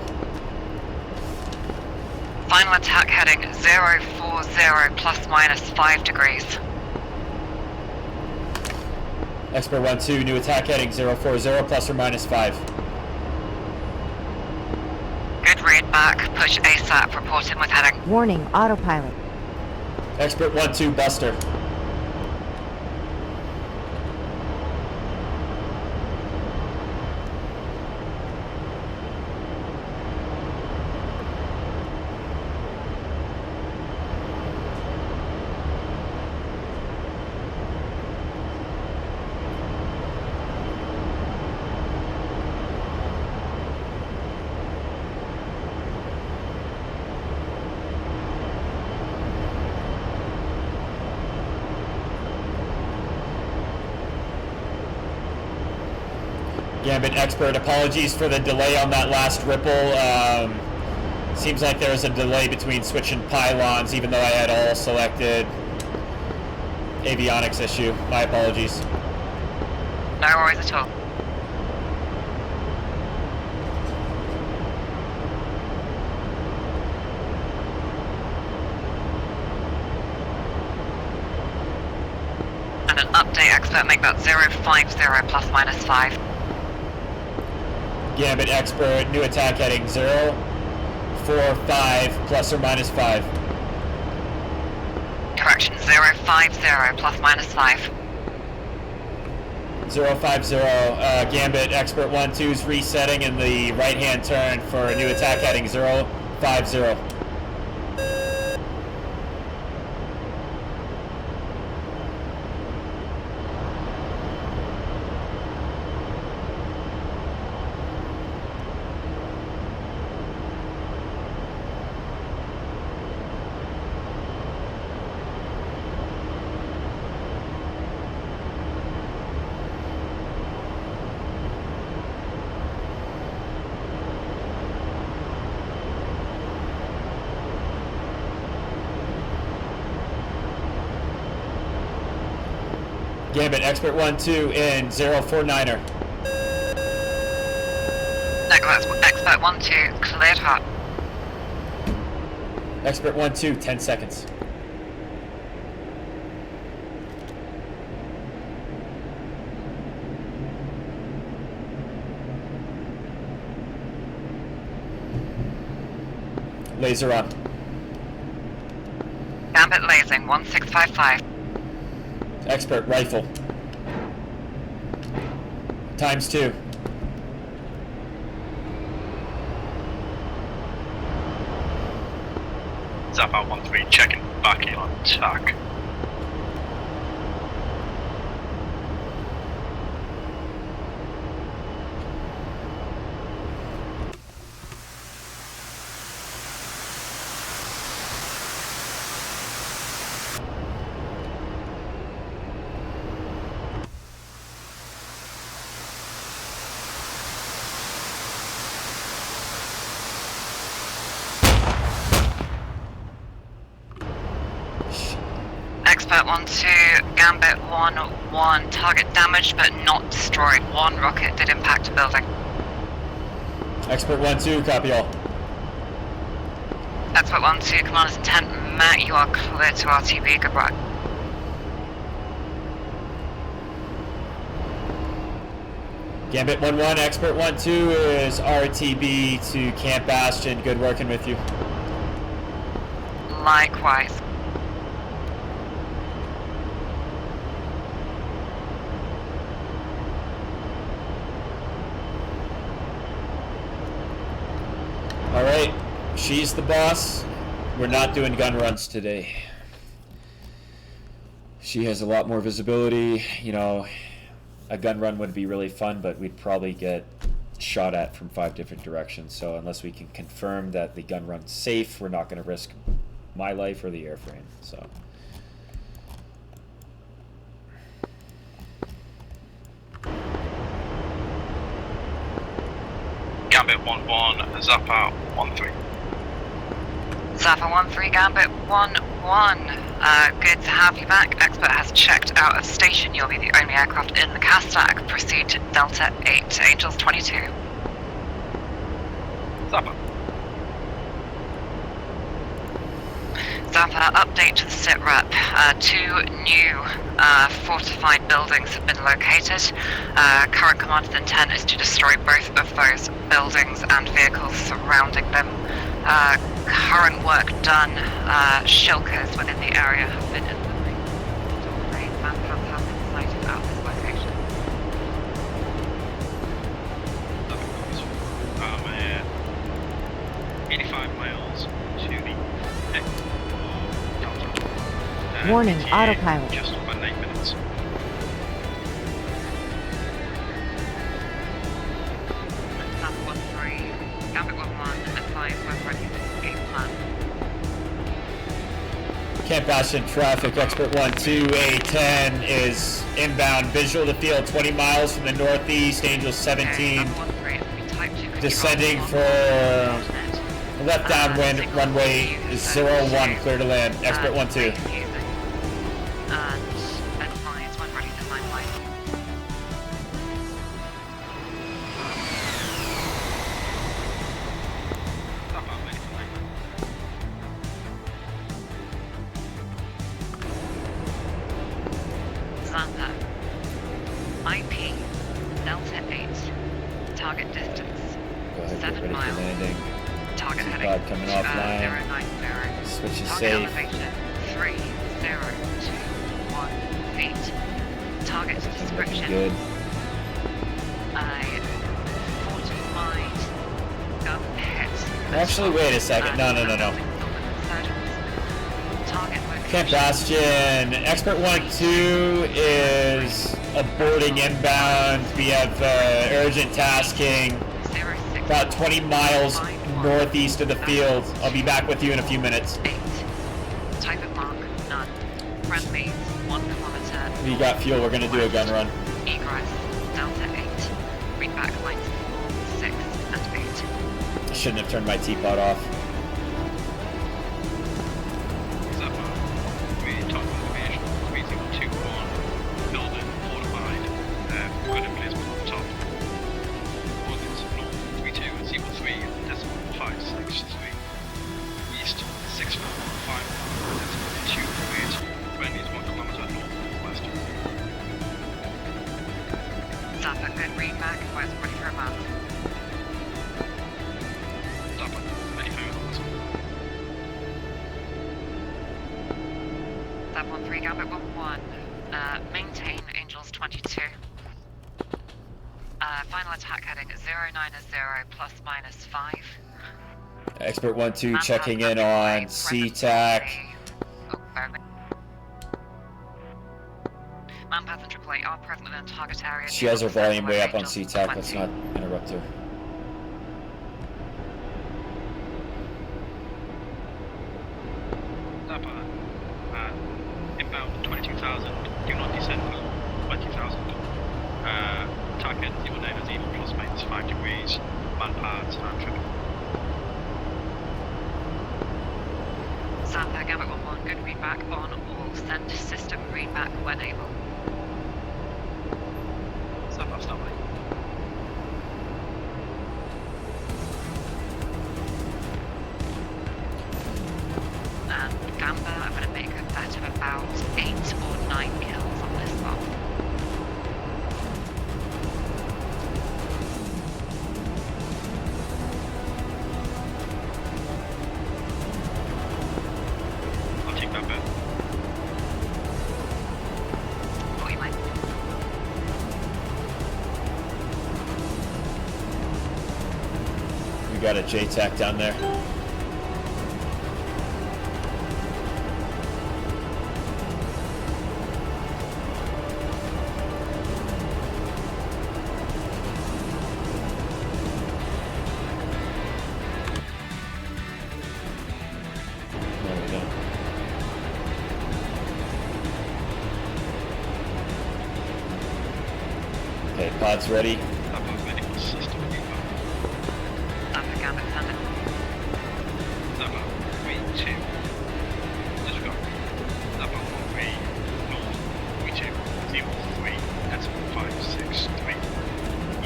E: Final attack heading 040 plus minus 5 degrees.
C: Expert 1-2, new attack heading 040 plus or minus 5.
E: Good read back, push ASAP, report in with heading.
A: Warning, autopilot.
C: Expert 1-2, Buster. Gambit expert, apologies for the delay on that last ripple. Seems like there was a delay between switching pylons, even though I had all selected. Avionics issue. My apologies.
E: No worries at all. And an update expert, make that 050 plus minus 5.
C: Gambit expert, new attack heading 045 plus or minus 5.
E: Correction, 050 plus minus 5.
C: 050, Gambit expert 1-2's resetting in the right hand turn for a new attack heading 050. Gambit expert 1-2 in 049er.
E: Expert 1-2, cleared hot.
C: Expert 1-2, 10 seconds. Laser on.
E: Gambit lasing 1655.
C: Expert rifle. ×2.
D: Zappa 1-3, checking back on attack.
E: Expert 1-2, Gambit 1-1, target damaged but not destroyed. One rocket did impact a building.
C: Expert 1-2, copy all.
E: Expert 1-2, commander's intent met, you are clear to RTB, goodbye.
C: Gambit 1-1, expert 1-2 is RTB to Camp Bastion. Good working with you.
E: Likewise.
C: Alright, she's the boss. We're not doing gun runs today. She has a lot more visibility. You know, a gun run would be really fun, but we'd probably get shot at from 5 different directions. So unless we can confirm that the gun run's safe, we're not going to risk my life or the airframe. So.
D: Gambit 1-1, Zappa 1-3.
E: Zappa 1-3, Gambit 1-1. Good to have you back. Expert has checked out of station. You'll be the only aircraft in the CAS stack. Proceed to Delta 8, Angels 22.
D: Zappa.
E: Zappa, update to the SITREP. 2 new fortified buildings have been located. Current commander's intent is to destroy both of those buildings and vehicles surrounding them. Current work done. Shilkers within the area have been eliminated. Panther has been sighted out of this location.
D: 85 miles to the Delta.
A: Warning,
D: ETA
A: autopilot.
D: Just about 8 minutes.
E: Zappa 1-3, Gambit 1-1, advise we're ready for game plan.
C: Camp Bastion traffic, Expert 1-2, A-10 is inbound, visual to field 20 miles from the northeast, Angel 17, descending for left downwind, runway 01, clear to land, Expert 1-2.
E: And advise when ready for line line. Zappa. IP. Delta 8. Target distance.
C: Go ahead,
E: 7
C: get ready
E: miles.
C: for landing.
E: Target
C: Pod
E: heading.
C: coming offline.
E: 090.
C: Switch is
E: Target
C: safe.
E: elevation. 3021 feet. Target
C: Looking
E: description.
C: good.
E: A fortified gun pit.
C: Actually, wait a second. No.
E: Target location.
C: Camp Bastion, Expert 1-2 is aborting inbound. We have urgent tasking
E: 06
C: about 20 miles northeast of the field. I'll be back with you in a few minutes.
E: 8. Type of mark, none. Friendly, 1 kilometer.
C: We got fuel, we're gonna do a gun run.
E: Egress, Delta 8. Read back lines 4, 6, and 8.
C: I shouldn't have turned my teapot off.
D: Zappa. We talked about aviation. Squeezing 2-1. Building fortified. Good emplacement on top. Coordinates north 32 and Zebra 3 decimal 563. East 645 decimal 228. Friendly is 1 kilometer northwest.
E: Zappa, good read back. Advise ready for a mount.
D: Zappa. 95 miles.
E: Zappa 1-3, Gambit 1-1. Maintain Angels 22. Final attack heading 090 plus minus 5.
C: Expert 1-2
E: Manpath
C: checking in
E: underway,
C: on CTAC.
E: Oh, bear with me. Manpath and AAA are present within target area.
C: She has her volume way up on
E: Angels
C: CTAC,
E: 20.
C: let's not interrupt her.
D: Zappa. Inbound 22,000. Do not descend below 20,000. Target 090 plus minus 5 degrees. Manpads and triple.
E: Zappa, Gambit 1-1, good readback on all. Send system readback when able.
D: Zappa, stop me.
E: And Gamba, I'm going to make a bet of about 8 or 9 kills on this one.
D: I'll take that bet.
E: What you like?
C: We got a JTAC down there. Okay, pods ready.
D: Papa medical system info.
E: Papa Gambit landing.
D: Papa 3-2. Let's go. Papa 1-way north. 3-2-0-3. Decimal 563.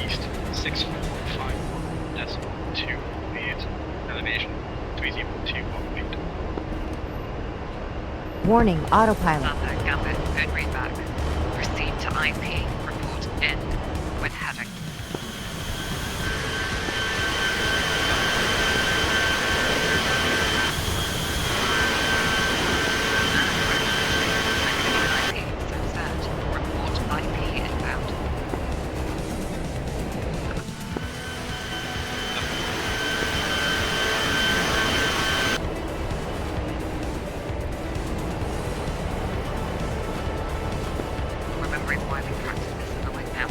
D: East 6451. Decimal 2-8. Elevation 3021 feet.
A: Warning, autopilot.
E: Papa Gambit, good readback. Proceed to IP. Report in with heading. Report IP inbound. Remembering why they practice this in the wing now.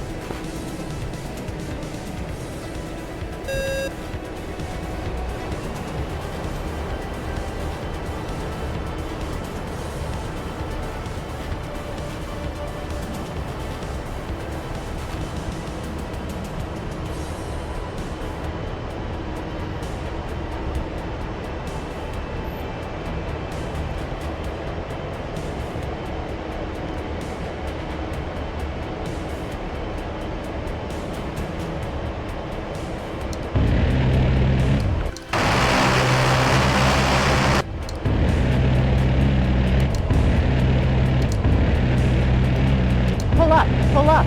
A: Pull up, pull up.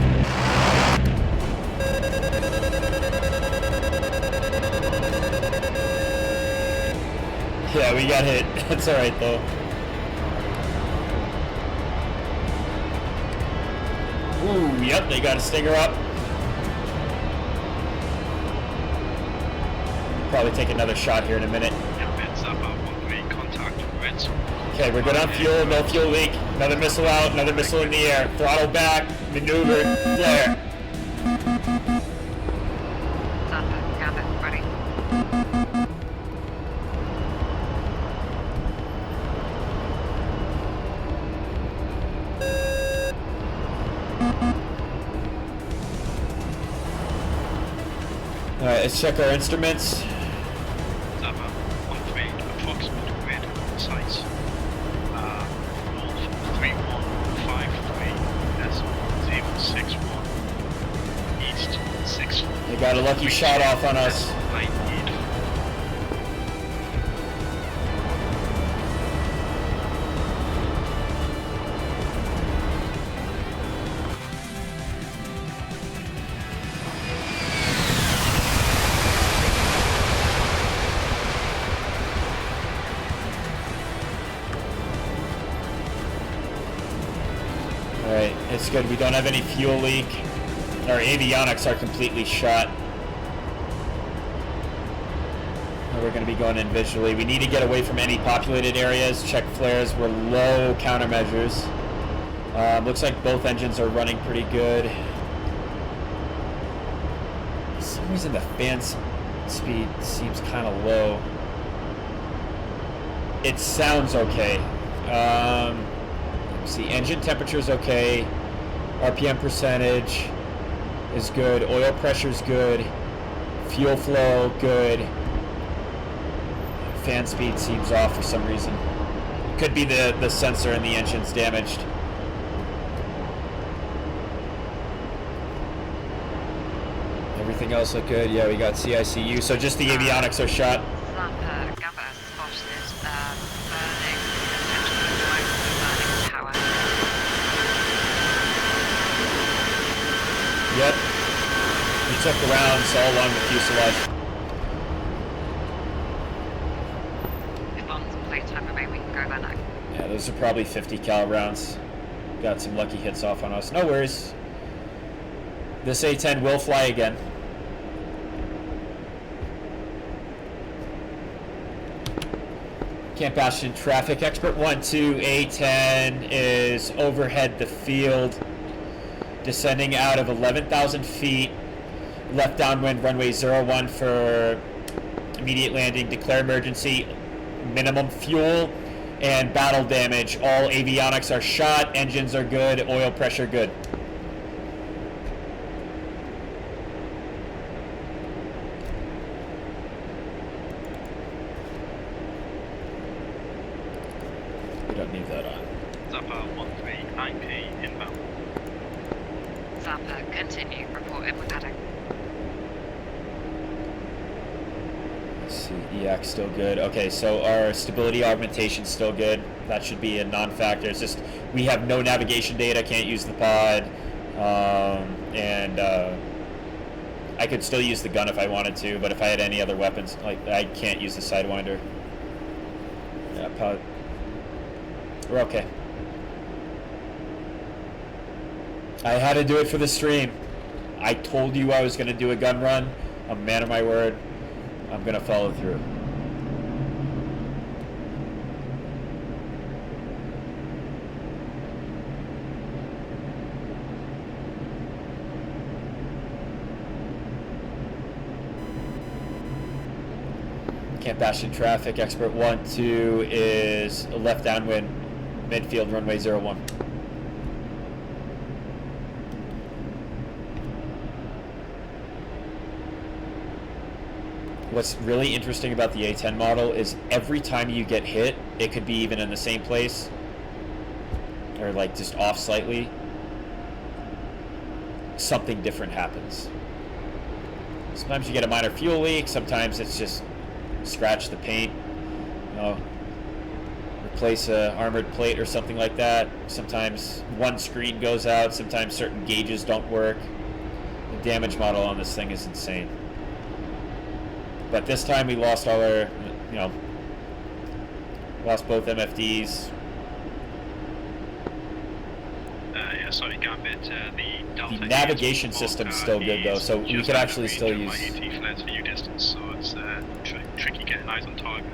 C: Yeah, we got hit. That's alright though. Ooh, yep, they got a stinger up. Probably take another shot here in a minute.
D: Gambit Zappa 1-way contact Reds.
C: Okay, we're good on fuel, no fuel leak. Another missile out, another missile in the air. Throttle back, maneuver, flare.
E: Papa Gambit, ready.
C: Alright, let's check our instruments.
D: Zappa 1-way approximate grid sites. North 3153. Decimal 061. East 6.
C: They got a lucky shot off on us.
D: 98.
C: Alright, it's good. We don't have any fuel leak. Our avionics are completely shot. We're going to be going in visually. We need to get away from any populated areas. Check flares. We're low countermeasures. Looks like both engines are running pretty good. For some reason the fan speed seems kind of low. It sounds okay. Let's see, engine temperature is okay. RPM percentage is good. Oil pressure is good. Fuel flow, good. Fan speed seems off for some reason. Could be the sensor in the engine's damaged. Everything else look good. Yeah, we got CICU. So just the avionics are shot.
E: Zappa Gambit spotted burning, potentially burning power.
C: Yep. We took the rounds all along the fuselage.
E: If on playtime remain, we can go there now.
C: Yeah, those are probably 50 cal rounds. Got some lucky hits off on us. No worries. This A-10 will fly again. Camp Bastion traffic. Expert 1-2 A-10 is overhead the field. Descending out of 11,000 feet. Left downwind runway 01 for immediate landing. Declare emergency. Minimum fuel and battle damage. All avionics are shot. Engines are good. Oil pressure good.
D: Zappa 139P inbound.
E: Zappa, continue. Report in with heading.
C: Let's see, EX still good. Okay, so our stability augmentation's still good. That should be a non-factor. It's just we have no navigation data, can't use the pod, and I could still use the gun if I wanted to, but if I had any other weapons, like I can't use the Sidewinder. Yeah, pod. We're okay. I had to do it for the stream. I told you I was going to do a gun run. I'm a man of my word. I'm going to follow through. Camp Bastion traffic, expert 1-2 is left downwind, midfield runway 01. What's really interesting about the A-10 model is every time you get hit, it could be even in the same place, or like just off slightly, something different happens. Sometimes you get a minor fuel leak, sometimes it's just scratch the paint, you know, replace a armored plate or something like that. Sometimes one screen goes out, sometimes certain gauges don't work. The damage model on this thing is insane. But this time we lost all our, you know, lost both MFDs.
D: Yeah, sorry, Gambit. The
C: navigation system's still good though, so we could actually still use.
D: Flares for you distance, so it's tricky getting eyes on target.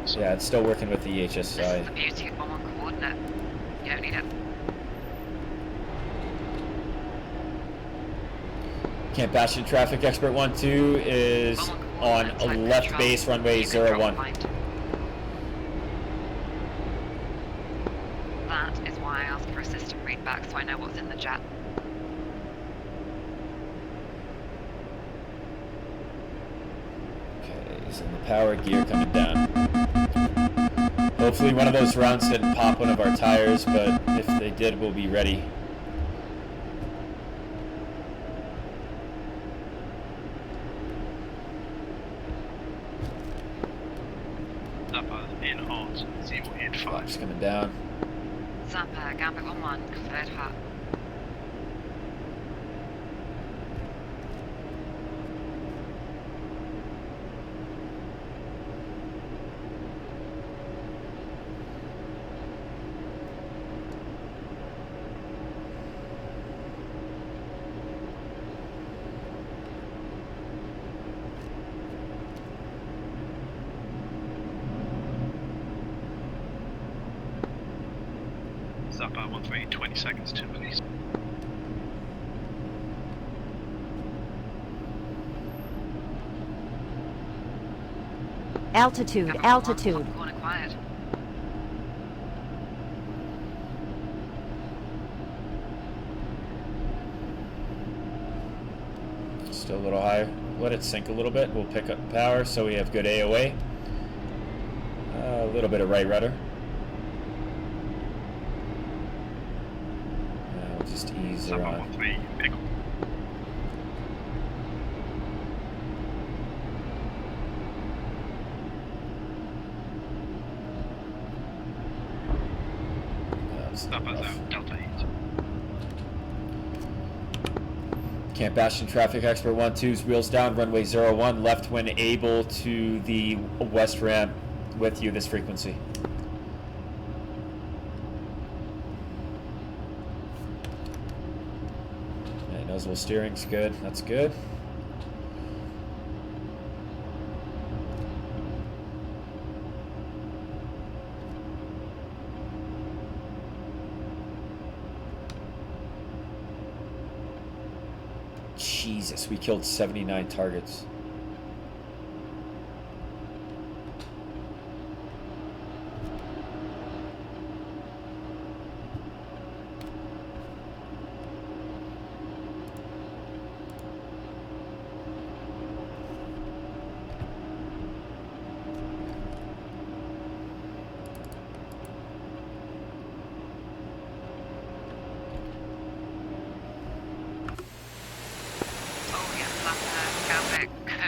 D: So.
C: Yeah, it's still working with the HSI.
E: This is the beauty of one coordinate. You don't need it.
C: Camp Bastion traffic, expert 1-2 is on a left base runway 01.
E: That is why I asked for a system readback, so I know what's in the jet.
C: Okay, he's in the power gear coming down. Hopefully one of those rounds didn't pop one of our tires, but if they did, we'll be ready.
D: In hot, 085.
C: Flaps coming down.
E: Zappa, Gambit 1-1, cleared hot.
D: Zappa 13, 20 seconds to release.
A: Altitude,
E: Gambit 1-1,
A: altitude.
E: top corner quiet.
C: Still a little higher. Let it sink a little bit. We'll pick up power so we have good AOA. A little bit of right rudder. We'll just ease her
D: Zappa
C: on.
D: 13, pick up. Zappa's out, Delta 8.
C: Camp Bastion traffic, expert 1-2's wheels down, runway 01, left when able to the west ramp with you this frequency. Okay, nozzle steering's good, that's good. Jesus, we killed 79 targets.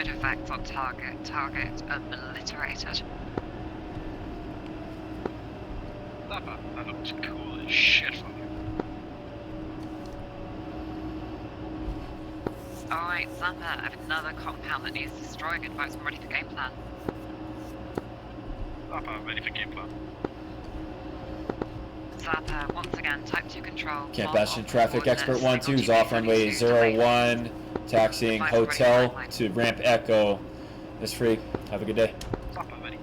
E: good effect on target. Target obliterated.
D: That looks cool as shit from you.
E: Alright, Zappa, I have another compound that needs destroying. Advise I'm ready for game plan.
D: Zappa, ready for game plan.
E: Zappa, once again, type 2 control.
C: Camp
E: Bomb
C: Bastion
E: off
C: traffic
E: coordinates,
C: expert 1-2 is
E: single
C: off runway
E: GP 22
C: 01, taxiing
E: Advise ready for
C: hotel
E: line.
C: to ramp Echo. It's free. Have a good day.
D: Zappa, ready.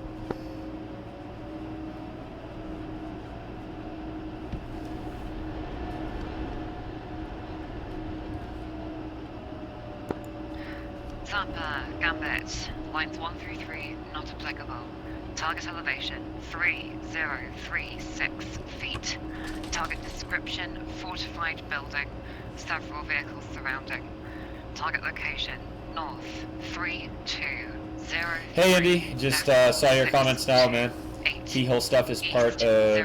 E: Zappa, Gambit, lines 1 through 3, not applicable. Target elevation, 3036 feet. Target description, fortified building, several vehicles surrounding. Target location, north, 320.
C: Hey Andy, just saw your comments now, man. Keyhole stuff is part of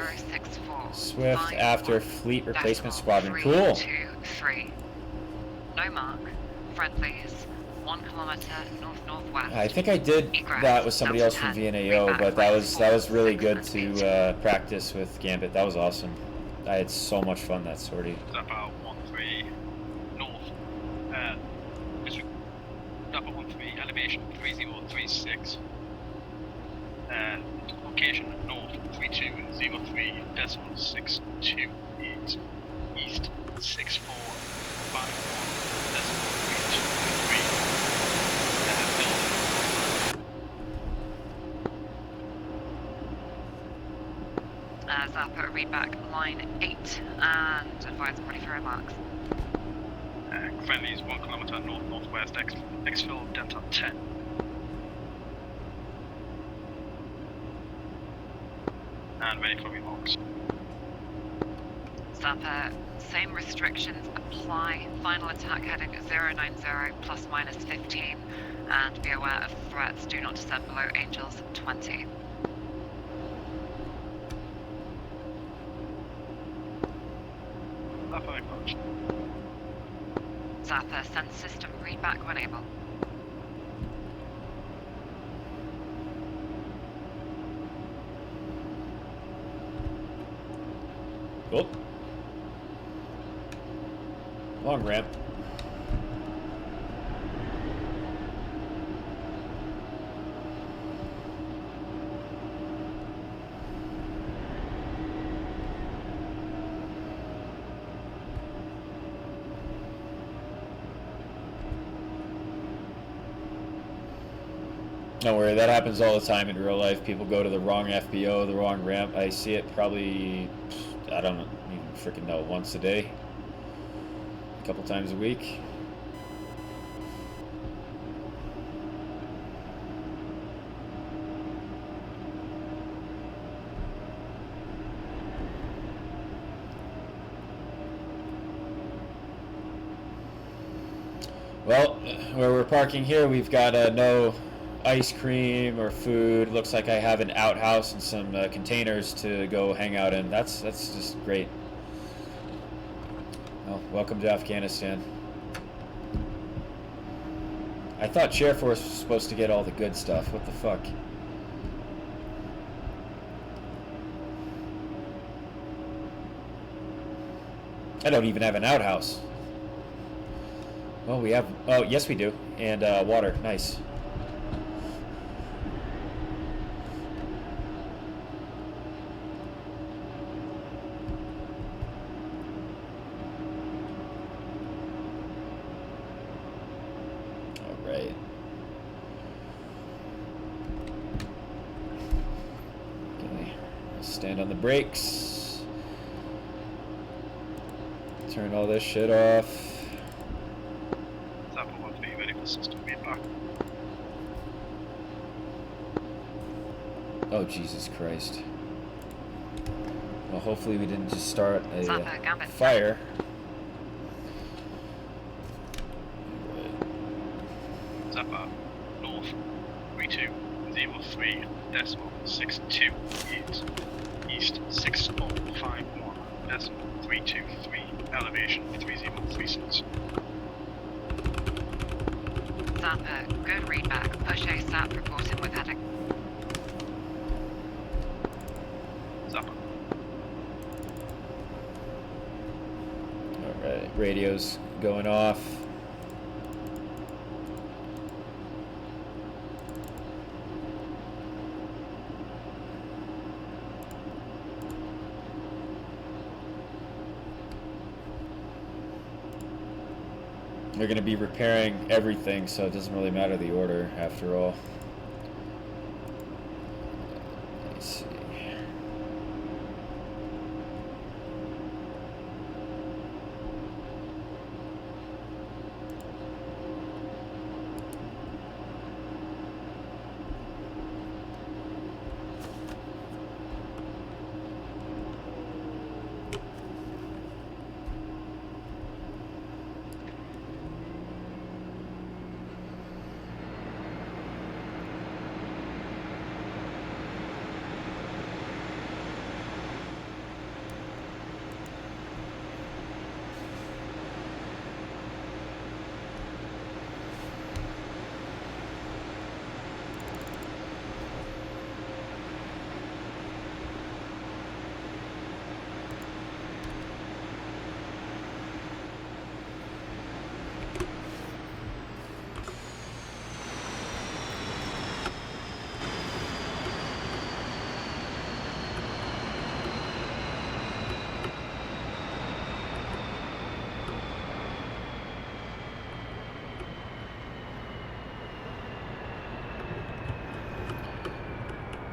C: Swift after Fleet Replacement Squadron. Cool.
E: 323. No mark. Friendlies. 1 kilometer north-northwest.
C: I think I did that with somebody else from VNAO, but that was really good to practice with Gambit. That was awesome. I had so much fun that sortie.
D: Zappa 13 north. Zappa 13 elevation 3036. Location north 3203.628 east 6451.323.
E: Zappa, read back line 8 and advise I'm ready for remarks.
D: Friendlies 1 kilometer north-northwest, exfil Delta 10. And ready for remarks.
E: Zappa, same restrictions apply. Final attack heading 090 plus minus 15. And be aware of threats. Do not descend below Angels 20.
D: Zappa acknowledged.
E: Zappa, send system read back when able.
C: Cool. Long ramp. Don't worry, that happens all the time in real life. People go to the wrong FBO, the wrong ramp. I see it probably, I don't even freaking know, once a day, a couple times a week. Well, where we're parking here, we've got no ice cream or food. Looks like I have an outhouse and some containers to go hang out in. That's just great. Well, welcome to Afghanistan. I thought Chair Force was supposed to get all the good stuff. What the fuck? I don't even have an outhouse. Well, we have... Oh, yes we do. And water. Nice. Alright. Okay. Stand on the brakes. Turn all this shit off.
D: Zappa 13 ready for system feedback.
C: Oh, Jesus Christ. Well, hopefully we didn't just start a fire.
D: Zappa north 3203.628 east 6451.323 elevation 3036.
E: Zappa, good readback. Push ASAP, reporting with heading.
D: Zappa.
C: Alright, radio's going off. They're going to be repairing everything, so it doesn't really matter the order after all. Let's see.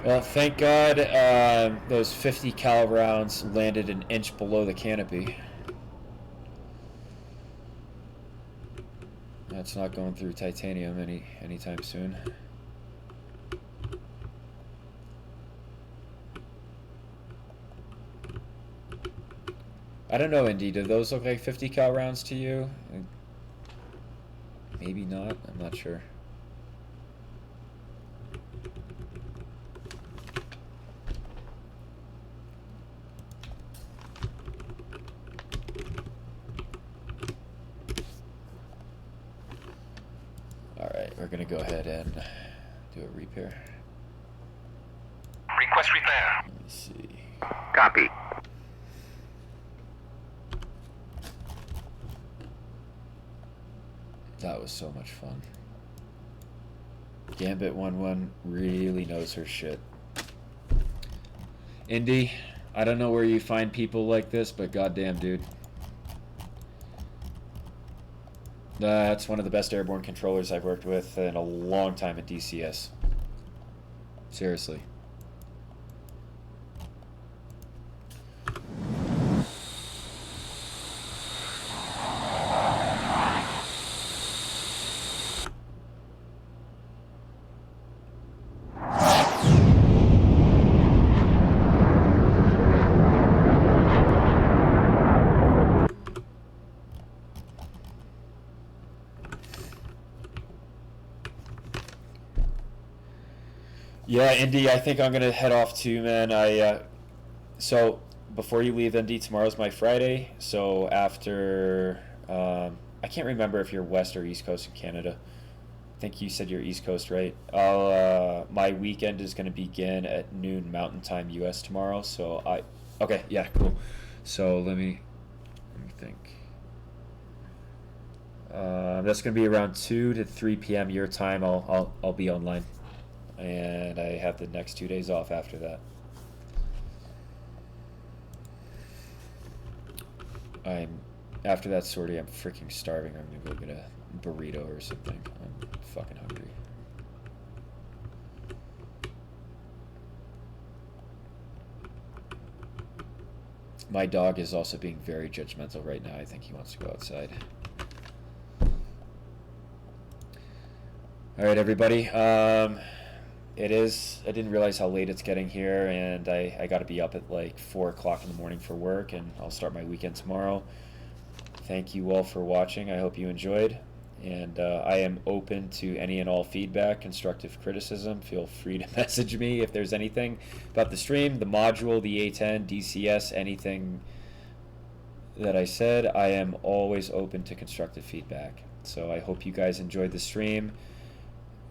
C: Well, thank God those 50 cal rounds landed an inch below the canopy. That's not going through titanium anytime soon. I don't know, Indy. Do those look like 50 cal rounds to you? Maybe not. I'm not sure. We're gonna go ahead and do a repair.
B: Request repair.
C: Let me see.
B: Copy.
C: That was so much fun. Gambit 1-1 really knows her shit. Indy, I don't know where you find people like this, but goddamn, dude. That's one of the best airborne controllers I've worked with in a long time at DCS. Seriously. Yeah, Indy, I think I'm gonna head off too, man. So before you leave, Indy, tomorrow's my Friday. So after, I can't remember if you're West or East Coast in Canada. I think you said you're East Coast, right? My weekend is gonna begin at noon Mountain Time, US tomorrow. So okay, yeah, cool. So let me think. That's gonna be around 2 to 3 p.m. your time. I'll be online. And I have the next 2 days off after that. After that sortie, I'm freaking starving. I'm gonna go get a burrito or something. I'm fucking hungry. My dog is also being very judgmental right now. I think he wants to go outside. All right, everybody. I didn't realize how late it's getting here, and I got to be up at like 4 o'clock in the morning for work, and I'll start my weekend tomorrow. Thank you all for watching. I hope you enjoyed, and I am open to any and all feedback, constructive criticism. Feel free to message me if there's anything about the stream, the module, the A-10, DCS, anything that I said. I am always open to constructive feedback. So I hope you guys enjoyed the stream,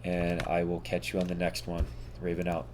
C: and I will catch you on the next one. Raven out.